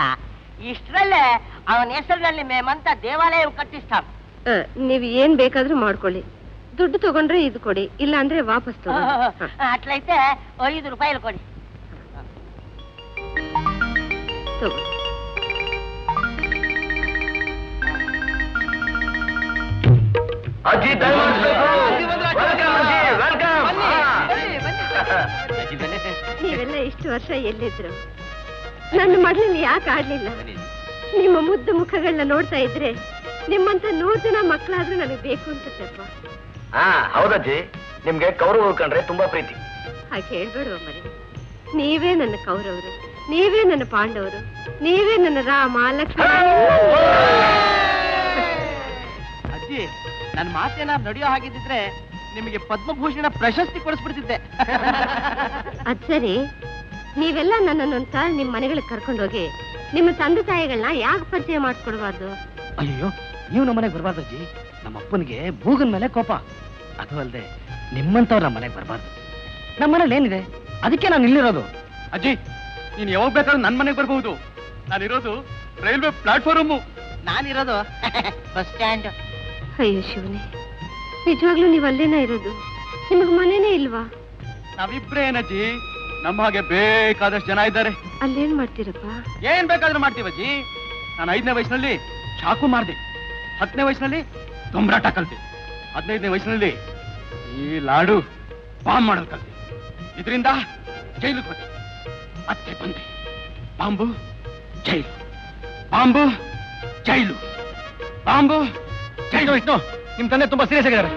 ಇಷ್ಟರಲ್ಲೇ ಅವನ ಹೆಸರಿನಲ್ಲಿ ಮೇಮಂತ ದೇವಾಲಯ ಕಟ್ಟಿಸ್ತಾం. ನೀವು ಏನ್ ಬೇಕಾದ್ರೂ ಮಾಡ್ಕೊಳ್ಳಿ. ದುಡ್ಡು ತಗೊಂಡ್ರೆ ಇದು ಕೊಡಿ, ಇಲ್ಲ ಅಂದ್ರೆ ವಾಪಸ್ ತಗೊಳ್ಳಿ. ಅಟ್ಲయితే 5 ರೂಪಾಯಿలు ಕೊಡಿ. ತಗೋ. ಅಜ್ಜಿ ನೀವೆಲ್ಲ ಇಷ್ಟು ವರ್ಷ ಎಲ್ಲಿದ್ರು? ನನ್ನ ಮಗಳನ್ನ ಯಾಕೆ ಆಡ್ಲಿಲ್ಲ? ನಿಮ್ಮ ಮುದ್ದು ಮುಖಗಳನ್ನ ನೋಡ್ತಾ ಇದ್ರೆ ನಿಮ್ಮಂತ 100 ಜನ ಮಕ್ಕಳಾದ್ರೂ ನನಗೆ ಬೇಕು ಅನ್ಸುತ್ತಪ್ಪ. ಹೌದಜ್ಜಿ, ನಿಮ್ಗೆ ಕೌರವರು ಕಂಡ್ರೆ ತುಂಬಾ ಪ್ರೀತಿ. ಹಾಗೆ ಹೇಳ್ಬೇಡುವ ಮರಿ. ನೀವೇ ನನ್ನ ಕೌರವರು, ನೀವೇ ನನ್ನ ಪಾಂಡವರು, ನೀವೇ ನನ್ನ ರಾಮ ಲಕ್ಷ್ಮಣ. ಅಜ್ಜಿ, ನನ್ನ ಮಾತೇನಾದ್ರು ನಡೆಯೋ ಹಾಗಿದ್ದಿದ್ರೆ ನಿಮಗೆ ಪದ್ಮಭೂಷಣ ಪ್ರಶಸ್ತಿ ಕೊಡಿಸ್ಬಿಡ್ತಿದ್ದೆ. ಅದ್ ಸರಿ, ನೀವೆಲ್ಲ ನನ್ನನ್ನೊಂದ್ಸಲ ನಿಮ್ ಮನೆಗಳಿಗೆ ಕರ್ಕೊಂಡೋಗಿ ನಿಮ್ಮ ತಂದೆ ತಾಯಿಗಳನ್ನ ಯಾಕೆ ಪರಿಚಯ ಮಾಡ್ಕೊಡ್ಬಾರ್ದು? ಅಯ್ಯೋ, ನೀವು ನಮ್ಮ ಮನೆಗೆ ಬರಬಾರ್ದು ಅಜ್ಜಿ. ನಮ್ಮ ಅಪ್ಪನಿಗೆ ಭೂಗನ್ ಮೇಲೆ ಕೋಪ. ಅದು ಅಲ್ಲದೆ ನಿಮ್ಮಂತವ್ರು ನಮ್ಮ ಮನೆಗೆ ಬರಬಾರ್ದು. ನಮ್ಮ ಮನೇಲಿ ಏನಿದೆ, ಅದಕ್ಕೆ ನಾನು ಇಲ್ಲಿರೋದು. ಅಜ್ಜಿ, ನೀನು ಯಾವಾಗ ಬೇಕಾದ್ರೂ ನನ್ನ ಮನೆಗೆ ಬರ್ಬಹುದು. ನಾನಿರೋದು ರೈಲ್ವೆ ಪ್ಲಾಟ್ಫಾರ್ಮು. ನಾನಿರೋದು ಬಸ್ ಸ್ಟ್ಯಾಂಡ್. ಅಯ್ಯೋ ಶಿವನೇ, ನಿಜವಾಗ್ಲೂ ನೀವು ಅಲ್ಲೇನ ಇರೋದು? ನಿಮಗ್ ಮನೇನೇ ಇಲ್ವಾ? ನಾವಿಬ್ರೇ ಏನಜ್ಜಿ, ನಮ್ಮ ಹಾಗೆ ಬೇಕಾದಷ್ಟು ಜನ ಇದ್ದಾರೆ. ಅಲ್ಲೇನ್ ಮಾಡ್ತೀರಪ್ಪ? ಏನ್ ಬೇಕಾದ್ರೂ ಮಾಡ್ತೀವಜ್ಜಿ. ನಾನು 5ನೇ ವಯಸ್ಸಿನಲ್ಲಿ ಚಾಕು ಮಾರ್ದೆ, 10ನೇ ವಯಸ್ಸಿನಲ್ಲಿ ದೊಂಬರಾಟ ಕಲ್ತೆ, 15ನೇ ವಯಸ್ಸಿನಲ್ಲಿ ಈ ಲಾಡು ಬಾಂಬ್ ಮಾಡೋದು ಕಲ್ತೆ. ಇದರಿಂದ ಜೈಲಿಗೆ ಹೋದೆ, ಮತ್ತೆ ಬಂದೆ. ಬಾಂಬು ಜೈಲು, ಬಾಂಬು ಜೈಲು, ಬಾಂಬು ಜೈಲು. ವಿಷ್ಣು, ನಿಮ್ ತಂದೆ ತುಂಬಾ ಸೀರಿಯಸ್ ಆಗಿದ್ದಾರೆ.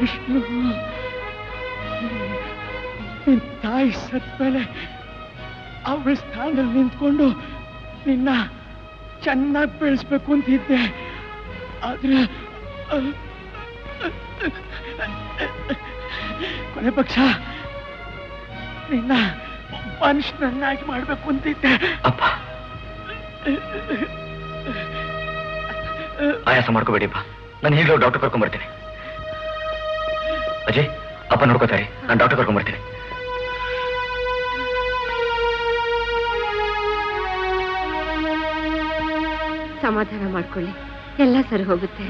ವಿಷ್ಣು, ನಿನ್ ತಾಯಿ ಸತ್ಮೇಲೆ ಅವಳ ಸ್ಥಾನದಲ್ಲಿ ನಿಂತ್ಕೊಂಡು ನಿನ್ನ ಚೆನ್ನಾಗಿ ಬೆಳೆಸ್ಬೇಕು ಅಂತಿದ್ದೆ. ಆದ್ರೆ ಕೊನೆ ಪಕ್ಷ ನಿನ್ನ ಮನುಷ್ಯನನ್ನಾಗಿ ಮಾಡ್ಬೇಕು ಅಂತಿದ್ದೆ. ಅಪ್ಪ, ಆಯಾಸ ಮಾಡ್ಕೋಬೇಡಿಪ್ಪ. ನಾನು ಈಗಲೂ ಡಾಕ್ಟರ್ ಕರ್ಕೊಂಡ್ಬರ್ತೀನಿ. ಅಜಯ್, ಅಪ್ಪ ನೋಡ್ಕೋತಾರೆ, ನಾನು ಡಾಕ್ಟರ್ ಕರ್ಕೊಂಡ್ಬರ್ತೀನಿ. ಸಮಾಧಾನ ಮಾಡ್ಕೊಳ್ಳಿ, ಎಲ್ಲ ಸರಿ ಹೋಗುತ್ತೆ,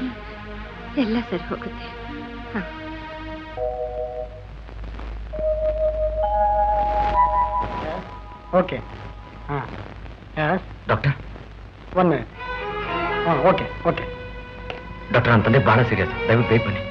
ಎಲ್ಲ ಸರಿ ಹೋಗುತ್ತೆ. Okay. Doctor, 1 minute. Okay okay. Doctor, ನನ್ನ ತಂದೆ ಬಹಳ ಸೀರಿಯಸ್, ದಯವಿಟ್ಟು ಬೇಗ ಬನ್ನಿ.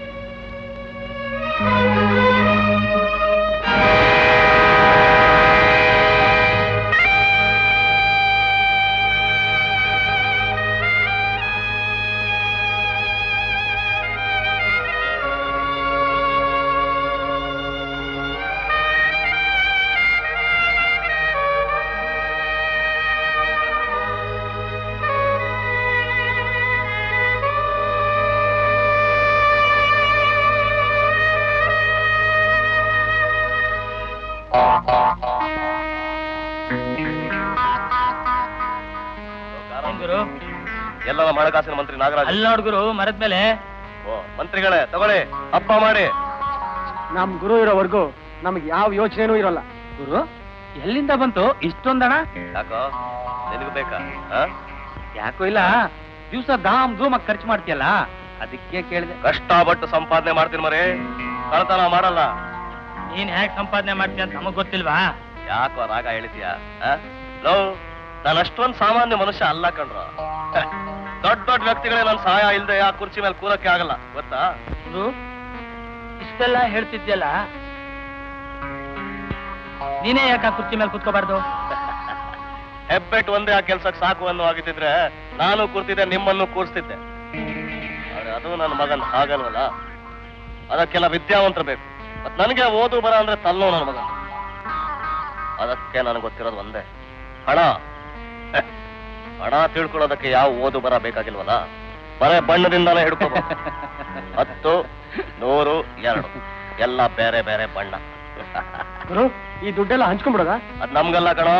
ಎಲ್ಲ ನಮ್ಮ ಹಣಕಾಸಿನ ಮಂತ್ರಿ ನಾಗರಾಜ್. ಅಲ್ಲಿ ನೋಡ್ಗುರು ಮರದ ಮೇಲೆ. ಓ ಮಂತ್ರಿಗಳೇ ತಗೊಳ್ಳಿ, ಹಬ್ಬ ಮಾಡಿ. ನಮ್ ಗುರು ಇರೋವರೆಗೂ ನಮ್ಗೆ ಯಾವ ಯೋಚನೆನೂ ಇರೋಲ್ಲ. ಗುರು ಎಲ್ಲಿಂದ ಬಂತು ಇಷ್ಟೊಂದಣ? ಯಾಕೋ ನಿನಗೂ ಬೇಕಾ? ಯಾಕೋ ಇಲ್ಲ, ದಿವ್ಸ ಧಾಮ್ ಧೂಮಾಗಿ ಖರ್ಚು ಮಾಡ್ತೀಯಲ್ಲ, ಅದಕ್ಕೆ ಕೇಳಿದೆ. ಕಷ್ಟಪಟ್ಟು ಸಂಪಾದನೆ ಮಾಡ್ತೀನಿ ಮರಿ, ಕಳ್ತನ ಮಾಡಲ್ಲ. ನೀನ್ ಹೇಗ್ ಸಂಪಾದನೆ ಮಾಡ್ತೀಯ ಅಂತ ನಮಗ್ ಗೊತ್ತಿಲ್ವಾ? ಯಾಕೋ ರಾಗ ಹೇಳ್ತೀಯ? ನಾನು ಅಷ್ಟೊಂದು ಸಾಮಾನ್ಯ ಮನುಷ್ಯ ಅಲ್ಲ ಕಣ್ರ. ದೊಡ್ಡ ದೊಡ್ಡ ವ್ಯಕ್ತಿಗಳೇ ನನ್ನ ಸಹಾಯ ಇಲ್ಲದೆ ಆ ಕುರ್ಚಿ ಮೇಲೆ ಕೂರಕ್ಕೆ ಆಗಲ್ಲ, ಗೊತ್ತಾ? ಇಷ್ಟೆಲ್ಲ ಹೇಳ್ತಿದ್ಯಲ್ಲ, ನೀನೇ ಯಾಕೆ ಆ ಕುರ್ಚಿ ಮೇಲೆ ಕೂತ್ಕೋಬಾರ್ದು? ಹೆಬ್ಬೆಟ್ಟು ಒಂದೇ ಆ ಕೆಲ್ಸಕ್ಕೆ ಸಾಕು ಅನ್ನೋ ಆಗಿದ್ದಿದ್ರೆ ನಾನು ಕೂರ್ತಿದ್ದೆ, ನಿಮ್ಮನ್ನು ಕೂರಿಸ್ತಿದ್ದೆ. ಅದು ನನ್ನ ಮಗನ್ ಹಾಗಲ್ವಲ್ಲ, ಅದಕ್ಕೆಲ್ಲ ವಿದ್ಯಾವಂತರು ಬೇಕು. ಮತ್ ನನಗೆ ಓದು ಬರ ಅಂದ್ರೆ ತಲ್ಲೋ ನನ್ನ ಮಗ. ಅದಕ್ಕೆ ನನಗೆ ಗೊತ್ತಿರೋದು ಒಂದೇ, ಹಣ. ಹಣ ತಿಳ್ಕೊಳ್ಳೋದಕ್ಕೆ ಯಾವ ಓದು ಬರ ಬೇಕಾಗಿಲ್ವಲ್ಲ, ಬರೇ ಬಣ್ಣದಿಂದಾನೇ ಹಿಡ್ಕೋಬಹುದು. 10, 100, 2 ಎಲ್ಲ ಬೇರೆ ಬೇರೆ ಬಣ್ಣ. ಈ ದುಡ್ಡೆಲ್ಲ ಹಂಚ್ಕೊಂಡ್ಬಿಡೋದ? ಅದ್ ನಮ್ಗಲ್ಲ ಕಣೋ,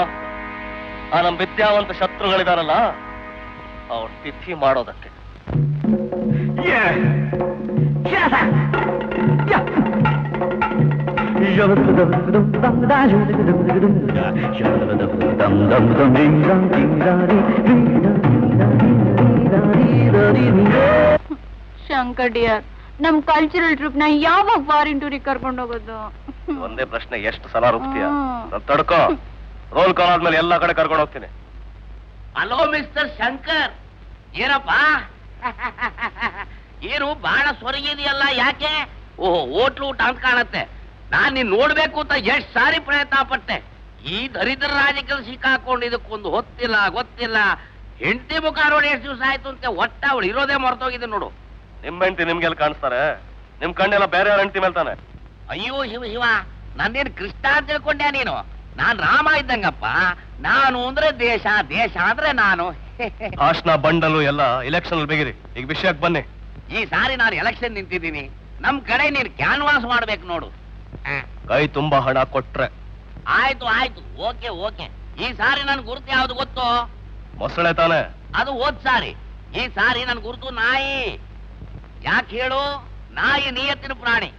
ಆ ನಮ್ ವಿದ್ಯಾವಂತ ಶತ್ರುಗಳಿದಾರಲ್ಲ ಅವ್ರ ತಿಥಿ ಮಾಡೋದಕ್ಕೆ. ಶಂಕರ್ ಡಿಯರ್, ನಮ್ ಕಲ್ಚರಲ್ ಟ್ರಿಪ್ ನ ಯಾವಾಗ ಫಾರಿನ್ ಟೂರಿಗೆ ಕರ್ಕೊಂಡು ಹೋಗೋದು? ಒಂದೇ ಪ್ರಶ್ನೆ, ಎಷ್ಟು ಸಲ ರೂಪ್ತೀಯ? ತಡ್ಕೋ, ರೋಲ್ ಕಾಲ್ ಆದ್ಮೇಲೆ ಎಲ್ಲಾ ಕಡೆ ಕರ್ಕೊಂಡು ಹೋಗ್ತೀನಿ. ಹಲೋ ಮಿಸ್ಟರ್ ಶಂಕರ್, ಏನಪ್ಪ ಏನು ಬಹಳ ಸೊರಗಿದೆಯಲ್ಲ, ಯಾಕೆ? ಓಹೋ, ಹೋಟ್ಲು ಊಟ ಅಂತ ಕಾಣತ್ತೆ. ನಾನ್ ನೀನ್ ನೋಡ್ಬೇಕು ಅಂತ ಎಷ್ಟ್ ಸಾರಿ ಪ್ರಯತ್ನ ಪಟ್ಟೆ. ಈ ದರಿದ್ರ ರಾಜಕೀಯ ಸಿಕ್ಕಾಕೊಂಡು ಇದಕ್ಕೊಂದು ಹೊತ್ತಿಲ್ಲ ಗೊತ್ತಿಲ್ಲ. ಹೆಂಡತಿ ಮುಖ ನೋಡಿ ಎಷ್ಟು ದಿವಸ ಆಯ್ತು ಅಂತ ಒಟ್ಟ ಅವಳು ಇರೋದೇ ಮರ್ತೋಗಿದೆ ನೋಡು. ನಿಮ್ ಹೆಂಡತಿ ನಿಮ್ಗೆಲ್ಲ ಕಾಣಿಸ್ತಾರೆ? ನಿಮ್ ಕಣ್ಣೆಲ್ಲ ಬೇರೆ ಯಾರ ಹೆಂಡತಿ ಮೇಲ್ತಾನೆ? ಅಯ್ಯೋ ಶಿವ ಶಿವ, ನನ್ನೇನು ಕೃಷ್ಣ ಅಂತ ತಿಳ್ಕೊಂಡ್ಯಾ ನೀನು? ನಾನ್ ರಾಮ ಇದ್ದಂಗಪ್ಪ. ನಾನು ಅಂದ್ರೆ ದೇಶ, ದೇಶ ಅಂದ್ರೆ ನಾನು. ಭಾಷಣ ಬಂಡಲು ಎಲ್ಲ ಎಲೆಕ್ಷನ್ ಅಲ್ಲಿ ಬೇಗಿರಿ. ಈಗ ವಿಷಯಕ್ಕೆ ಬನ್ನಿ. ಈ ಸಾರಿ ನಾನು ಎಲೆಕ್ಷನ್ ನಿಂತಿದ್ದೀನಿ. ನಮ್ ಕಡೆ ನೀನ್ ಕ್ಯಾನ್ವಾಸ್ ಮಾಡ್ಬೇಕು ನೋಡು. ಕೈ ತುಂಬಾ ಹಣ ಕೊಟ್ರೆ ಆಯ್ತು ಆಯ್ತು, ಓಕೆ ಓಕೆ. ಈ ಸಾರಿ ನನ್ ಗುರುತು ಯಾವ್ದು ಗೊತ್ತು? ಮೊಸಳೆ ತಾನೆ? ಅದು ಹೋದ್ ಸಾರಿ. ಈ ಸಾರಿ ನನ್ ಗುರುತು ನಾಯಿ. ಯಾಕೆ ಹೇಳು? ನಾಯಿ ನಿಯತ್ತಿನ ಪ್ರಾಣಿ.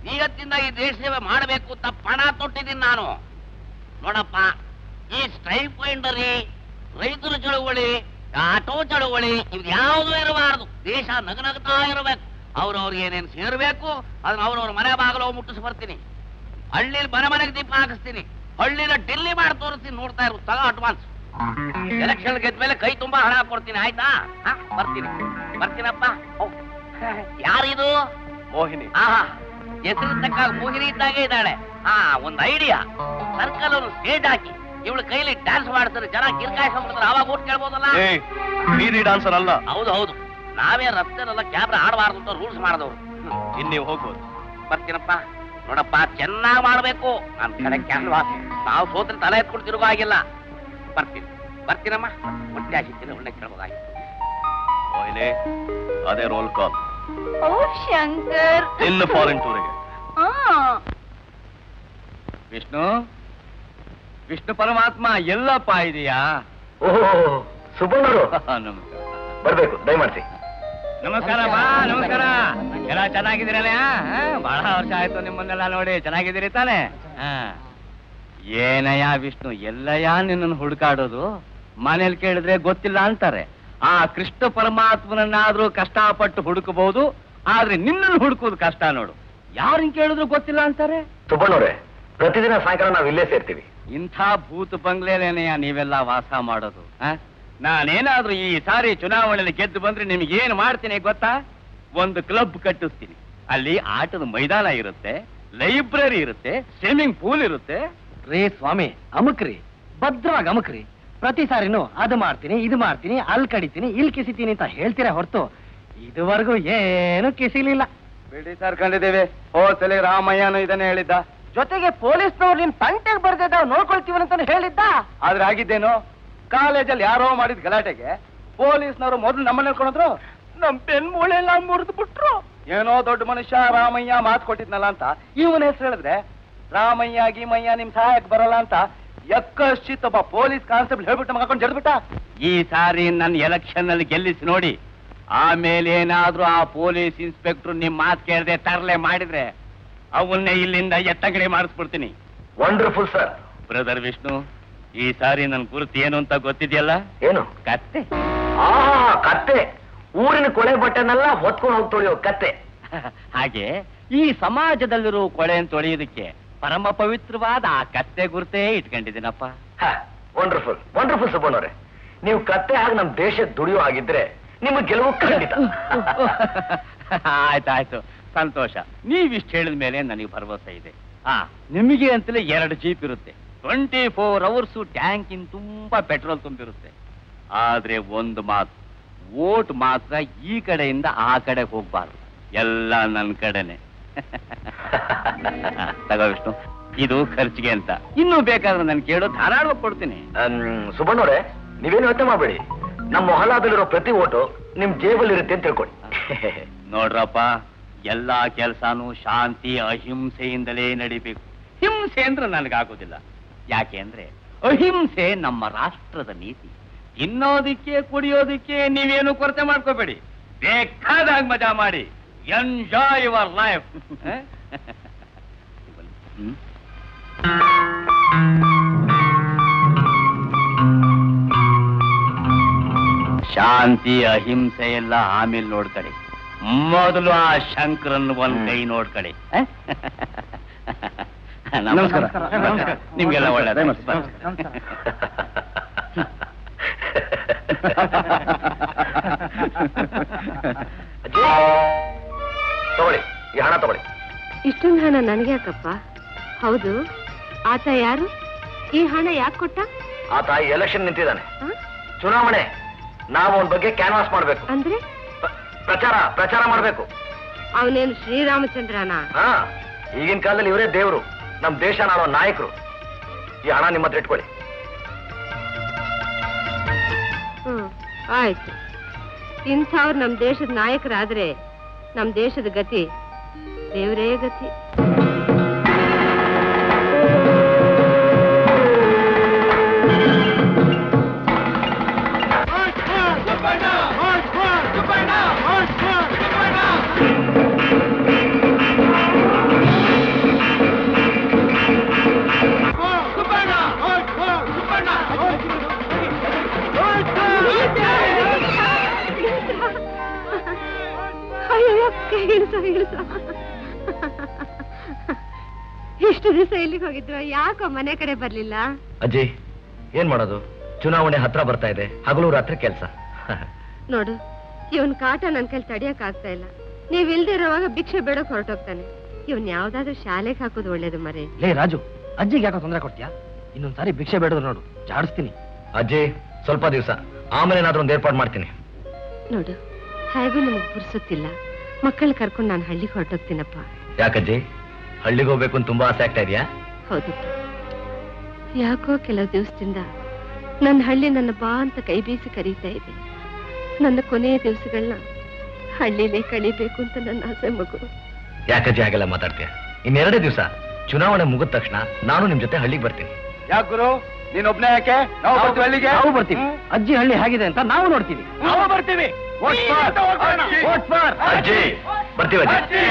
ನಿಯತ್ತಿಂದ ಈ ದೇಶ ಸೇವೆ ಮಾಡಬೇಕು ಅಂತ ಪಣ ತೊಟ್ಟಿದ್ದೀನಿ ನಾನು. ನೋಡಪ್ಪ, ಈ ಸ್ಟ್ರೈಕ್ ಫೈಂಡರಿ, ರೈತರ ಚಳುವಳಿ, ಆಟೋ ಚಳುವಳಿ ಇವ್ ಯಾವುದು ಇರಬಾರದು. ದೇಶ ನಗನಗ್ತಾ ಇರಬೇಕು. ಅವ್ರವ್ರಿಗೆ ಏನೇನು ಸೇರ್ಬೇಕು ಅದನ್ನ ಅವ್ರವ್ರ ಮನೆ ಬಾಗಿಲು ಮುಟ್ಟಿಸಿ ಬರ್ತೀನಿ. ಹಳ್ಳಿಲಿ ಮನೆ ಮನೆಗೆ ದೀಪ ಹಾಕಿಸ್ತೀನಿ. ಹಳ್ಳಿನ ಡೆಲ್ಲಿ ಮಾಡಿ ತೋರಿಸ್ತೀನಿ. ನೋಡ್ತಾ ಇರು, ತಗೋ ಅಡ್ವಾನ್ಸ್. ಎಲೆಕ್ಷನ್ ಗೆದ್ಮೇಲೆ ಕೈ ತುಂಬಾ ಹಣ ಕೊಡ್ತೀನಿ, ಆಯ್ತಾ? ಬರ್ತೀನಿ ಬರ್ತೀನಪ್ಪ. ಯಾರಿದು? ಮೋಹಿನಿ. ಆಹಾ, ಹೆಸರು ತಕ್ಕ ಮೋಹಿನಿ ಇದ್ದಾಗೆ ಇದ್ದಾಳೆ. ಒಂದ್ ಐಡಿಯಾ. ಸರ್ಕಲ್ ಒಂದು ಸ್ಟೇಜ್ ಹಾಕಿ ಇವಳು ಕೈಲಿ ಡ್ಯಾನ್ಸ್ ಮಾಡ್ತಾರೆ, ಜನ ಕಿರ್ಕಾಯಿಸ್ಕೊಂಡ್ಬಿಡ್ತಾರೆ. ಅವಾಗ ಓಟ್ ಕೇಳ್ಬೋದಲ್ಲ? ಬೀದಿ ಡಾನ್ಸರ್ ಅಲ್ಲ. ಹೌದು ಹೌದು, ನಾವೇ ರಸ್ತೆನೆಲ್ಲ ಕ್ಯಾಮ್ರಾ ಆಡಬಾರ್ದು ಅಂತ ರೂಲ್ಸ್ ಮಾಡಿದವರು. ಇನ್ ನೀವು ಹೋಗ್ಬೋದು. ಬರ್ತೀನಪ್ಪ. ನೋಡಪ್ಪ, ಚೆನ್ನಾಗಿ ಮಾಡ್ಬೇಕು. ನನ್ ಕಡೆ ಕ್ಯಾನ್ವಾಸ್. ನಾವು ಸೋತ್ರ ತಲೆ ಎತ್ಕೊಂಡು ತಿರುಗೋ ಆಗಿಲ್ಲ. ಬರ್ತೀನಿ ಬರ್ತೀನಮ್ಮ. ಹೊಟ್ಟೆ ಹಾಕಿದ್ದೀನಿ, ಒಳ್ಳೆ ಕೇಳ್ಬೋದಾಗಿತ್ತು. ಮೋಹಿನಿ, ಅದೇ ರೋಲ್ ಕಾಲ್. ಓ ಶಂಕರ್, ಇನ್ನು ಫಾರಿನ್ ಟೂರಿಗೆ. ವಿಷ್ಣು, ವಿಷ್ಣು ಪರಮಾತ್ಮ ಎಲ್ಲಪ್ಪ ಇದೆಯಾ? ಓಹೋ, ಸುಬ್ಬಣ್ಣರು ನಮಸ್ಕಾರ. ಬರ್ಬೇಕು, ದಯಮಾಡಿಸಿ. ನಮಸ್ಕಾರ ಬಾ, ನಮಸ್ಕಾರ. ಎಲ್ಲ ಚೆನ್ನಾಗಿದ್ದೀರಲ್ಲ? ಬಹಳ ವರ್ಷ ಆಯ್ತು ನಿಮ್ಮನ್ನೆಲ್ಲ ನೋಡಿ. ಚೆನ್ನಾಗಿದ್ದೀರಿ ತಾನೆ? ಏನಯ್ಯ ವಿಷ್ಣು, ಎಲ್ಲಯ್ಯ ನಿನ್ನನ್ನು ಹುಡುಕಾಡೋದು? ಮನೇಲಿ ಕೇಳಿದ್ರೆ ಗೊತ್ತಿಲ್ಲ ಅಂತಾರೆ. ಆ ಕೃಷ್ಣ ಪರಮಾತ್ಮನನ್ನಾದ್ರೂ ಕಷ್ಟಪಟ್ಟು ಹುಡುಕಬಹುದು, ಆದ್ರೆ ನಿನ್ನನ್ನು ಹುಡುಕೋದು ಕಷ್ಟ ನೋಡು. ಯಾರನ್ನ ಕೇಳಿದ್ರು ಗೊತ್ತಿಲ್ಲ ಅಂತಾರೆ. ಸುಬ್ಬಣ್ಣವ್ರೆ, ಪ್ರತಿದಿನ ಸಾಯಂಕಾಲ ನಾವು ಇಲ್ಲೇ ಸೇರ್ತೀವಿ. ಇಂಥ ಭೂತ ಬಂಗ್ಲೆನೇನಯ್ಯ ನೀವೆಲ್ಲ ವಾಸ ಮಾಡೋದು? ನಾನೇನಾದ್ರೂ ಈ ಸಾರಿ ಚುನಾವಣೆಯಲ್ಲಿ ಗೆದ್ದು ಬಂದ್ರೆ ನಿಮ್ಗೇನು ಮಾಡ್ತೀನಿ ಗೊತ್ತಾ? ಒಂದು ಕ್ಲಬ್ ಕಟ್ಟಿಸ್ತೀನಿ. ಅಲ್ಲಿ ಆಟದ ಮೈದಾನ ಇರುತ್ತೆ, ಲೈಬ್ರರಿ ಇರುತ್ತೆ, ಸ್ವಿಮ್ಮಿಂಗ್ ಪೂಲ್ ಇರುತ್ತೆ. ರೇ ಸ್ವಾಮಿ, ಅಮುಕ್ರಿ, ಭದ್ರವಾಗಿ ಅಮುಕ್ರಿ. ಪ್ರತಿ ಸಾರಿನೂ ಅದು ಮಾಡ್ತೀನಿ, ಇದು ಮಾಡ್ತೀನಿ, ಅಲ್ಲಿ ಕಡಿತೀನಿ, ಇಲ್ಲಿ ಕಿಸಿತೀನಿ ಅಂತ ಹೇಳ್ತೀರಾ ಹೊರತು ಇದುವರೆಗೂ ಏನು ಕಿಸಿಲಿಲ್ಲ. ಬಿಡಿ ಸರ್ಕೊಂಡಿದ್ದೇವೆ. ಹೋಸಲಿ ರಾಮಯ್ಯನು ಇದನ್ನೇ ಹೇಳಿದ್ದ. ಜೊತೆಗೆ ಪೊಲೀಸ್ನವ್ರು ನಿಮ್ ತಂಟೆಗೆ ಬರ್ದಿದ್ದ ನೋಡ್ಕೊಳ್ತೀವಂತ ಹೇಳಿದ್ದ. ಆದ್ರೆ ಆಗಿದ್ದೇನು, ಕಾಲೇಜಲ್ಲಿ ಯಾರೋ ಮಾಡಿದ ಗಲಾಟೆಗೆ ಪೊಲೀಸ್ನವರು ಮೊದಲು ನಮ್ಮನ್ನ ಹೇಳ್ಕೊಂಡ್ರು, ನಮ್ ಬೆನ್ ಮೂಳೆಲ್ಲ ಮುರಿದು ಬಿಟ್ರು. ಏನೋ ದೊಡ್ಡ ಮನುಷ್ಯ ರಾಮಯ್ಯ ಮಾತು ಕೊಟ್ಟಿದ್ನಲ್ಲ ಅಂತ ಇವನ ಹೆಸರು ಹೇಳಿದ್ರೆ ರಾಮಯ್ಯ ಗೀಮಯ್ಯ ನಿಮ್ ಸಹಾಯಕ್ಕೆ ಬರಲ್ಲ ಅಂತ ಯಕ್ಕಶ್ಚಿತ್ ಒಬ್ಬ ಪೊಲೀಸ್ ಕಾನ್ಸ್ಟೇಬಲ್ ಹೇಳ್ಬಿಟ್ಟು ನಮಗೆ ಹಾಕೊಂಡು ಜಡ್ಬಿಟ್ಟ. ಈ ಸಾರಿ ನನ್ನ ಎಲೆಕ್ಷನ್ ನಲ್ಲಿ ಗೆಲ್ಲಿಸಿ ನೋಡಿ, ಆಮೇಲೆ ಏನಾದ್ರೂ ಆ ಪೊಲೀಸ್ ಇನ್ಸ್ಪೆಕ್ಟರ್ ನಿಮ್ ಮಾತು ಕೇಳದೆ ತರಲೆ ಮಾಡಿದ್ರೆ ಅವನ್ನೇ ಇಲ್ಲಿಂದ ಎತ್ತಗಡೆ ಮಾಡಿಸ್ಬಿಡ್ತೀನಿ. Wonderful sir. ಬ್ರದರ್ ವಿಷ್ಣು, ಈ ಸಾರಿ ನನ್ ಗುರುತು ಏನು ಅಂತ ಗೊತ್ತಿದೆಯಲ್ಲ? ಏನು? ಕತ್ತೆ. ಕತ್ತೆ. ಊರಿನ ಕೊಳೆ ಬಟ್ಟೆನೆಲ್ಲ ಹೊತ್ಕೊಂಡು ಹೋಗಿ ತೊಳೆಯೋ ಕತ್ತೆ. ಹಾಗೆ ಈ ಸಮಾಜದಲ್ಲಿರೋ ಕೊಳೆಯನ್ನು ತೊಳೆಯೋದಕ್ಕೆ ಪರಮ ಪವಿತ್ರವಾದ ಆ ಕತ್ತೆ ಗುರುತೇ ಇಟ್ಕೊಂಡಿದ್ದೀನಪ್ಪ. Wonderful wonderful ಸುಬ್ಬಣ್ಣವ್ರೆ. ನೀವು ಕತ್ತೆ ಹಾಗೆ ನಮ್ ದೇಶ ದುಡಿಯೋ ಆಗಿದ್ರೆ ನಿಮಗೆ ಗೆಲುವು ಖಂಡಿತ. ಆಯ್ತಾಯ್ತು, ಸಂತೋಷ. ನೀವಿಷ್ಟು ಹೇಳಿದ ಮೇಲೆ ನನಗೆ ಭರವಸೆ ಇದೆ. ನಿಮಗೆ ಅಂತಲೇ 2 ಜೀಪ್ ಇರುತ್ತೆ. 24 ಅವರ್ಸು ಟ್ಯಾಂಕಿನ ತುಂಬಾ ಪೆಟ್ರೋಲ್ ತುಂಬಿರುತ್ತೆ. ಆದ್ರೆ ಒಂದು ಮಾತು, ಓಟ್ ಮಾತ್ರ ಈ ಕಡೆಯಿಂದ ಆ ಕಡೆ ಹೋಗ್ಬಾರ್ದು, ಎಲ್ಲ ನನ್ನ ಕಡೆನೆ. ತಗೋ ವಿಷ್ಣು, ಇದು ಖರ್ಚಿಗೆ ಅಂತ. ಇನ್ನೂ ಬೇಕಾದ್ರೆ ನಾನು ಕೇಳೋ ಧಾರಾಳವಾಗಿ ಕೊಡ್ತೀನಿ. ಸುಬ್ಬಣ್ಣವ್ರೆ, ನೀವೇನು ಯೋಚನೆ ಮಾಡಬೇಡಿ. ನಮ್ಮ ಮೊಹಲ್ಲಾದಲ್ಲಿರೋ ಪ್ರತಿ ಓಟು ನಿಮ್ ಜೇಬಲ್ಲಿ ಇರುತ್ತೆ ಅಂತ ತಿಳ್ಕೊಳ್ಳಿ. ನೋಡ್ರಪ್ಪ, ಎಲ್ಲಾ ಕೆಲಸನೂ ಶಾಂತಿ ಅಹಿಂಸೆಯಿಂದಲೇ ನಡಿಬೇಕು. ಹಿಂಸೆ ಅಂದ್ರೆ ನನಗಾಗೋದಿಲ್ಲ. ಯಾಕೆ ಅಂದ್ರೆ ಅಹಿಂಸೆ ನಮ್ಮ ರಾಷ್ಟ್ರದ ನೀತಿ. ತಿನ್ನೋದಿಕ್ಕೆ ಕುಡಿಯೋದಿಕ್ಕೆ ನೀವೇನು ಕೊರತೆ ಮಾಡ್ಕೋಬೇಡಿ, ಬೇಕಾದಾಗ ಮಜಾ ಮಾಡಿ. Enjoy your life. ಶಾಂತಿ ಅಹಿಂಸೆ ಎಲ್ಲ ಆಮೇಲೆ ನೋಡ್ಕಡೆ, ಮೊದಲು ಆ ಶಂಕರನ್ ಒಂದ್ ಕೈ ನೋಡ್ಕಡೆ. ನಮಸ್ಕಾರ. ನಿಮ್ಗೆಲ್ಲ ಒಳ್ಳೆಯದ. ತಗೊಳ್ಳಿ, ಈ ಹಣ ತಗೊಳ್ಳಿ. ಇಷ್ಟೊಂದು ಹಣ ನನಗೆ ಯಾಕಪ್ಪ? ಹೌದು, ಆತ ಯಾರು? ಈ ಹಣ ಯಾಕೆ ಕೊಟ್ಟ? ಆತ ಎಲೆಕ್ಷನ್ ನಿಂತಿದ್ದಾನೆ, ಚುನಾವಣೆ. ನಾವು ಅವನ ಬಗ್ಗೆ ಕ್ಯಾನ್ವಾಸ್ ಮಾಡ್ಬೇಕು. ಅಂದ್ರೆ ಪ್ರಚಾರ ಮಾಡ್ಬೇಕು. ಅವನೇನು ಶ್ರೀರಾಮಚಂದ್ರನ? ಈಗಿನ ಕಾಲದಲ್ಲಿ ಇವರೇ ದೇವರು, ನಮ್ ದೇಶ ನಾಡೋ ನಾಯಕರು. ಈ ಹಣ ನಿಮ್ಮ ಹತ್ರ ಇಟ್ಕೊಳ್ಳಿ. ಆಯ್ತು. ಇಂಥವ್ರು ನಮ್ ದೇಶದ ನಾಯಕರಾದ್ರೆ ನಮ್ ದೇಶದ ಗತಿ ದೇವರೇ ಗತಿ. ಇಷ್ಟು ದಿವಸ ಎಲ್ಲಿಗೆ ಹೋಗಿದ್ರು? ಯಾಕೋ ಮನೆ ಕಡೆ ಬರ್ಲಿಲ್ಲ? ಅಜ್ಜಿ, ಏನ್ ಮಾಡೋದು, ಚುನಾವಣೆ ಹತ್ರ ಬರ್ತಾ ಇದೆ, ಹಗಲು ರಾತ್ರಿ ಕೆಲಸ. ನೋಡು, ಇವನ್ ಕಾಟ ನನ್ ಕೈಲಿ ತಡಿಯಕ್ ಆಗ್ತಾ ಇಲ್ಲ. ನೀವ್ ಇಲ್ದೇ ಇರೋವಾಗ ಭಿಕ್ಷೆ ಬೇಡಕ್ ಹೊರಟೋಗ್ತಾನೆ. ಇವನ್ ಯಾವ್ದಾದ್ರು ಶಾಲೆಗೆ ಹಾಕೋದು ಒಳ್ಳೇದು ಮರೆ. ಲೇ ರಾಜು, ಅಜ್ಜಿಗೆ ಯಾಕೋ ತೊಂದರೆ ಕೊಡ್ತೀಯಾ? ಇನ್ನೊಂದ್ಸಾರಿ ಭಿಕ್ಷೆ ಬೇಡದ್ರು ನೋಡು, ಜಾಡಿಸ್ತೀನಿ. ಅಜ್ಜಿ, ಸ್ವಲ್ಪ ದಿವಸ, ಆಮೇಲೆ ಏನಾದ್ರೂ ಒಂದು ಏರ್ಪಾಡು ಮಾಡ್ತೀನಿ. ನೋಡು, ಹೇಗೂ ನಿಮಗ್ ಪುರ್ಸೊತ್ತಿಲ್ಲ. ಮಕ್ಕಳು ಕರ್ಕೊಂಡು ನಾನು ಹಳ್ಳಿಗೆ ಹೊರಟೋಗ್ತೀನಪ್ಪ. ಯಾಕಜ್ಜಿ, ಹಳ್ಳಿಗೆ ಹೋಗ್ಬೇಕು ಅಂತ ತುಂಬಾ ಆಸೆ ಆಗ್ತಾ ಇದೆಯಾ? ಹೌದಪ್ಪ, ಯಾಕೋ ಕೆಲವು ದಿವಸದಿಂದ ನನ್ನ ಹಳ್ಳಿ ನನ್ನ ಬಾ ಅಂತ ಕೈ ಬೀಸಿ ಕರೀತಾ ಇದೆ. ನನ್ನ ಕೊನೆಯ ದಿವಸಗಳನ್ನ ಹಳ್ಳಿಲೇ ಕಳಿಬೇಕು ಅಂತ ನನ್ನ ಆಸೆ ಮಗು. ಯಾಕಜ್ಜಿ ಹಾಗೆಲ್ಲ ಮಾತಾಡ್ತೀಯ? ಇನ್ನೆರಡೇ ದಿವಸ ಚುನಾವಣೆ ಮುಗಿದ ತಕ್ಷಣ ನಾನು ನಿಮ್ ಜೊತೆ ಹಳ್ಳಿಗೆ ಬರ್ತೀನಿ. ಯಾಕೆ ಗುರು, ನೀನೊಬ್ನೇ ಯಾಕೆ? ನಾವು ಬರ್ತೀವಿ ಹಳ್ಳಿಗೆ. ನಾವು ಬರ್ತೀವಿ. ಅಜ್ಜಿ ಹಳ್ಳಿ ಹೇಗಿದೆ ಅಂತ ನಾವು ನೋಡ್ತೀವಿ. ನಾವು ಬರ್ತೀವಿ. ಅಜ್ಜಿ, ಬರ್ತೀವಿ ಅಜ್ಜಿ.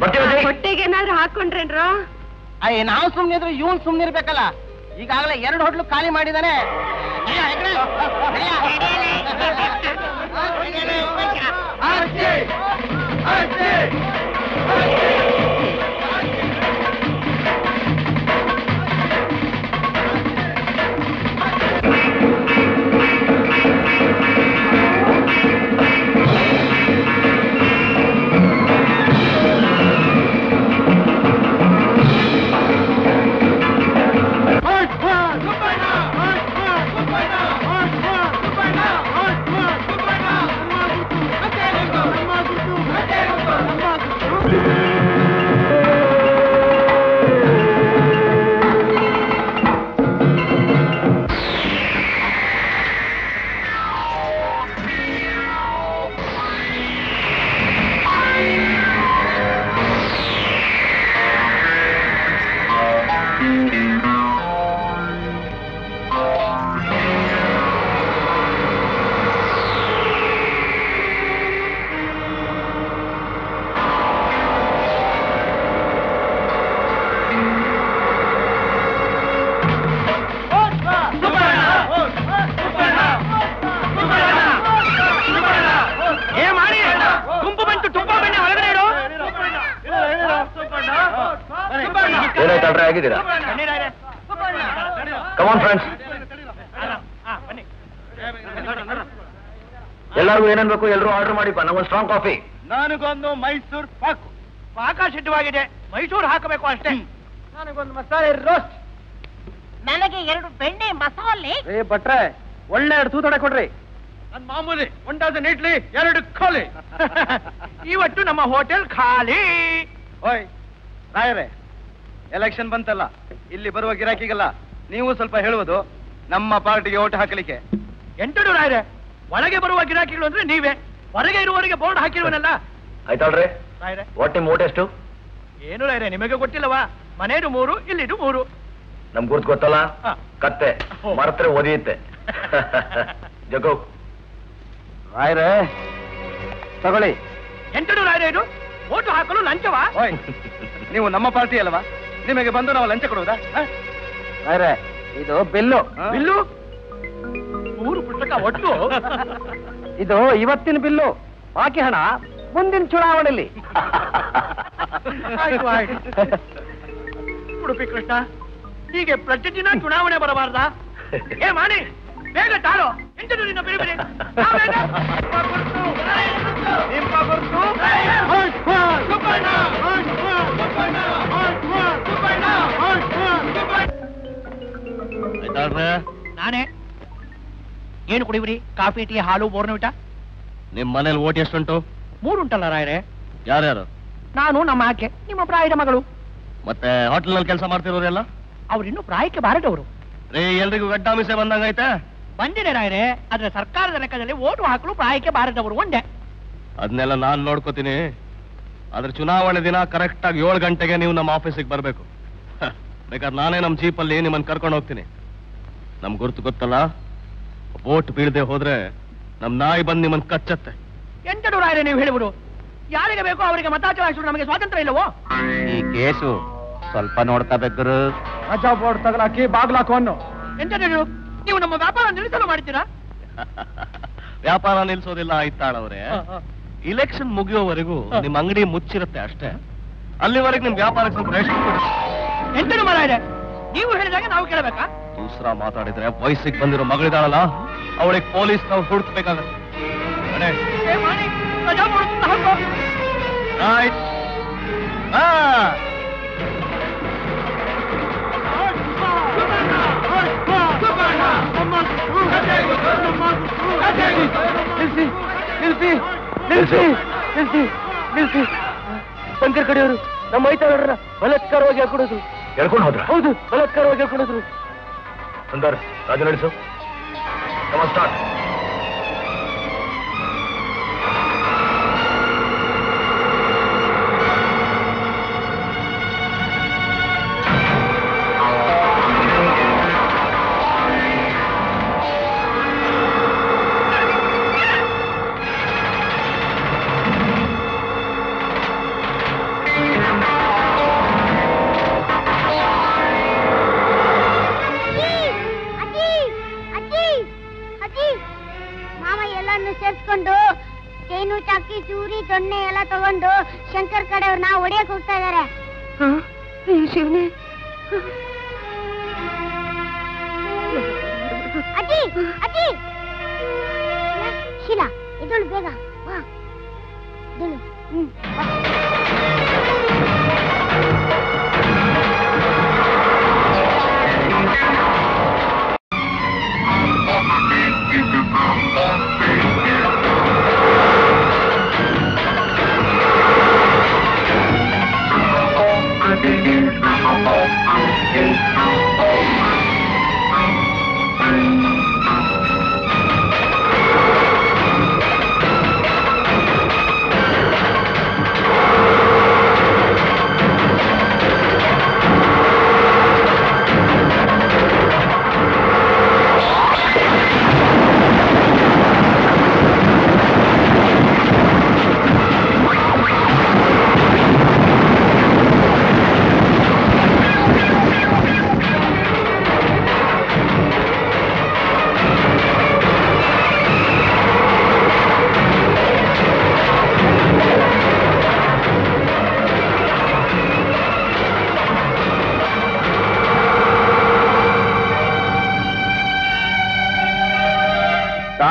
ಬರ್ತೀವಿ. ಹೊಟ್ಟೆಗೆ ಏನಾದ್ರು ಹಾಕೊಂಡ್ರೇನ್ರೋ? ಅಯ್ಯ, ನಾವು ಸುಮ್ನಿದ್ರು ಇವನ್ ಸುಮ್ನಿರ್ಬೇಕಲ್ಲ. ಈಗಾಗಲೇ 2 ಹೋಟ್ಲು ಖಾಲಿ ಮಾಡಿದಾನೆ. Thank you. ಏನಾಯ್ತಲ್ರಿ ಆಗಿದ್ದೀರಾ? ಕಮಾನ್ ಫ್ರೆಂಡ್ಸ್, ಎಲ್ಲರಿಗೂ ಏನೇನ್ಬೇಕು ಎಲ್ಲರೂ ಆರ್ಡರ್ ಮಾಡಿಪ್ಪ. ನಮಗೊಂದು ಸ್ಟ್ರಾಂಗ್ ಕಾಫಿ. ನನಗೊಂದು ಮೈಸೂರು ಪಾಕು. ಪಾಕ ಸಿದ್ಧವಾಗಿದೆ, ಮೈಸೂರು ಹಾಕಬೇಕು ಅಷ್ಟೇ. ನನಗೊಂದು ಮಸಾಲೆ ರೋಸ್ಟ್. ನನಗೆ 2 ಬೆಣ್ಣೆ ಮಸಾಲೆ. ಭಟ್ರೆ, ಒಳ್ಳೆ 2 ತೂತಡೆ ಕೊಡ್ರಿ. ನನ್ ಮಾಮೂಲಿ 1 ಡಜನ್ ಇಡ್ಲಿ, 2 ಖಾಲಿ. ಇವತ್ತು ನಮ್ಮ ಹೋಟೆಲ್ ಖಾಲಿ. ಓಯ್ ರಾಯರೇ, ಎಲೆಕ್ಷನ್ ಬಂತಲ್ಲ, ಇಲ್ಲಿ ಬರುವ ಗಿರಾಕಿಗೆಲ್ಲ ನೀವು ಸ್ವಲ್ಪ ಹೇಳುವುದು ನಮ್ಮ ಪಾರ್ಟಿಗೆ ಓಟ್ ಹಾಕಲಿಕ್ಕೆ. ಎಂಟು ರಾಯರೇ, ಒಳಗೆ ಬರುವ ಗಿರಾಕಿಗಳು ಅಂದ್ರೆ ನೀವೇ, ಹೊರಗೆ ಇರುವವರಿಗೆ ಬೋರ್ಡ್ ಹಾಕಿರುವನಲ್ಲ. ಆಯ್ತಲ್ರಿ, ರಾಯರೇ ಒಟ್ಟು ನಿಮ್ಮ ಓಟ್ ಎಷ್ಟು? ಏನು ರಾಯರೇ, ನಿಮಗೆ ಗೊತ್ತಿಲ್ಲವಾ? ಮನೇದು 3, ಇಲ್ಲಿದು 3. ನಮ್ ಗುರ್ತು ಗೊತ್ತಲ್ಲ, ಹಾ. ಕತ್ತೆ ಮರತ್ರೆ ಒದಿಯುತ್ತೆ. ಜಗೋ ರಾಯರೇ ತಗೊಳ್ಳಿ. ಎಂಟು ರಾಯರೇ, ಇದು ಓಟು ಹಾಕಲು ಲಂಚವಾ? ಓಯ್, ನೀವು ನಮ್ಮ ಪಾರ್ಟಿ ಅಲ್ವಾ, ನಿಮಗೆ ಬಂದು ನಾವು ಲಂಚ ಕೊಡುವುದಾ? ರಾಯರೇ, ಇದು ಬಿಲ್ಲು. ಬಿಲ್ಲು 3 ಪುಸ್ತಕ ಒಟ್ಟು. ಇದು ಇವತ್ತಿನ ಬಿಲ್ಲು, ಬಾಕಿ ಹಣ ಮುಂದಿನ ಚುನಾವಣೆಯಲ್ಲಿ. ಆಯ್ತು ಆಯ್ತು. ಉಡುಪಿ ಕೃಷ್ಣ, ಹೀಗೆ ಪ್ರತಿದಿನ ಚುನಾವಣೆ ಬರಬಾರ್ದಾ? ಏ ಮಾಡಿ, ಬೇಗ ತಾಳು. ಎಂಟು ನಿನ್ನ ಬೇರೆ ಬೇರೆ ನಾನೇ. ಏನು ಕುಡಿಬ್ರಿ? ಕಾಫಿ, ಟೀ, ಹಾಲು, ಬೋರ್ನವಿಟ? ನಿಮ್ ಮನೇಲಿ ಓಟ್ ಎಷ್ಟುಂಟು? 3 ಉಂಟಲ್ಲ ರಾಯರೇ. ಯಾರ್ಯಾರು? ನಾನು, ನಮ್ಮ ಆಕೆ, ನಿಮ್ಮ ಪ್ರಾಯದ ಮಗಳು. ಮತ್ತೆ ಹೋಟೆಲ್ ನಲ್ಲಿ ಕೆಲಸ ಮಾಡ್ತಿರೋರೆಲ್ಲ? ಅವ್ರಿನ್ನೂ ಪ್ರಾಯಕ್ಕೆ ಬಾರದವರು. ರೇ, ಎಲ್ರಿಗೂ ಗಡ್ಡಾಮಿಸೆ ಬಂದಂಗೈತೆ. ಬಂದಿದೆ ರಾಯರೇ, ಆದ್ರೆ ಸರ್ಕಾರದ ಲೆಕ್ಕದಲ್ಲಿ ಓಟು ಹಾಕಲು ಪ್ರಾಯಕ್ಕೆ ಬಾರದವರು ಒಂದೇ. ಅದನ್ನೆಲ್ಲ ನಾನ್ ನೋಡ್ಕೋತೀನಿ. ಆದ್ರೆ ಚುನಾವಣೆ ದಿನ ಕರೆಕ್ಟ್ ಆಗಿ 7 ಗಂಟೆಗೆ ನೀವು ನಮ್ಮ ಆಫೀಸಿಗೆ ಬರ್ಬೇಕು. ಬೇಕಾದ್ರೆ ನಾನೇ ನಮ್ಮ ಜೀಪಲ್ಲಿ ನಿಮ್ಮನ್ನ ಕರ್ಕೊಂಡು ಹೋಗ್ತೀನಿ. ನಮ್ ಗುರ್ತು ಗೊತ್ತಲ್ಲ, ವೋಟ್ ಬೀಳದೆ ಹೋದ್ರೆ ನಮ್ ನಾಯಿ ಬಂದು ನಿಮ್ಮನ್ನ ಕಚ್ಚತ್ತೆ. ಎಂಟು ರಾಯರೇ, ನೀವು ಹೇಳಿಬಿಡು. ಯಾರಿಗೆ ಬೇಕೋ ಅವರಿಗೆ ಮತ ಚಲಾಯಿಸಲು ನಮಗೆ ಸ್ವಾತಂತ್ರ್ಯ ಇಲ್ಲವೋ? ಈ ಕೇಸು ಸ್ವಲ್ಪ ನೋಡ್ತಾ ಬೇಕರು. ರಜಾ ಬೋರ್ಡ್ ತಗಲಾಕಿ ಬಾಗ್ಲಾಕು ಅನ್ನು. ಎಂಟು, ನೀವು ನಮ್ಮ ವ್ಯಾಪಾರ ನಿಲ್ಲಿಸಲು ಮಾಡ್ತೀರಾ? ವ್ಯಾಪಾರ ನಿಲ್ಸೋದಿಲ್ಲ ಆಯ್ತಾಳವ್ರೆ. ಇಲೆಕ್ಷನ್ ಮುಗಿಯೋವರೆಗೂ ನಿಮ್ ಅಂಗಡಿ ಮುಚ್ಚಿರುತ್ತೆ ಅಷ್ಟೇ. ಅಲ್ಲಿವರೆಗೆ ನಿಮ್ ವ್ಯಾಪಾರಕ್ಕೆ ಸ್ವಲ್ಪ ರೆಸ್ಟ್ ಕೊಡಿ. ಎಂಟು ರಾಯರೇ, ನೀವು ಹೇಳಿದಾಗ ನಾವು ಕೇಳಬೇಕಾ? ದೂಸರಾ ಮಾತಾಡಿದ್ರೆ ವಯಸ್ಸಿಗೆ ಬಂದಿರೋ ಮಗಳಿದಾಳಲ್ಲ, ಅವಳಿಗೆ ಪೊಲೀಸ್ ನಾವು ಹುಡುಕ್ಬೇಕಾಗತ್ತೆ. ಏ ಮಾಡಿ, ರಜಾ ಬೋರ್ಡ್ ಹಾಕೋ. ಆಯ್ತು. ನಿಲ್ಸಿ ನಿಲ್ಸಿ ನಿಲ್ಸಿ ನಿಲ್ಸಿ. ಶಂಕರ್ ಕಡೆಯವರು ನಮ್ಮ ಐತಾಳರ ಬಲಾತ್ಕಾರವಾಗಿ ಹಾಕೊಡೋದು. ಹೇಳ್ಕೊಂಡು ಹೋದ್ರ? ಹೌದು, ಬಲಾತ್ಕಾರವಾಗಿ ಹಾಕೊಡೋದು. ಸುಂದರ್, ರಾಜು ನಡೆಸು. ಸ್ಟಾರ್ಟ್. ಸೇರ್ಸ್ಕೊಂಡು ಚೈನು, ಚಾಕಿ, ಚೂರಿ, ದೊಣ್ಣೆ ಎಲ್ಲ ತಗೊಂಡು ಶಂಕರ್ ಕಡೆಯವ್ರನ್ನ ಹೊಡೆಯಕ್ ಹೋಗ್ತಾ ಇದಾರೆ. ಶಿವನೇ, ಅಜ್ಜಿ ಅಜ್ಜಿ, ಶೀಲಾ ಇದಳು ಬೇಗ ಬಾ. ಇದಳು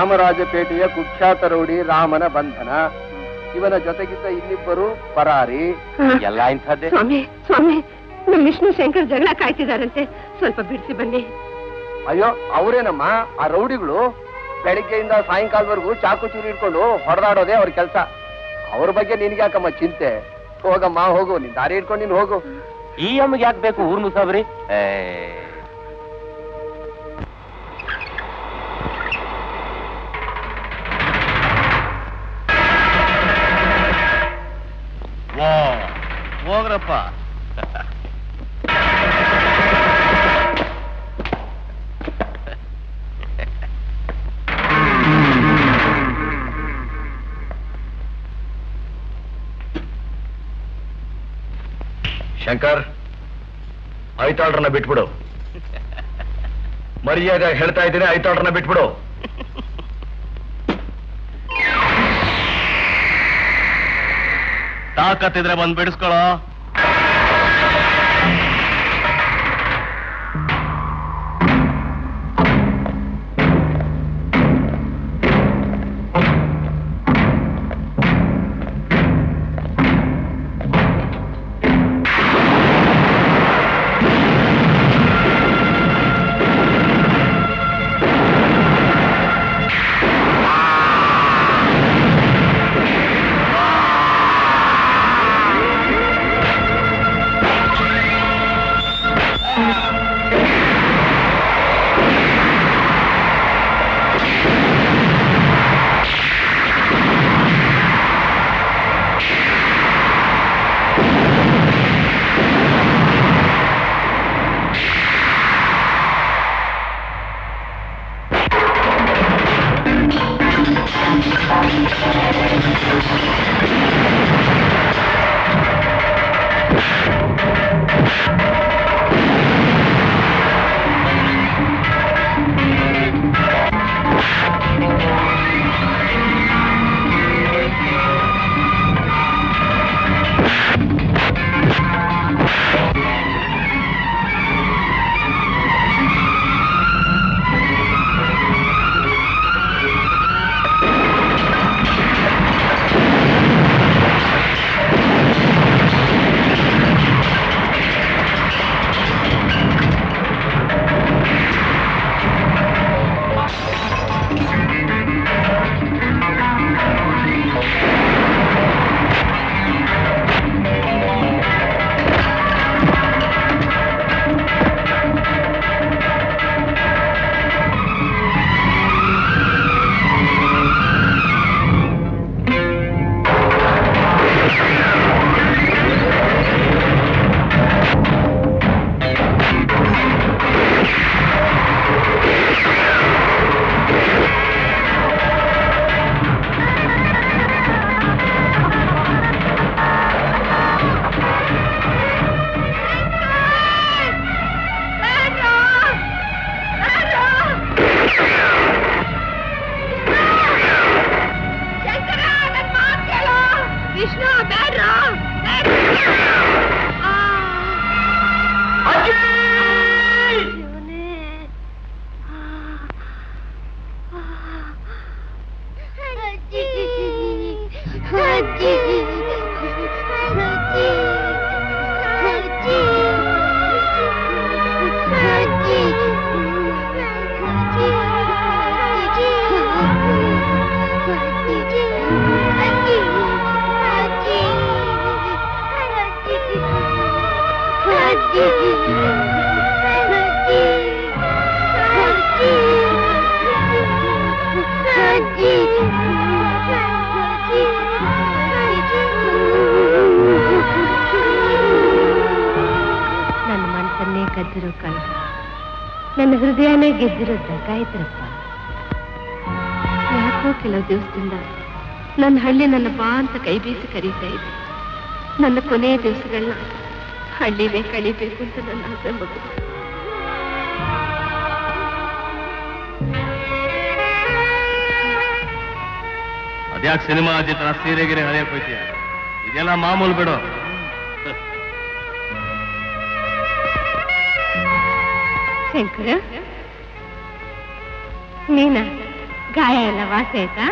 ರಾಮರಾಜಪೇಟೆಯ ಕುಖ್ಯಾತ ರೌಡಿ ರಾಮನ ಬಂಧನ. ಇವನ ಜೊತೆಗಿದ್ದ ಇನ್ನಿಬ್ಬರು ಪರಾರಿ. ಎಲ್ಲ ಇಂಥದ್ದೇ. ಸ್ವಾಮಿ ಸ್ವಾಮಿ, ನಮ್ಮ ವಿಷ್ಣು ಶಂಕರ್ ಜಗಳ ಕಾಯ್ತಿದಾರಂತೆ, ಸ್ವಲ್ಪ ಬಿಡಿಸಿ ಬನ್ನಿ. ಅಯ್ಯೋ, ಅವರೇನಮ್ಮ ಆ ರೌಡಿಗಳು? ಬೆಳಿಗ್ಗೆಯಿಂದ ಸಾಯಂಕಾಲದವರೆಗೂ ಚಾಕು ಚೂರಿ ಇಟ್ಕೊಂಡು ಹೊಡೆದಾಡೋದೇ ಅವ್ರ ಕೆಲಸ. ಅವ್ರ ಬಗ್ಗೆ ನಿನ್ಗೆ ಯಾಕಮ್ಮ ಚಿಂತೆ? ಹೋಗಮ್ಮ, ಹೋಗು, ನಿನ್ ದಾರಿ ಇಟ್ಕೊಂಡು ನೀನ್ ಹೋಗು. ಈ ಅಮ್ಮಗೆ ಯಾಕೆ ಬೇಕು ಊರ್ ಮುಸಾಬ್ರಿ? ಹೋಗ್ರಪ್ಪ. ಶಂಕರ್, ಐತಾಳ್ರನ್ನ ಬಿಟ್ಬಿಡು. ಮರ್ಯಾದೆ ಹೇಳ್ತಾ ಇದ್ದೀನಿ, ಐತಾಳ್ರನ್ನ ಬಿಟ್ಬಿಡು. ತಾಕತ್ತಿದ್ರೆ ಬಂದ್ ಬಿಡಿಸ್ಕೊಳ್ಳೋ. ನನ್ನ ಮನಸ್ಸನ್ನೇ ಕದ್ದಿರೋ ಕಳ್ಳ, ನನ್ನ ಹೃದಯನೇ ಗೆದ್ದಿರೋ ಡಕಾಯಿತರಪ್ಪ. ಯಾಕೋ ಕೆಲವು ದಿವಸದಿಂದ ನನ್ನ ಹಳ್ಳಿ ನನ್ನ ಬಾ ಅಂತ ಕೈ ಬೀಸಿ ಕರೀತಾ ಇದೆ. ನನ್ನ ಕೊನೆಯ ದಿವಸಗಳನ್ನ ಹಳ್ಳಿನೇ ಕಳಿಬೇಕು ಅಂತ ನನ್ನ ಆಸೆ ಮಗು. ಅದ್ಯಾಕೆ ಸಿನಿಮಾ ಅಜ್ಜಿ ತರ ಸೀರೆಗಿರೆ ಹಳೆಯಕ್ ಹೋಯ್ತೀಯ? ಇದೆಲ್ಲ ಮಾಮೂಲು ಬಿಡು. ಶಂಕರ, ನೀನಾ? ಗಾಯ ಎಲ್ಲ ವಾಸಿ ಆಯ್ತಾ?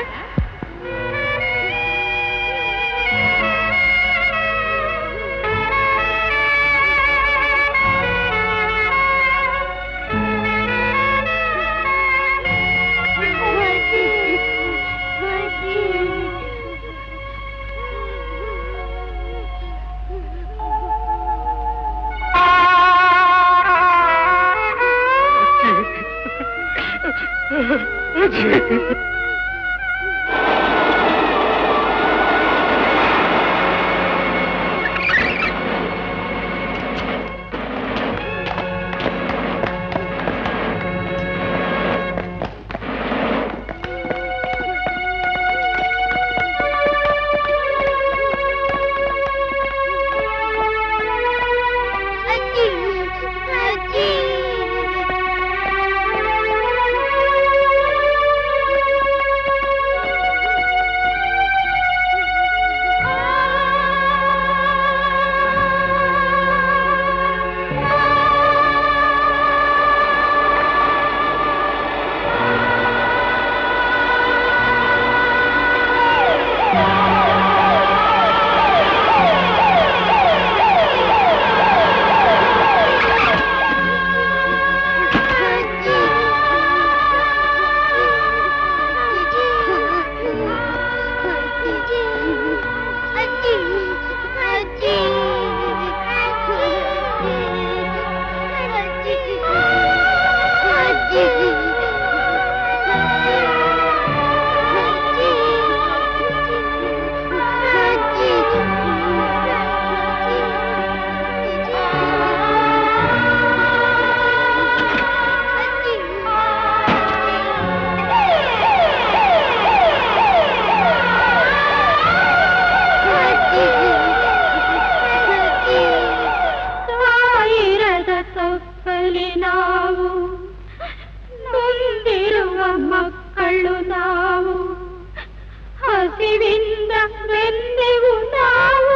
ಹಸಿವಿಂದ ಬೆಂದೆವು ನಾವು